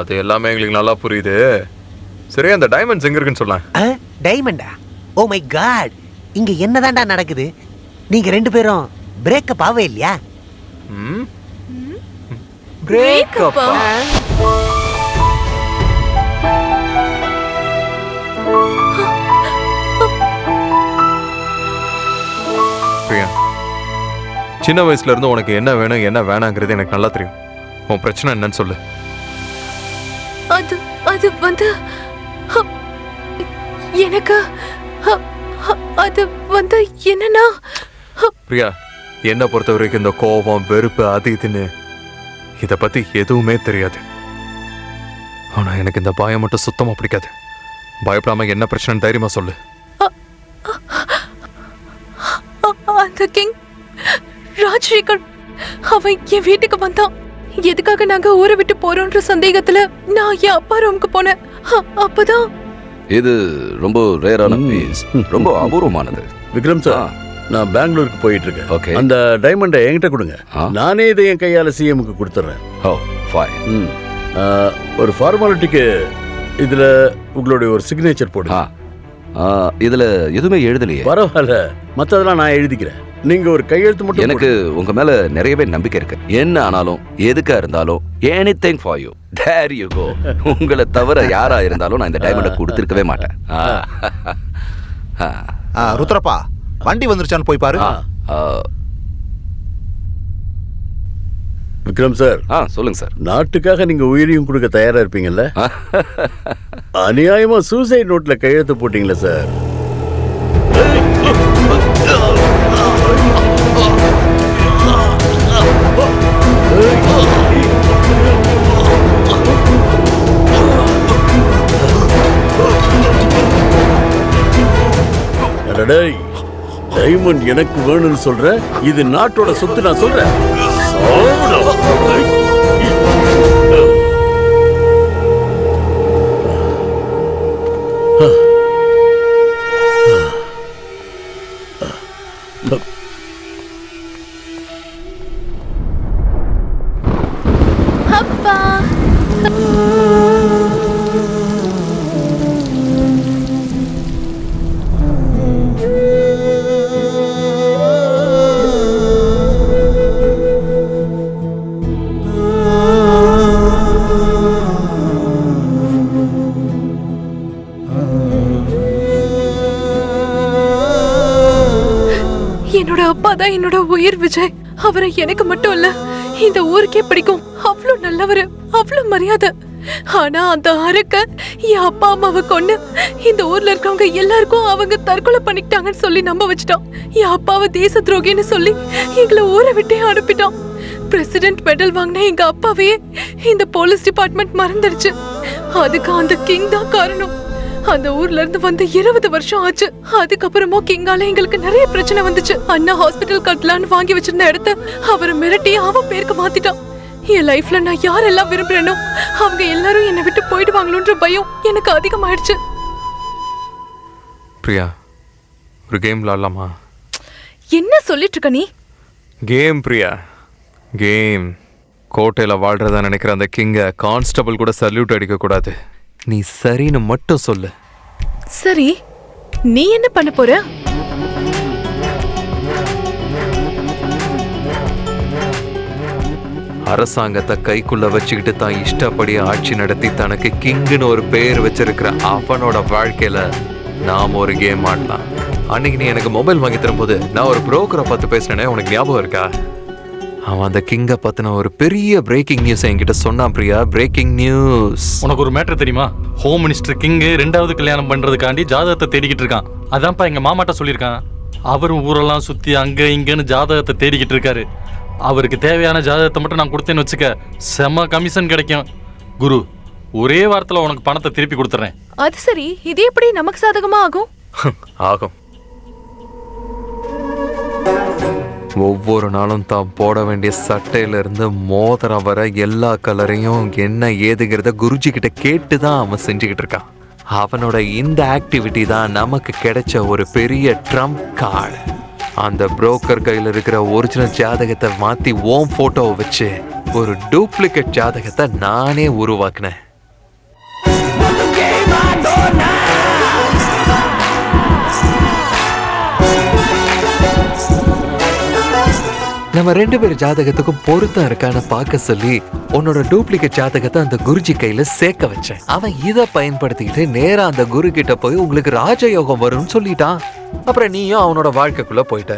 அது எல்லாமே எங்களுக்கு நல்லா புரியுது. சரி, அந்த டைமண்ட்ஸ் எங்க இருக்குன்னு சொல்லலாம். டைமண்டா? ஓ மை காட், இங்க என்னதான்டா நடக்குது? நீங்க ரெண்டு பேரும் பிரேக்கப் ஆவே இல்லையா? பிரேக்கப்? பிரியா, சின்ன வயசுல இருந்து உனக்கு என்ன வேணும் என்ன வேணாங்கிறது எனக்கு நல்லா தெரியும். உன் பிரச்சனை என்னன்னு சொல்லு. அது வந்து எனக்கு அது வந்து என்னன்னா பிரியா, என்ன பொறுத்த வரைக்கும் இந்த கோபம் வெறுப்பு அது இதுன்னு இத பத்தி எதுவுமே தெரியாது. ஆனா எனக்கு இந்த பயம் மட்டும் சுத்தமா பிடிக்காது. பயப்படாம என்ன பிரச்சனை தைரியமா சொல்லு. அந்த கிங் ராஜசேகர் அவன் என் வீட்டுக்கு வந்தான். எதுக்காக நாங்க ஊரை விட்டு போறோம்ன்ற சந்தேகத்துல நான் என் அப்பா ரூமுக்கு போனேன். அப்பதான் இது ரொம்ப ரேரான பீஸ், ரொம்ப அபூர்வமானது. விக்ரம் சார், நான் பெங்களூருக்கு போயிட்டு இருக்கேன். ஓகே, அந்த டைமண்டை என்கிட்ட கொடுங்க. நானே இதை என் கையால சிஎம்க்கு கொடுத்துறேன். ஓ ஃபைன். ஒரு ஃபார்மாலிட்டிக்கு இதுல உங்களுடைய ஒரு சிக்னேச்சர் போடுங்க. இதுல எதுவுமே எழுதலையே. பரவாயில்ல, மத்ததெல்லாம் நான் எழுதிக்கிறேன். நீங்க ஒரு கையெழுத்து மட்டும். எனக்கு உங்க மேல நிறையவே நம்பிக்கை இருக்கு. என்ன ஆனாலும் எதுக்கா இருந்தாலும் anything for you. There you go. உங்களை தவிர யாரா இருந்தாலும் நான் இந்த டைமண்டை கொடுத்திருக்கவே மாட்டேன். ருத்ரப்பா, வண்டி வந்துருச்சான்னு போய் பாரு. விக்ரம் சார். சொல்லுங்க சார். நாட்டுக்காக நீங்க உயிரையும் கொடுக்க தயாரா இருப்பீங்கல்ல? அநியாயமா சூசைட் நோட்ல கையெழுத்து போட்டீங்களா சார்? டைமண்ட் எனக்கு வேணும்னு சொல்ற, இது நாட்டோட சொத்து. நான் சொல்றேன் அப்பா. என்னோட அப்பா தான் என்னோட உயிர் விஜய். அவரை எனக்கு மட்டும் இல்ல, இந்த ஊருக்கே பிடிக்கும். அவ்வளவு நல்லவரு, அவ்வளவு மரியாதை. ஆனா அந்த அரக்க என் அப்பா அம்மாவை கொண்டு இந்த ஊர்ல இருக்கவங்க எல்லாருக்கும் அவங்க தற்கொலை பண்ணிக்கிட்டாங்கன்னு சொல்லி நம்ப வச்சுட்டான். என் அப்பாவை தேச துரோகின்னு சொல்லி எங்களை ஊரை விட்டே அனுப்பிட்டான். பிரசிடென்ட் மெடல் வாங்கின எங்க அப்பாவையே இந்த போலீஸ் டிபார்ட்மெண்ட் மறந்துடுச்சு. அதுக்கு அந்த கிங் தான் காரணம். அந்த ஊர்ல இருந்து வந்து 20 வருஷம் ஆச்சு. அதுக்கப்புறமா கிங்கால எங்களுக்கு நிறைய பிரச்சனை வந்துச்சு. அண்ணா ஹாஸ்பிட்டல் கட்டலான்னு வாங்கி வச்சிருந்த இடத்த அவரை மிரட்டி அவன் பேருக்கு மாத்திட்டான். என் லைஃப்ல நான் யாரெல்லாம் விரும்புறேனோ அவங்க எல்லாரும் என்னை விட்டு போயிடுவாங்களோன்ற பயம் எனக்கு அதிகமாயிடுச்சு. பிரியா, ஒரு கேம் விளாடலாமா? என்ன சொல்லிட்டு இருக்க நீ? Game Priya, game. கோட்டையில் வாழ்றதா நினைக்கிற அந்த கிங்கை கான்ஸ்டபிள் கூட சல்யூட் அடிக்க கூடாது. நீ சரின்னு மட்டும் சொல்லு. சரி, நீ என்ன பண்ண போற? அரசாங்கத்தை கைக்குள்ள வச்சுக்கிட்டு தான் இஷ்டப்படி ஆட்சி நடத்தி தனக்கு கிங்குன்னு ஒரு பேர் வச்சிருக்கிற அவனோட வாழ்க்கையில நாம ஒரு கேம் ஆடலாம். அன்னைக்கு நீ எனக்கு மொபைல் வாங்கி தரும்போது நான் ஒரு புரோக்கரை பார்த்து பேசினேனே, உனக்கு ஞாபகம் இருக்கா? அவன் அந்த கிங்கை பத்தின ஒரு பெரிய பிரேக்கிங் நியூஸ் என்கிட்ட சொன்னான். Priya, breaking news. உனக்கு ஒரு மேட்டர் தெரியுமா? ஹோம் மினிஸ்டர் கிங்கு 2வது கல்யாணம் பண்றதுக்காண்டி ஜாதகத்தை தேடிக்கிட்டு இருக்கான். அதான்ப்பா எங்க மாமாட்ட சொல்லியிருக்கான். அவரும் ஊரெல்லாம் சுத்தி அங்க இங்கன்னு ஜாதகத்தை தேடிக்கிட்டு இருக்காரு. அவருக்கு தேவையான ஜாதகத்தை மட்டும் நான் கொடுத்தேன்னு வச்சுக்க, செம கமிஷன் கிடைக்கும். குரு, ஒரே வாரத்துல உனக்கு பணத்தை திருப்பி கொடுத்துறேன். அது சரி, இது எப்படி நமக்கு சாதகமா ஆகும்? ஆகும். ஒவ்வொரு நாளும் தான் போட வேண்டிய சட்டையில இருந்து மோதிரம் வர எல்லா கலரையும் என்ன ஏதுங்கிறத குருஜி கிட்ட கேட்டு தான் அவன் செஞ்சுக்கிட்டு இருக்கான். அவனோட இந்த ஆக்டிவிட்டி தான் நமக்கு கிடைச்ச ஒரு பெரிய ட்ரம்ப் கார்டு. அந்த புரோக்கர் கையில் இருக்கிற ஒரிஜினல் ஜாதகத்தை மாற்றி ஓம் ஃபோட்டோவை வச்சு ஒரு டூப்ளிகேட் ஜாதகத்தை நானே உருவாக்கினேன். நம்ம 2 பேர் ஜாதகத்துக்கும் பொருத்தம் இருக்கான்னு பார்க்க சொல்லி உன்னோட டூப்ளிகேட் ஜாதகத்தை அந்த குருஜி கையில சேர்க்க வச்சேன். அவன் இதை பயன்படுத்திக்கிட்டு நேரா அந்த குரு கிட்ட போய் உங்களுக்கு ராஜயோகம் வரும்னு சொல்லிட்டான். அப்புறம் நீயும் அவனோட வாழ்க்கைக்குள்ள போயிட்ட.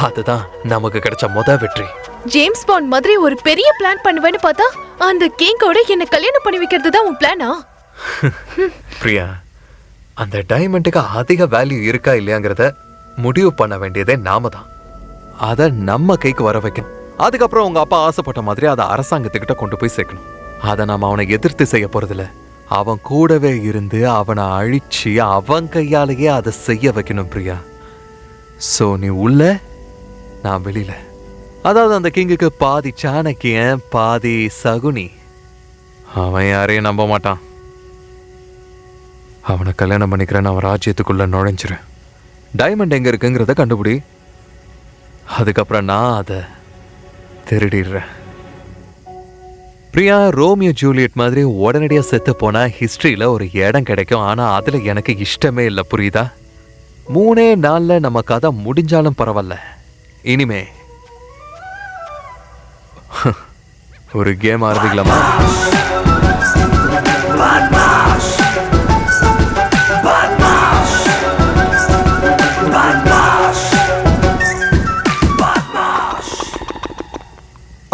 அதுதான் நமக்கு கிடைச்ச முத வெற்றி. ஜேம்ஸ் பாண்ட் மாதிரி ஒரு பெரிய பிளான் பண்ணுவேன்னு பார்த்தா அந்த கிங்கோட என்ன கல்யாணம் பண்ணி வைக்கிறது தான் உன் பிளானா? பிரியா, அந்த டைமண்டுக்கு அதிக வேல்யூ இருக்கா இல்லையாங்கிறத முடிவு பண்ண வேண்டியதே நாம தான். அதை நம்ம கைக்கு வர வைக்கணும். அதுக்கப்புறம் உங்க அப்பா ஆசைப்பட்ட மாதிரி அதை அரசாங்கத்துக்கிட்ட கொண்டு போய் சேர்க்கணும். அதை நாம அவனை எதிர்த்து செய்ய போறதில்ல. அவன் கூடவே இருந்து அவனை அழிச்சு அவன் கையாலேயே அதை செய்ய வைக்கணும் பிரியா. சோ நீ உள்ள, நான் வெளியில. அதாவது அந்த கிங்குக்கு பாதி சாணக்கியன், பாதி சகுனி. அவன் யாரையும் நம்ப மாட்டான். அவனை கல்யாணம் பண்ணிக்கிறேன்னு அவன் ராஜ்யத்துக்குள்ள நுழைஞ்சிரு. டைமண்ட் எங்க இருக்குங்கிறத கண்டுபிடி. அதுக்கப்புறம் நான் அதை திருடிடுறேன். பிரியா, ரோமியோ ஜூலியட் மாதிரி உடனடியா செத்து போனா ஹிஸ்டரியில ஒரு இடம் கிடைக்கும். ஆனா அதுல எனக்கு இஷ்டமே இல்லை, புரியுதா? 3 நாள்ல நம்ம கதை முடிஞ்சாலும் பரவாயில்ல. இனிமே ஒரு கேம் ஆரம்பிக்கலாமா?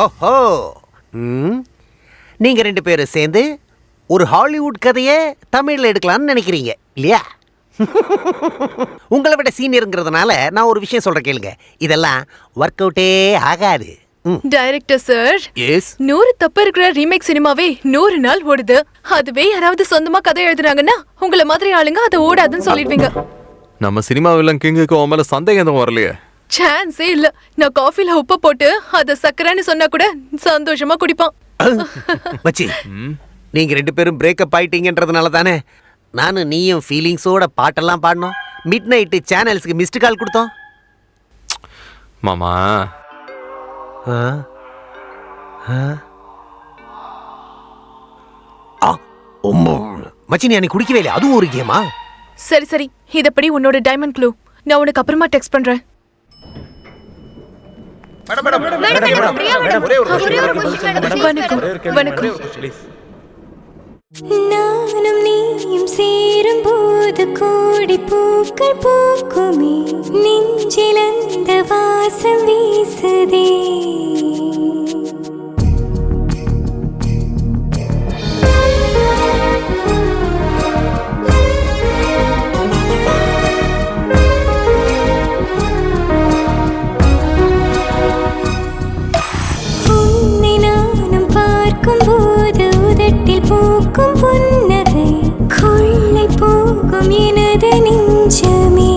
ஓஹோ, நீங்க 2 பேரும் சேர்ந்து ஒரு ஹாலிவுட் கதையை தமிழ்ல எடுக்கலாம்னு நினைக்கிறீங்க இல்லையா? உங்களை விட சீனியருங்கிறதுனால நான் ஒரு விஷயம் சொல்றேன், கேளுங்க. இதெல்லாம் ஒர்க் அவுட்டே ஆகாது. டைரக்டர் சார், எஸ், 100 தப்பு இருக்கிற ரீமேக் சினிமாவே 100 நாள் ஓடுது. அதுவே யாராவது சொந்தமா கதை எழுதுறாங்கன்னா உங்களை மாதிரி ஆளுங்க அதை ஓடாதுன்னு சொல்லிடுவீங்க. நம்ம சினிமாவில் கிங்குக்கு உன் மேல சந்தேகம் எதுவும் வரலையே? சான்ஸே இல்ல. நான் காஃபில உப்பு போட்டு அதை சக்கரைன்னு சொன்னா கூட சந்தோஷமா குடிப்பான். மச்சி, நீங்க 2 பேரும் பிரேக்கப் ஆயிட்டீங்கன்றதுனால தானே நானும் நீயும் ஃபீலிங்ஸோட பாட்டெல்லாம் பாடணும். மிட் நைட்டு சேனல்ஸ்க்கு மிஸ்டு கால் கொடுத்தோம். மாமா, மச்சி நீ அன்னைக்கு குடிக்கவே இல்லை, அதுவும் ஒரு கேமா? சரி சரி, இதப்படி உன்னோட டைமண்ட் க்ளூ நான் உனக்கு அப்புறமா டெக்ஸ்ட் பண்றேன். நானும் நீயும் சேரும் போது கோடி பூக்கள் பூக்குமே, நெஞ்சில் அந்த வாசம் வீசுதே. உன்னை நானும் பார்க்கும் போது உதட்டில் பூக்கும் புன்னகை, கொள்ளை போகும் எனது நெஞ்சமே.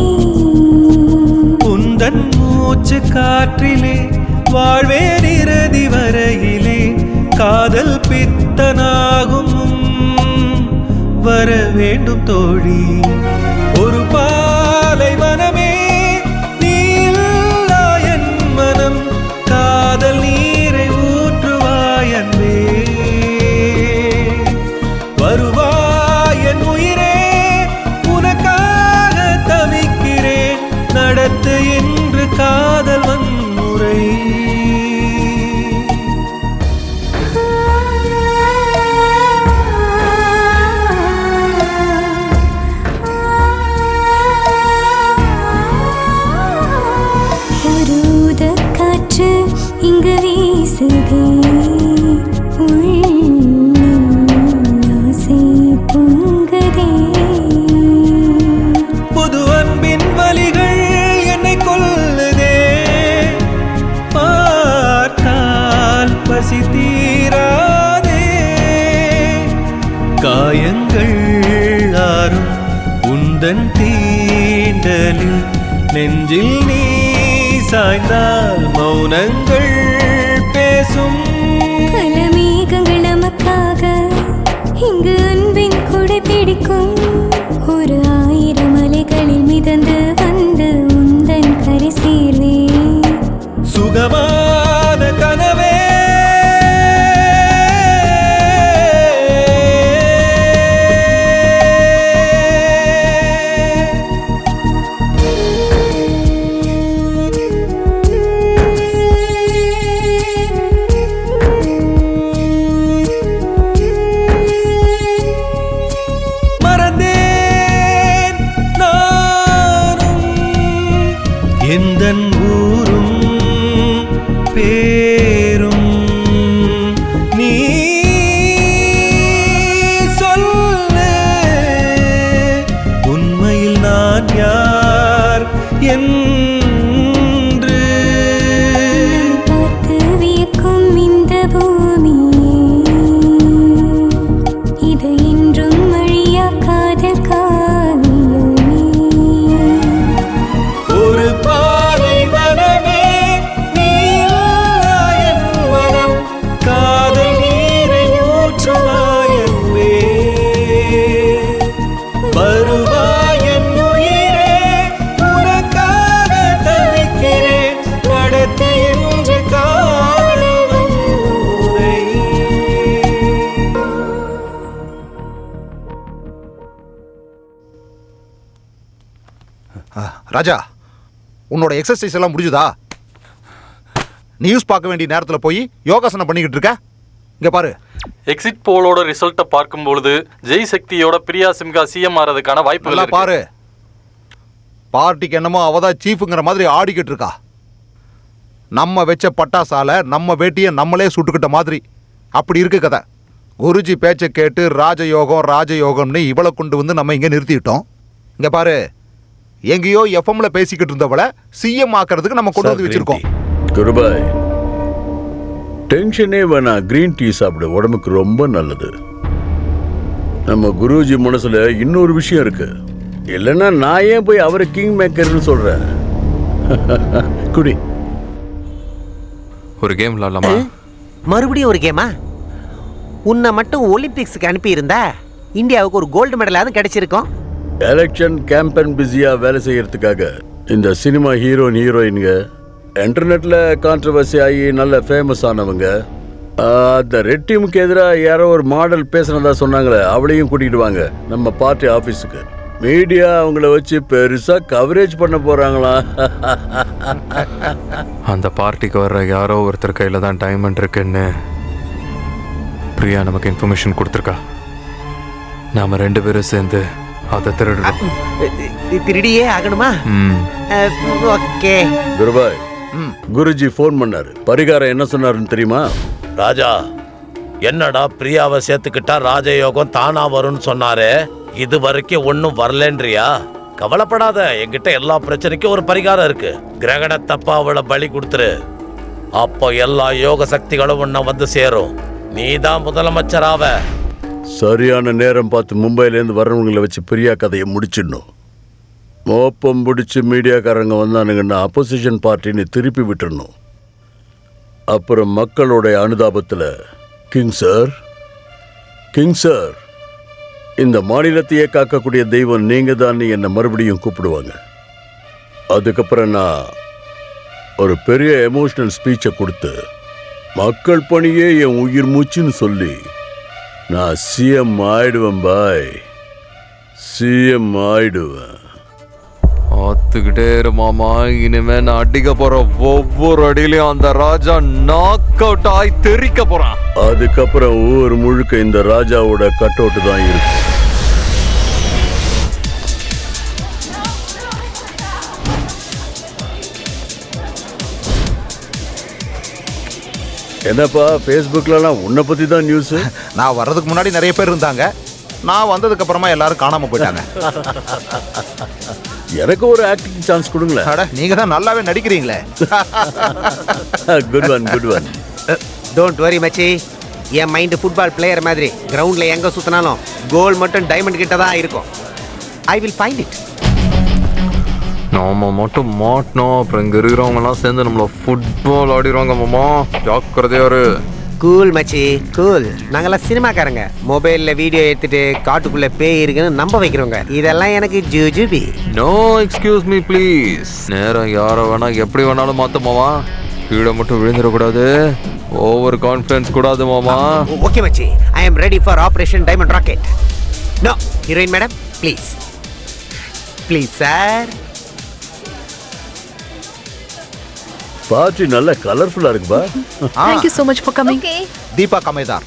உந்தன் மூச்சு காற்றிலே வாழ்வேன் இறுதி வரையிலே, காதல் பித்தனாகும் வர வேண்டும் தோழி. ஒரு பாலை மனமே நீ இல்லா என் மனம், காதல் நீரை ஊற்றுவாய் அன்பே. வருவாய் என் உயிரே, உனக்காக தவிக்கிறேன், நடத்து என்று காதல் வன்முறை. காற்று இங்கு வீசுதே, ஆசை பொங்குதே. புது அன்பின் வலிகள் என்னை கொல்லுதே, பார்த்தால் பசி தீராதே. காயங்கள் ஆறும் உந்தன் தீண்டலில், நெஞ்சில் நீ சாய்ந்தால் மௌனங்கள் பேசும். பல மேகங்கள் நமக்காக இங்கு அன்பின் கொடை பிடிக்கும், ஒரு 1000 மலைகளில் மிதந்து வந்து உந்தன் கரை சேர்வே. சுகமான கனவே எந்தன் ஊரும் பேரும் நீ சொல்லு, உண்மையில் நான் யார் என்று. பார்த்து வியக்கும் இந்த பூமி, இது என்றும் அழியா காதல் காவியமே. ஒரு பாலை மனமே நீ இல்லா என் மனம், காதல் நீரை ஊற்றுவாய் அன்பே. வருவாய் என் உயிரே, உனக்காக தவிக்கிறேன், நடத்து என்று காதல் வன்முறை. ராஜா, உன்னோட எக்ஸசைஸ் எல்லாம் முடிஞ்சுதா? நியூஸ் பார்க்க வேண்டிய நேரத்தில் போய் யோகாசனம் பண்ணிக்கிட்டு இருக்க. இங்க பாரு, எக்ஸிட் போலோட ரிசல்ட்டை பார்க்கும்பொழுது ஜெய் சக்தியோட பிரியா சிம்கா சிஎம் ஆறதுக்கான வாய்ப்புகள் நல்லா இருக்கு. பாரு, பார்ட்டிக்கு என்னமோ அவதான் சீஃபுங்கிற மாதிரி ஆடிக்கிட்டு இருக்கா. நம்ம வச்ச பட்டாசால நம்ம வேட்டியை நம்மளே சுட்டுக்கிட்ட மாதிரி அப்படி இருக்கு கதை. குருஜி பேச்சை கேட்டு ராஜயோகம் ராஜயோகம்னு இவளை கொண்டு வந்து நம்ம இங்கே நிறுத்திட்டோம். இங்க பாரு, எங்கேயோ எஃப்எம்ல பேசிக்கிட்டு இருந்தவளை சிஎம் ஆக்கிறதுக்கு நம்ம கொண்டு வந்து வச்சிருக்கோம். குருபாய், டென்ஷனே வேணா, கிரீன் டீ சாப்பிடு, உடம்புக்கு ரொம்ப நல்லது. நம்ம குருஜி மனசுல இன்னொரு விஷயம் இருக்கு, இல்லைன்னா நான் ஏன் போய் அவரை கிங் மேக்கர்னு சொல்றேன். குடி. ஒரு கேம் விளாடலாமா? மறுபடியும் ஒரு கேமா? உன்னை மட்டும் ஒலிம்பிக்ஸுக்கு அனுப்பி இருந்தா இந்தியாவுக்கு ஒரு கோல்டு மெடலாவது கிடைச்சிருக்கும். எலெக்ஷன் கேம்பெயின் பிஸியா வேலை செய்யறதுக்காக இந்த சினிமா ஹீரோயின்க இன்டர்நெட்ல கான்ட்ரவர்சி ஆகி நல்ல ஃபேமஸ் ஆனவங்க அந்த ரெட் டீமுக்கு எதிராக யாரோ ஒரு மாடல் பேசுனதா சொன்னாங்களே, அவளையும் கூட்டிட்டு வாங்க நம்ம பார்ட்டி ஆபீஸுக்கு. மீடியா அவங்கள வச்சு பெருசா கவரேஜ் பண்ண போறாங்களா? அந்த பார்ட்டிக்கு வர்ற யாரோ ஒருத்தர் கையில தான் டைமண்ட் இருக்குன்னு பிரியா நமக்கு இன்ஃபர்மேஷன் கொடுத்துருக்கா. நாம 2 பேரும் சேர்ந்து அதை திருடுறோம். திருடியே ஆகணுமா? ஓகே. குருபாய், குருஜி ஃபோன் பண்ணாரு. பரிகாரம் என்ன சொன்னாருன்னு தெரியுமா? ராஜா, என்னடா பிரியாவை சேர்த்துக்கிட்டா ராஜயோகம் தானா வரும்னு சொன்னாரு. இது வரைக்கும் ஒன்னும் வரலன்றியா? கவலைப்படாத, என்கிட்ட எல்லா பிரச்சனைக்கும் ஒரு பரிகாரம் இருக்கு. கிரகண தப்பா அவளை பலி கொடுத்துரு. அப்போ எல்லா யோக சக்திகளும் உன்னை வந்து சேரும். நீதான் முதலமைச்சராவ. சரியான நேரம் பார்த்து மும்பையிலேருந்து வர்றவங்களை வச்சு பிரியா கதையை முடிச்சிடணும். மோப்பம் பிடிச்சி மீடியாக்காரங்க வந்தானுங்கன்னா அப்போசிஷன் பார்ட்டின்னு திருப்பி விட்டுடணும். அப்புறம் மக்களுடைய அனுதாபத்தில், கிங் சார், இந்த மாநிலத்தையே காக்கக்கூடிய தெய்வம் நீங்க தான் என்னை மறுபடியும் கூப்பிடுவாங்க. அதுக்கப்புறம் நான் ஒரு பெரிய எமோஷனல் ஸ்பீச்சை கொடுத்து மக்கள் பணியே என் உயிர் மூச்சுன்னு சொல்லி நான் சிஎம் ஆயிடுவேன். பாய், சிஎம் ஆயிடுவேன். ஆத்துக்கிட்டே இரு மாமா. இனிமே நான் அடிக்க போற ஒவ்வொரு அடியிலையும் அந்த ராஜா நாக் அவுட் ஆகி தெரிக்க போறான். அதுக்கப்புறம் ஊர் முழுக்க இந்த ராஜாவோட கட் அவுட் தான் இருக்கு. என்னப்பா ஃபேஸ்புக்லலாம் உன்னை பற்றி தான் நியூஸு? நான் வர்றதுக்கு முன்னாடி நிறைய பேர் இருந்தாங்க. நான் வந்ததுக்கு அப்புறமா எல்லாரும் காணாம போயிட்டாங்க. எனக்கு ஒரு ஆக்டிங் சான்ஸ் கொடுங்களேன். நீங்க தான் நல்லாவே நடிக்கிறீங்களே. Good one. டோன்ட் வரி மச்சி, என் மைண்ட் ஃபுட்பால் பிளேயர் மாதிரி. கிரவுண்டில் எங்கே சுற்றினாலும் கோல் மட்டும் டைமண்ட் கிட்ட தான் இருக்கும். I will find it. நாம மட்டும் மாட்டணும், அப்புறம் இங்கே இருக்கிறவங்கலாம் சேர்ந்து நம்மள ஃபுட்பால் ஆடிடுவாங்க மாமா. ஜாக்கிரதையாரு. கூல் மச்சி, கூல். நாங்கெல்லாம் சினிமாக்காரங்க. மொபைலில் வீடியோ எடுத்துட்டு காட்டுக்குள்ளே பேய் இருக்குன்னு நம்ப வைக்கிறோங்க. இதெல்லாம் எனக்கு ஜூஜுபி. No excuse me please. நேரம் யாரை வேணா எப்படி வேணாலும் மாத்தமாவா. கீழே மட்டும் விழுந்துடக்கூடாது. ஓவர் கான்ஃபிடன்ஸ் கூடாது மாமா. ஓகே மச்சி, I am ready for operation diamond rocket. No heroine madam, please sir. Party நல்ல கலர்ஃபுல்லா இருக்குப்பா. Thank you so much for coming. Deepa கமேதார்.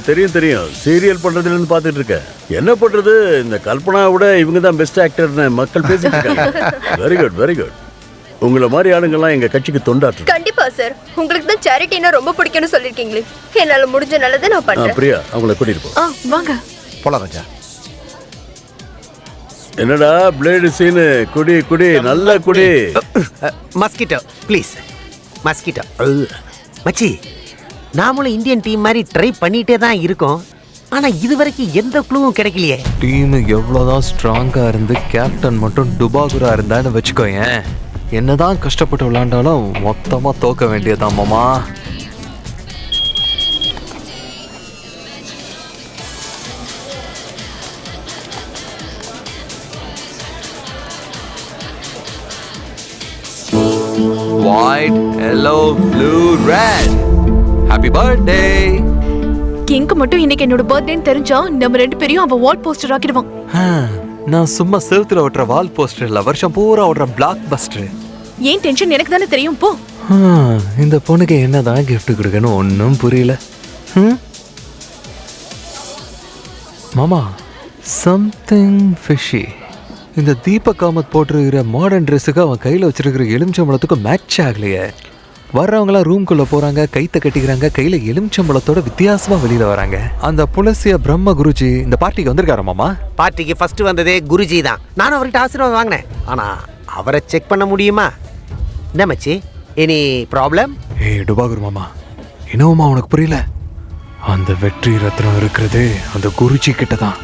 தெரியும். சீரியல் பண்றதுல இருந்து பார்த்துட்டு இருக்கேன். என்ன பண்றது, இந்த கல்பனாவை விட இவங்க தான் பெஸ்ட் ஆக்டர்னு மக்கள் பேசிட்டு இருக்காங்க. Very good. உங்களை மாதிரி ஆளுங்கெல்லாம் எங்க கட்சிக்கு தொண்டாற்று. கண்டிப்பா சார். உங்களுக்கு தான் சேரிட்டினா ரொம்ப பிடிக்கும்னு சொல்லிருக்கீங்களே. என்னால முடிஞ்ச நல்லதை நான் பண்றேன். பிரியா, அவங்களை கூட்டிட்டு போ. வாங்க போலாம் ராஜா. என்னடா பிளேடு சீனு? குடி நல்ல குடி. Mosquito please. மஸ்கிட்டோ. மச்சி, நாமளும் இந்தியன் டீம் மாதிரி ட்ரை பண்ணிட்டே தான் இருக்கோம். ஆனா இது வரைக்கும் எந்த க்ளூவும் கிடைக்கலையே. டீம் எவ்வளவுதான் ஸ்ட்ராங்கா இருந்து கேப்டன் மட்டும் டுபாகுரா இருந்தான்னு வச்சுக்கோயேன், என்னதான் கஷ்டப்பட்டு விளையாண்டாலும் மொத்தமா தோக்க வேண்டியதான் மாமா. White, yellow, blue, red. Happy birthday. கிங்க்கு மட்டும் இன்னைக்கு என்னோட பர்த்டேன்னு தெரிஞ்சா நம்ம 2 பேரையும் அவன் வால் போஸ்டர் ஆக்கிடுவான். நான் சும்மா செவுத்துல ஓட்டுற வால் போஸ்டர் இல்ல, வருஷம் பூரா ஓடுற பிளாக் பஸ்டர். ஏன் டென்ஷன் எனக்கு தானே தெரியும். போ. இந்த பொண்ணுக்கு என்னதான் கிஃப்ட் கொடுக்கணும் ஒன்றும் புரியல. மாமா, சம்திங் ஃபிஷி. இந்த தீபக் காமத் போட்டிருக்கிற மாடர்ன் ட்ரெஸ்ஸுக்கு அவன் கையில் வச்சிருக்கிற எலுமிச்சம்பழத்துக்கும் மேட்ச் ஆகலையே. வர்றவங்களாம் ரூம்குள்ளே போகிறாங்க, கைத்தை கட்டிக்கிறாங்க, கையில் எலுமிச்சம்பழத்தோட வித்தியாசமாக வெளியில் வராங்க. அந்த புலசிய பிரம்ம குருஜி இந்த பார்ட்டிக்கு வந்திருக்காரு மாமா. பார்ட்டிக்கு ஃபர்ஸ்ட் வந்ததே குருஜி தான். நானும் அவர்கிட்ட ஆசீர்வாதம் வாங்கினேன். ஆனால் அவரை செக் பண்ண முடியுமா? என்ன மச்சி, எனி ப்ராப்ளம்? டுபாகுரு மாமா, என்னவுமா உனக்கு புரியல? அந்த வெற்றி ரத்னம் இருக்கிறது அந்த குருஜி கிட்ட தான்.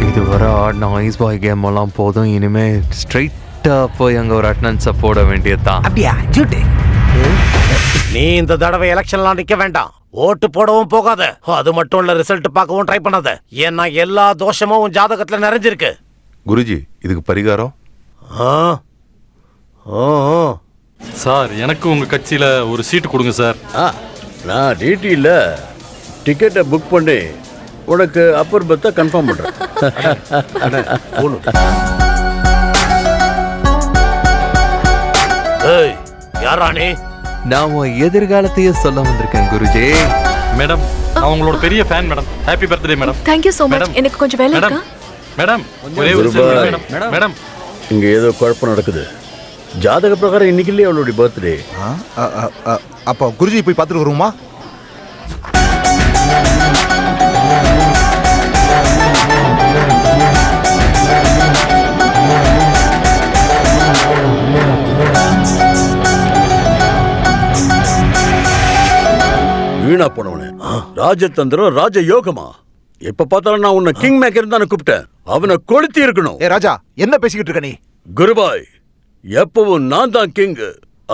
இதுவரை ஆடின ஐஸ் பாய் கேம் எல்லாம் போதும். இனிமே ஸ்ட்ரைட்டா போய் அங்க ஒரு அட்டெண்டன்ஸை போட வேண்டியதுதான். அப்படியா? ஜூட்டு. நீ இந்த தடவை எலெக்ஷன்லாம் நிக்க வேண்டாம். ஓட்டு போடவும் போகாத. அது மட்டும் இல்ல, ரிசல்ட் பார்க்கவும் ட்ரை பண்ணாத. ஏன்னா எல்லா தோஷமும் உன் ஜாதகத்துல நிறைஞ்சிருக்கு. குருஜி, இதுக்கு பரிகாரம்? சார் எனக்கு உங்க கட்சியில ஒரு சீட்டு கொடுங்க சார். நான் டிடி இல்ல, டிக்கெட்டை புக் பண்ணி உனக்கு அப்பர் பர்த்தை கன்ஃபார்ம் பண்றேன். யாரானே? நான் உன் எதிர்காலத்தையே சொல்ல வந்திருக்கேன் குருஜி. மேடம் அவங்களோட பெரிய fan madam. Happy birthday madam. Thank you so much. எனக்கு கொஞ்சம் வேலை இருக்கா? மேடம் ஒரே ஒரு மேடம். மேடம் இங்க ஏதோ குழப்பம் நடக்குது. ஜாதக பிரகாரம் இன்னைக்கு இல்லையே அவளுடைய பர்த்டே. அப்போ குருஜி போய் பார்த்துட்டு வருவோமா? வீணா போனவனே, ராஜதந்திரம் ராஜ யோகமா? எப்ப பார்த்தாலும் நான் உன்னை கிங் மேக்கர் தானே கூப்பிட்டேன். அவனை கொளுத்தி இருக்கணும். ஏ ராஜா, என்ன பேசிக்கிட்டு இருக்க நீ? குருபாய், எப்பவும் நான் தான் கிங்.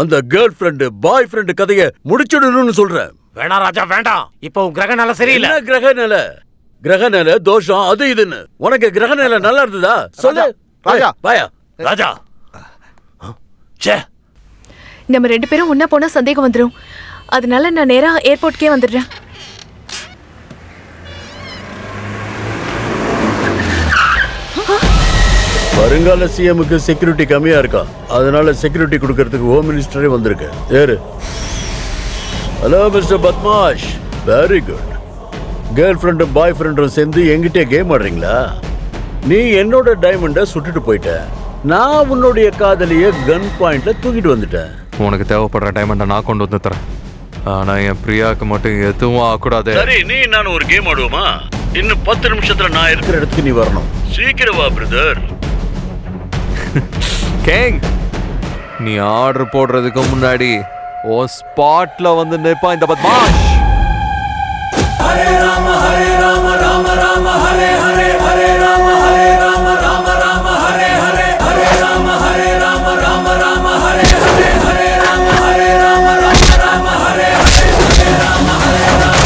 அந்த கேர்ள் ஃப்ரெண்டு பாய் ஃப்ரெண்டு கதையை முடிச்சிடணும்னு சொல்றேன். வேணாம் ராஜா வேண்டாம். இப்போ கிரக நிலை சரியில்லை. கிரக நிலை தோஷம் அது இதுன்னு. உனக்கு கிரக நிலை நல்லா இருந்ததா சொல்லு ராஜா. பாயா ராஜா, நம்ம 2 பேரும் ஒன்னா போனா சந்தேகம் வந்துடும். அதனால நான் நேரா ஏர்போர்ட்கே வந்துடுறேன். வருங்கால சிஎம்க்கு செக்யூரிட்டி கம்மியா இருக்கா, அதனால செக்யூரிட்டி கொடுக்கறதுக்கு ஹோம் மினிஸ்டரே வந்திருக்கு. ஏறு. ஹலோ மிஸ்டர் பத்மாஷ், வெரி குட். கேர்ள் ஃப்ரெண்டும் பாய் ஃப்ரெண்டும் சேர்ந்து என்கிட்ட கேம் ஆடுறீங்களா? நீ என்னோட டைமண்டை சுட்டுட்டு போயிட்ட, நான் உன்னுடைய காதலிய கன் பாயிண்ட்ல தூக்கிட்டு வந்துட்டேன். உனக்கு தேவைப்படுற டைமண்டை நான் கொண்டு வந்து தரேன். ஆனா என் பிரியாவுக்கு மட்டும் எதுவும் ஆகக்கூடாது. சரி, நீ நான் ஒரு கேம் ஆடுவோமா? இன்னும் 10 நிமிஷத்துல நான் இருக்கிற இடத்துக்கு நீ வரணும். சீக்கிரம் வா பிரதர். கேங், நீ ஆர்டர் போடுறதுக்கு முன்னாடி ஓ ஸ்பாட்ல வந்து நிப்பா இந்த பத்மாஷ். ஹரே ராம ஹரே ராம ராம ராம ஹரே ஹரே ஹரே ராம ஹரே ராம ராம ராம ஹரே ஹரே ஹரே ராம ஹரே ராம ராம ராம ஹரே ஹரே ஹரே ராம ஹரே ராம ராம ராம ஹரே ஹரே ஹரே ராம ஹரே ராம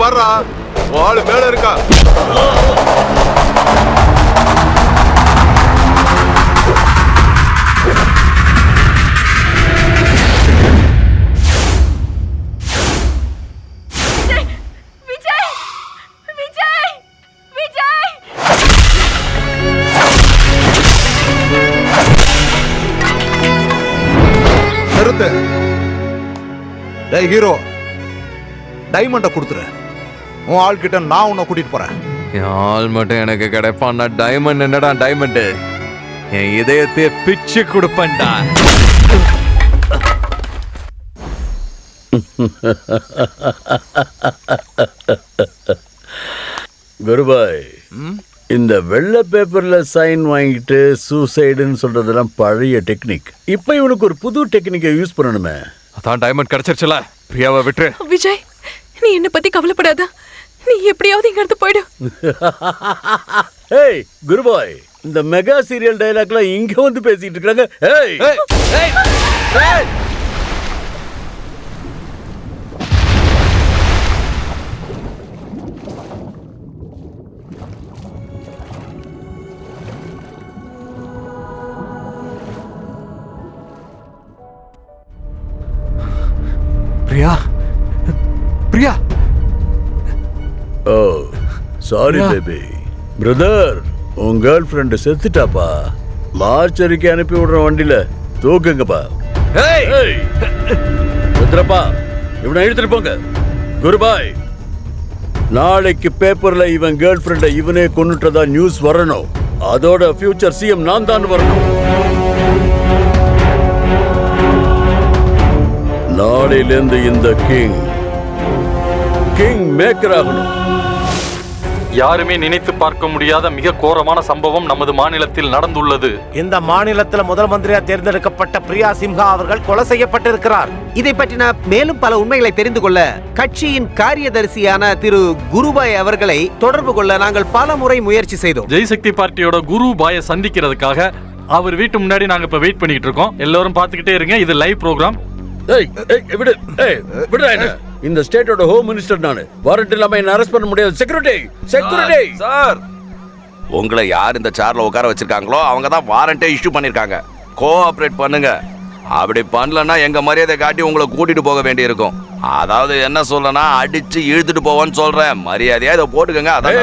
பாடுறா, ஆளு மேல இருக்கா. நிறுத்து. டேய் ஹீரோ, டைமண்ட கொடுத்துரு. உன் ஆள் கிட்ட நான் உன்னை கூட்டிட்டு போறேன். என் ஆள் மட்டும் எனக்கு கிடைப்பான்னா டைமண்ட் என்னடா டைமண்ட்? என் இதயத்தை பிச்சு கொடுப்பேன்டா. குருபாய், இந்த வெள்ளை பேப்பர்ல சைன் வாங்கிட்டு சூசைடுன்னு சொல்றதெல்லாம் பழைய டெக்னிக். இப்ப இவனுக்கு ஒரு புது டெக்னிக்கை யூஸ் பண்ணணுமே. அதான் டைமண்ட் கிடைச்சிருச்சுல, பிரியாவை விட்டுரு. விஜய், நீ என்ன பத்தி கவலைப்படாத. நீ எப்படியாவது இங்க இருந்து போயிடு. ஏய் குருபாய், இந்த மெகா சீரியல் டைலாக்லாம் இங்க வந்து பேசிட்டு இருக்காங்க. ஏய் ஏய் ஏய் பிரியா, பிரியா. ஓ சாரி பேபி. பிரதர், உன் கேர்ள் ஃப்ரெண்டு செத்துட்டாப்பா. மார்ச்சரிக்கு அனுப்பி விடுற வண்டியில தூக்குங்கப்பா. ருத்ரப்பா, இவனை இழுத்துட்டு போங்க. குருபாய், நாளைக்கு பேப்பர்ல இவன் கேர்ள் ஃப்ரெண்டை இவனே கொன்னுட்டதா நியூஸ் வரணும். அதோட ஃபியூச்சர் சிஎம் நான் தான் வரணும். நாளையிலேருந்து இந்த கிங் மேக்கர் ஆகணும். யாருமே நினைத்து பார்க்க முடியாத மிக கோரமான சம்பவம் நமது மாநிலத்தில் நடந்துள்ளது. இந்த மாநிலத்தில் முதல் மந்திரியா தேர்ந்தெடுக்கப்பட்ட பிரியா சிம்ஹா அவர்கள் கொலை செய்யப்பட்டிருக்கிறார். இதை பற்றின மேலும் பல உண்மைகளை தெரிந்து கொள்ள கட்சியின் காரியதரிசியான திரு குருபாய் அவர்களை தொடர்பு கொள்ள நாங்கள் பல முறை முயற்சி செய்தோம். ஜெய்சக்தி பார்ட்டியோட குருபாயை சந்திக்கிறதுக்காக அவர் வீட்டு முன்னாடி நாங்க இப்ப வெயிட் பண்ணிட்டு இருக்கோம். எல்லாரும் பாத்துக்கிட்டே இருங்க, இது லைவ் ப்ரோக்ராம். இந்த ஸ்டேட்டோட ஹோம் மினிஸ்டர் நானு. வாரண்ட் இல்லாம என்ன அரெஸ்ட் பண்ண முடியாது. செக்யூரிட்டி சார், உங்களை யார் இந்த சேர்ல உட்கார வச்சிருக்காங்களோ அவங்க தான் வாரண்டே இஷ்யூ பண்ணிருக்காங்க. கோஆபரேட் பண்ணுங்க. அப்படி பண்ணலன்னா எங்க மரியாதை காட்டி உங்களை கூட்டிட்டு போக வேண்டியிருக்கும். அதாவது என்ன சொல்லனா, அடிச்சு இழுத்துட்டு போவோன்னு சொல்றேன். மரியாதையா இதை போட்டுக்கங்க. அதான்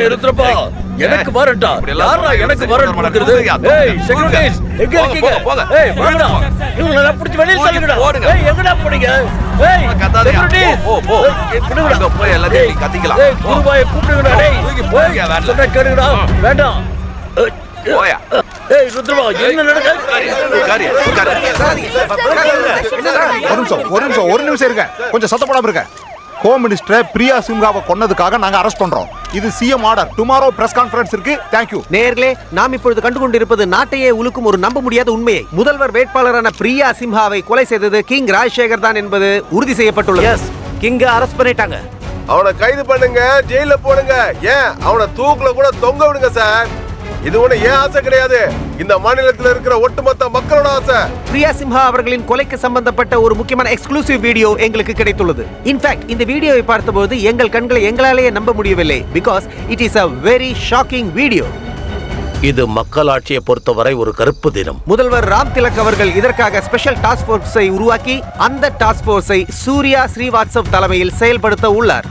எனக்கு வாரண்டா? யாரா எனக்கு வாரண்ட் கொடுக்கிறது? ஏய் செக்யூரிட்டிஸ், எங்க இருக்கீங்க? ஏய் வாங்கடா, இவங்கள புடிச்சு வெளிய தள்ளுங்கடா. ஏய் எங்கடா போறீங்க? ஏய் செக்யூரிட்டிஸ், அங்க போய் எல்லாத்தையும் கத்திக்கலாம். ஏய் குருபாயை கூப்பிடுங்கடா. டேய் போய் சொன்னா கேளுங்கடா. வேண்டாம் போயா. ஏய் ருத்ரபா, என்ன நடக்குது? ஒரு நிமிஷம் இருங்க. கொஞ்சம் சத்தம் போடாம இருங்க. ஹோம் மினிஸ்டர் பிரியா சிம்ஹாவை கொன்னதுக்காக நாங்க அரெஸ்ட் பண்றோம். இது CM order. Tomorrow press conference இருக்கு. தேங்க்யூ. நேயர்களே, நாம் இப்பொழுது கண்டுகொண்டிருப்பது நாட்டையே உலுக்கும் ஒரு நம்ப முடியாத உண்மையை. முதல்வர் வேட்பாளரான பிரியா சிம்ஹாவை கொலை செய்தது கிங் ராஜசேகர் தான் என்பது உறுதி செய்யப்பட்டுள்ளது. எஸ், கிங்க அரெஸ்ட் பண்ணிட்டாங்க. அவனை கைது பண்ணுங்க, ஜெயில போடுங்க. ஏன் அவனை தூக்குல கூட தொங்க விடுங்க சார். இது ஒண்ணு ஏன் ஆசை கிடையாது, இந்த மாநிலத்தில் இருக்கிற ஒட்டுமொத்த மக்களோட ஆசை. பிரியா சிம்ஹா அவர்களின் கொலைக்கு சம்பந்தப்பட்ட ஒரு முக்கியமான எக்ஸ்க்ளூசிவ் வீடியோ எங்களுக்கு கிடைத்துள்ளது. இன்ஃபேக்ட் இந்த வீடியோவை பார்த்தபோது எங்கள் கண்களை எங்களாலேயே நம்ப முடியவில்லை. Because it is a very shocking video. இது மக்களாட்சியை பொறுத்தவரை ஒரு கருப்பு தினம். முதல்வர் ராம் திலக் அவர்கள் இதற்காக ஸ்பெஷல் டாஸ்க் போர்ஸை உருவாக்கி அந்த டாஸ்க் போர்ஸை சூர்யா ஸ்ரீவாத்சவ் தலைமையில் செயல்படுத்த உள்ளார்.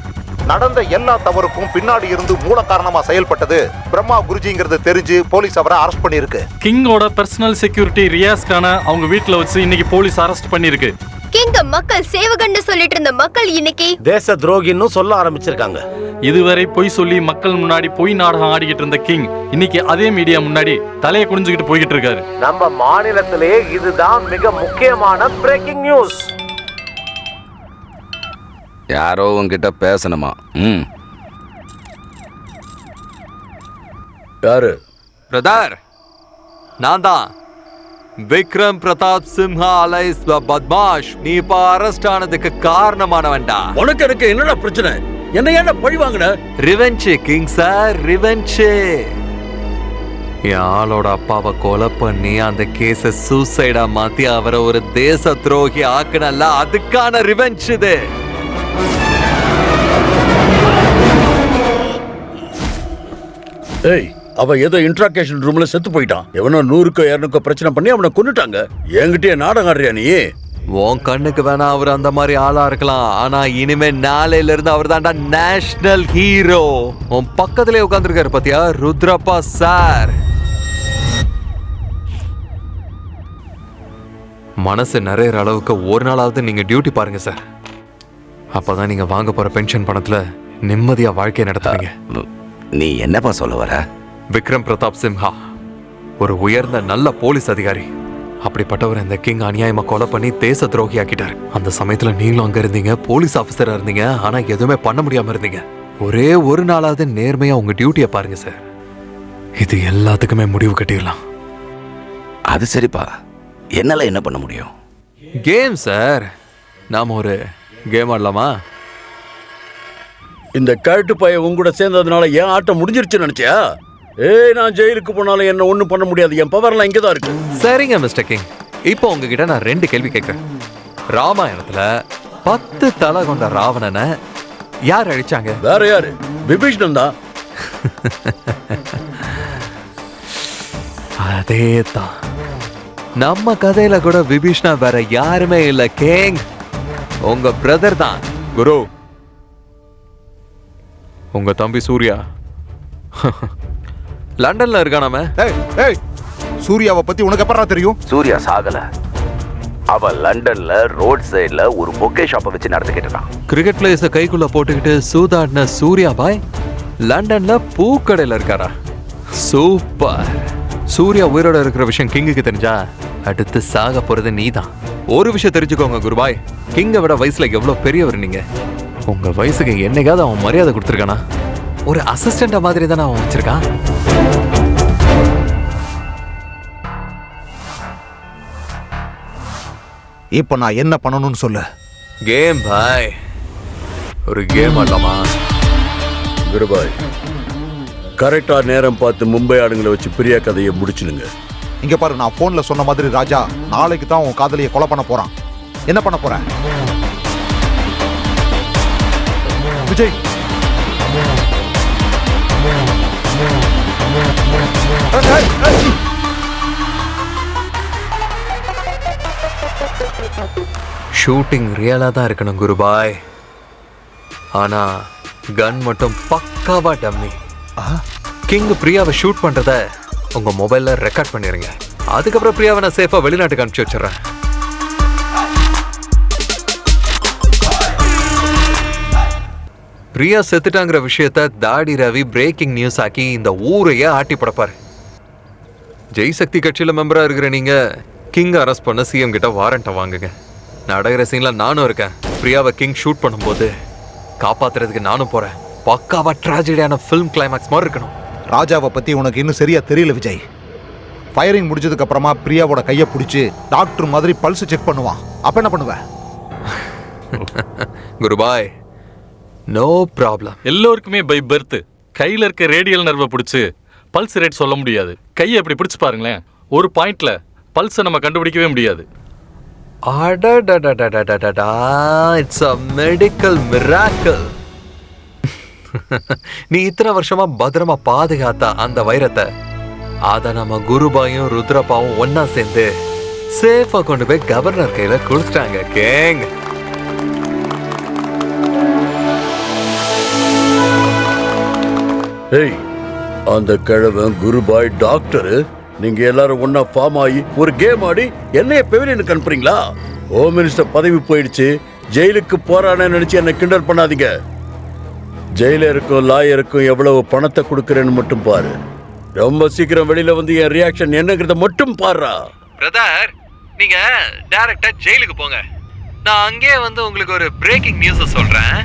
நடந்த எல்லா தவறுக்கும் பின்னாடி இருந்து மூல காரணமா செயல்பட்டது பிரம்மா குருஜிங்கிறது தெரிஞ்சு போலீஸ் அவரை அரெஸ்ட் பண்ணிருக்கு. கிங்கோட பர்சனல் செக்யூரிட்டி ரியாஸ் கான அவங்க வீட்ல வச்சு இன்னைக்கு போலீஸ் அரெஸ்ட் பண்ணிருக்கு. கிங்க மக்கள் சேவகன்னு சொல்லிட்டு இருந்த மக்கள் இன்னைக்கு தேச துரோகின்னு சொல்ல ஆரம்பிச்சிருக்காங்க. இதுவரை பொய் சொல்லி மக்கள் முன்னாடி பொய் நாடகம் ஆடிக்கிட்டு இருந்த கிங் இன்னைக்கு அதே மீடியா முன்னாடி தலையை குனிஞ்சுக்கிட்டு போய்கிட்டு இருக்காரு. நம்ம மாநிலத்திலே இதுதான் மிக முக்கியமான பிரேக்கிங் நியூஸ். யாரோ உங்ககிட்ட பேசணுமா? யாரு? பிரதர், நான் தான் விக்ரம் பிரதாப் சிம்ஹா அலைஸ் பத்மாஷ். நீ இப்ப அரெஸ்ட் ஆனதுக்கு காரணமானவன்டா. உனக்கு எனக்கு என்னடா பிரச்சனை? என்ன ஏன்டா பழி வாங்குன? Revenge king sir, revenge. என் ஆளோட அப்பாவை கொலை பண்ணி அந்த கேஸ சூசைடா மாத்தி அவரை ஒரு தேச துரோகி ஆக்குனல்ல, அதுக்கான ரிவெஞ்ச் இது. ஏய், அவன் ஏதோ இன்ட்ராகேஷன் ரூம்ல செத்து போயிட்டான். எவனோ 100க்கோ 200க்கோ பிரச்சனை பண்ணி அவனை கொன்னுட்டாங்க. என்கிட்டயே நாடகம் ஆடுறியா நீ? உன் கண்ணுக்கு வேணா அவர் அந்த மாதிரி ஆளா இருக்கலாம், ஆனா இனிமே நாளையில இருந்து அவர் தான்டா நேஷனல் ஹீரோ. உன் பக்கத்திலே உட்கார்ந்துருக்காரு பாத்தியா, ருத்ரப்பா சார். மனசு நிறைய அளவுக்கு ஒரு நாளாவது நீங்க டியூட்டி பாருங்க சார். அப்பதான் நீங்க வாங்க போற பென்ஷன் பணத்துல நிம்மதியா வாழ்க்கையை நடத்துவீங்க. நீ என்னப்பா சொல்ல வர? விக்ரம் பிரதாப் சிம்ஹா ஒரு உயர்ந்த நல்ல போலீஸ் அதிகாரி. அப்படிப்பட்டவர் இந்த கிங் அநியாயமா கொலை பண்ணி தேச துரோகி ஆக்கிட்டாரு. அந்த சமயத்துல நீங்களும் அங்க இருந்தீங்க, போலீஸ் ஆபீசரா இருந்தீங்க, ஆனா எதுவுமே பண்ண முடியாம இருந்தீங்க. ஒரே ஒரு நாளாவது நேர்மையா உங்க டியூட்டியை பாருங்க சார். இது எல்லாத்துக்குமே முடிவு கட்டிடலாம். அது சரிப்பா, என்னால என்ன பண்ண முடியும்? கேம் சார், நாம ஒரு கேம் ஆடலாமா? இந்த கழுட்டு பையன் உங்க கூட சேர்ந்ததுனால என் ஆட்டம் முடிஞ்சிருச்சுன்னு நினைச்சியா? ஏய், நான் ஜெயிலுக்கு போனாலும் என்ன ஒண்ணும் பண்ண முடியாது. என் பவர்லாம் இங்கே தான் இருக்கு. சரிங்க மிஸ்டர் கிங், இப்போ உங்ககிட்ட நான் 2 கேள்வி கேட்கிறேன். ராமாயணத்துல 10 தலை கொண்ட ராவணனை யார் அழிச்சாங்க? வேற யாரு? விபீஷணன் தான். அதே தான். நம்ம கதையில கூட விபீஷ்ணா வேற யாருமே இல்ல கிங், உங்க பிரதர் தான். குரு, உங்க தம்பி சூர்யா லண்டன்ல இருக்கானாம. சூர்யாவை பத்தி உனக்கு எப்பறா தெரியும்? சூர்யா சாகல. அவன் லண்டன்ல ரோட் சைடுல ஒரு பொக்கே ஷாப்பை வச்சு நடத்திக்கிட்டு இருக்கான். கிரிக்கெட் பிளேயர்ஸை கைக்குள்ள போட்டுக்கிட்டு சூதாடின சூர்யா பாய் லண்டன்ல பூக்கடையில இருக்காரா? சூப்பர். சூர்யா உயிரோட இருக்கிற விஷயம் கிங்குக்கு தெரிஞ்சா அடுத்து சாக போறது நீதான். ஒரு விஷயம் தெரிஞ்சுக்கோங்க குருபாய், கிங்கை விட வயசுல எவ்வளவு பெரியவர் நீங்க. உங்க வயசுக்கு என்னைக்காவது அவன் மரியாதை கொடுத்துருக்கானா? ஒரு அசிஸ்டன்ட் மாதிரி தானே அவன் வச்சிருக்கான். இப்ப நான் என்ன பண்ணணும்னு சொல்லு. கேம் பாய், ஒரு கேம் ஆடலாமா? குருபாய், கரெக்டா நேரம் பார்த்து மும்பை ஆளுங்களை வச்சு பிரியா கதையை முடிச்சுடுங்க. இங்க பாரு, நான் போன்ல சொன்ன மாதிரி ராஜா நாளைக்கு தான் உன் காதலியை கொலை பண்ண போறான். என்ன பண்ண போற விஜய்? ஷூட்டிங் ரியலா தான் இருக்கணும் குருபாய், ஆனா கன் மட்டும் பக்காவா டம்மி. கிங் பிரியாவை ஷூட் பண்றத உங்க மொபைல்ல ரெக்கார்ட் பண்ணிருங்க. அதுக்கப்புறம் பிரியாவை நான் சேஃபா வெளிநாட்டுக்கு அனுப்பிச்சு வச்சிடறேன். பிரியா செத்துட்டாங்கிற விஷயத்த தாடி ரவி பிரேக்கிங் நியூஸ் ஆக்கி இந்த ஊரையே ஆட்டி படப்பாரு. ஜெய் சக்தி கட்சியில மெம்பரா இருக்கிற நீங்க கிங் அரெஸ்ட் பண்ண சிஎம் கிட்ட வாரண்ட்டை வாங்குங்க. நடக்கிற சீன்ல நானும் இருக்கேன். பிரியாவை கிங் ஷூட் பண்ணும்போது காப்பாத்துறதுக்கு நானும் போறேன். பக்காவா ட்ராஜடியான ஃபிலிம் கிளைமாக்ஸ் மாதிரி இருக்கணும். ராஜாவை பத்தி உனக்கு இன்னும் சரியா தெரியல விஜய். ஃபயரிங் முடிஞ்சதுக்கு அப்புறமா பிரியாவோட கையை பிடிச்சி டாக்டர் மாதிரி பல்ஸ் செக் பண்ணுவான். அப்ப என்ன பண்ணுவ? குருபாய், நோ ப்ராப்ளம். எல்லோருக்குமே பை பர்த் கையில இருக்க ரேடியல் நர்வை பிடிச்சு பல்ஸ் ரேட் சொல்ல முடியாது. கையை அப்படி பிடிச்சு பாருங்களேன், ஒரு பாயிண்ட்ல பல்ஸை நம்ம கண்டுபிடிக்கவே முடியாது. அடடடடடடடா, இட்ஸ் a medical miracle. நீ இத்தனை வருஷமா பத்திரமா பாதுகாத்தா அந்த வைரத்தை அத நம்ம குருபாயும் ருத்ரப்பாவும் ஒன்னா சேர்ந்து சேஃபா கொண்டு போய் கவர்னர் கையில கொடுத்துட்டாங்க. கேங், ஏய், அந்த கிழவன் குருபாய் டாக்டரு. நீங்க எல்லாரும் ஒன்னா ஃபார்ம் ஆகி ஒரு கேம் ஆடி என்னைய பெவிலியனுக்கு அனுப்புறீங்களா? ஹோம் மினிஸ்டர் பதவி போயிடுச்சு, ஜெயிலுக்கு போறானே நினைச்சு என்ன கிண்டல் பண்ணாதீங்க. ஜெயிலருக்கும் லாயருக்கும் எவ்வளவு பணத்தை கொடுக்கறேன்னு மட்டும் பாரு. ரொம்ப சீக்கிரம் வெளியில வந்து என் ரியாக்ஷன் என்னங்கிறத மட்டும் பாருடா. பிரதர், நீங்க டைரக்டா ஜெயிலுக்கு போங்க. நான் அங்கேயே வந்து உங்களுக்கு ஒரு பிரேக்கிங் நியூஸ் சொல்றேன்.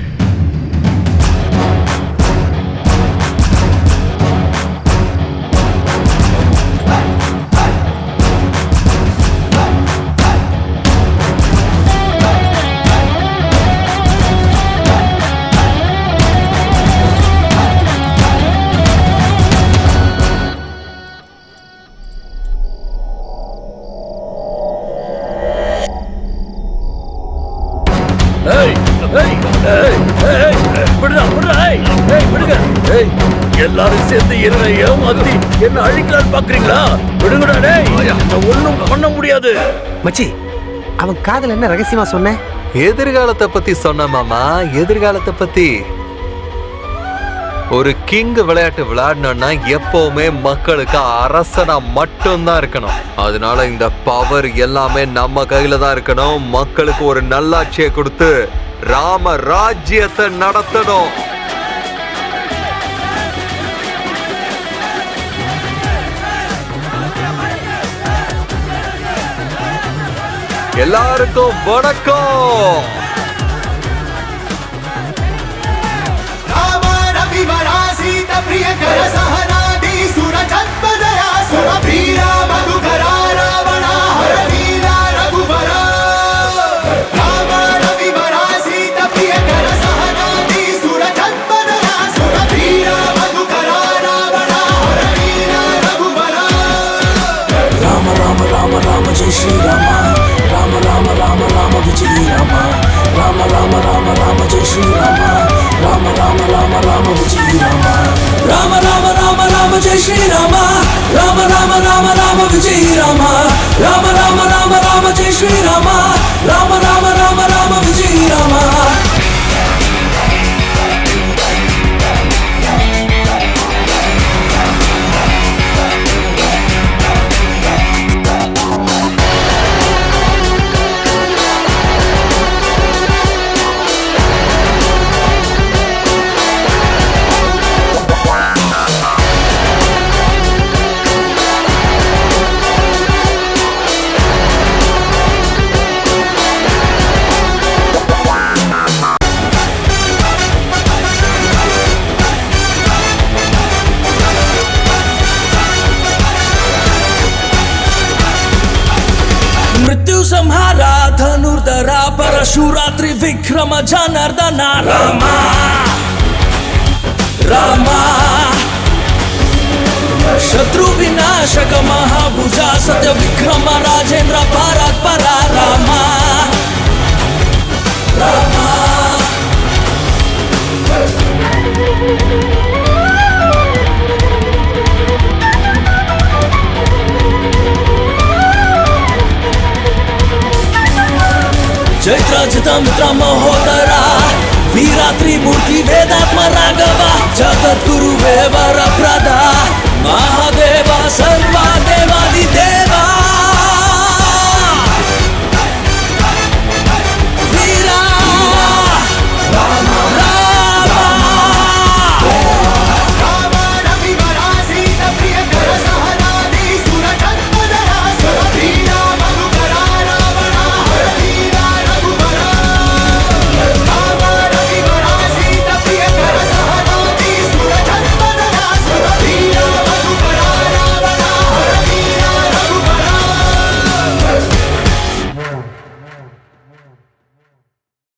எல்லாரும் சேர்ந்து என்ன ஏமாத்தி என்ன அழிக்கலான்னு பாக்குறீங்களா? விடுங்கடா டேய், என்ன ஒண்ணும் பண்ண முடியாது. மச்சி, அவன் காதல் என்ன ரகசியமா சொன்ன? எதிர்காலத்தை பத்தி சொன்ன மாமா, எதிர்காலத்தை பத்தி. ஒரு கிங் விளையாட்டு விளையாடணும்னா எப்பவுமே மக்களுக்கு அரசனா மட்டும்தான் இருக்கணும். அதனால இந்த பவர் எல்லாமே நம்ம கையில தான் இருக்கணும். மக்களுக்கு ஒரு நல்லாட்சியை கொடுத்து ராம ராஜ்யத்தை நடத்தணும். எல்லாருக்கும் வணக்கம். प्रियकर सहनादी सुरजत्पदया सुरभीरा मधुकरा रावणा हरलीला रघुवरा राम रविवरा सीता प्रियकर सहनादी सुरजत्पदया सुरभीरा मधुकरा रावणा हरलीला रघुवरा राम राम राम राम जय श्री राम राम राम राम राम विजय राम राम राम राम राम जय श्री राम राम राम राम राम विजय राम राम राम राम राम जय श्री राम राम राम राम राम विजय राम राम राम राम राम जय श्री राम राम राम राम राम विजय राम मृत्यु संहारा धनुर्धरा परशुरा त्रिविक्रम जनार्दना रामा रामा शत्रु विनाशक महाभुजा सत्य विक्रम राजेंद्र पारात् परा रामा रामा चैत्राजिता मित्र महोदरा वीरा त्रिमूर्ति वेदात्मा राघवा जगद्गुरु वेवर प्रदा महादेवा सर्वा देवादिदेव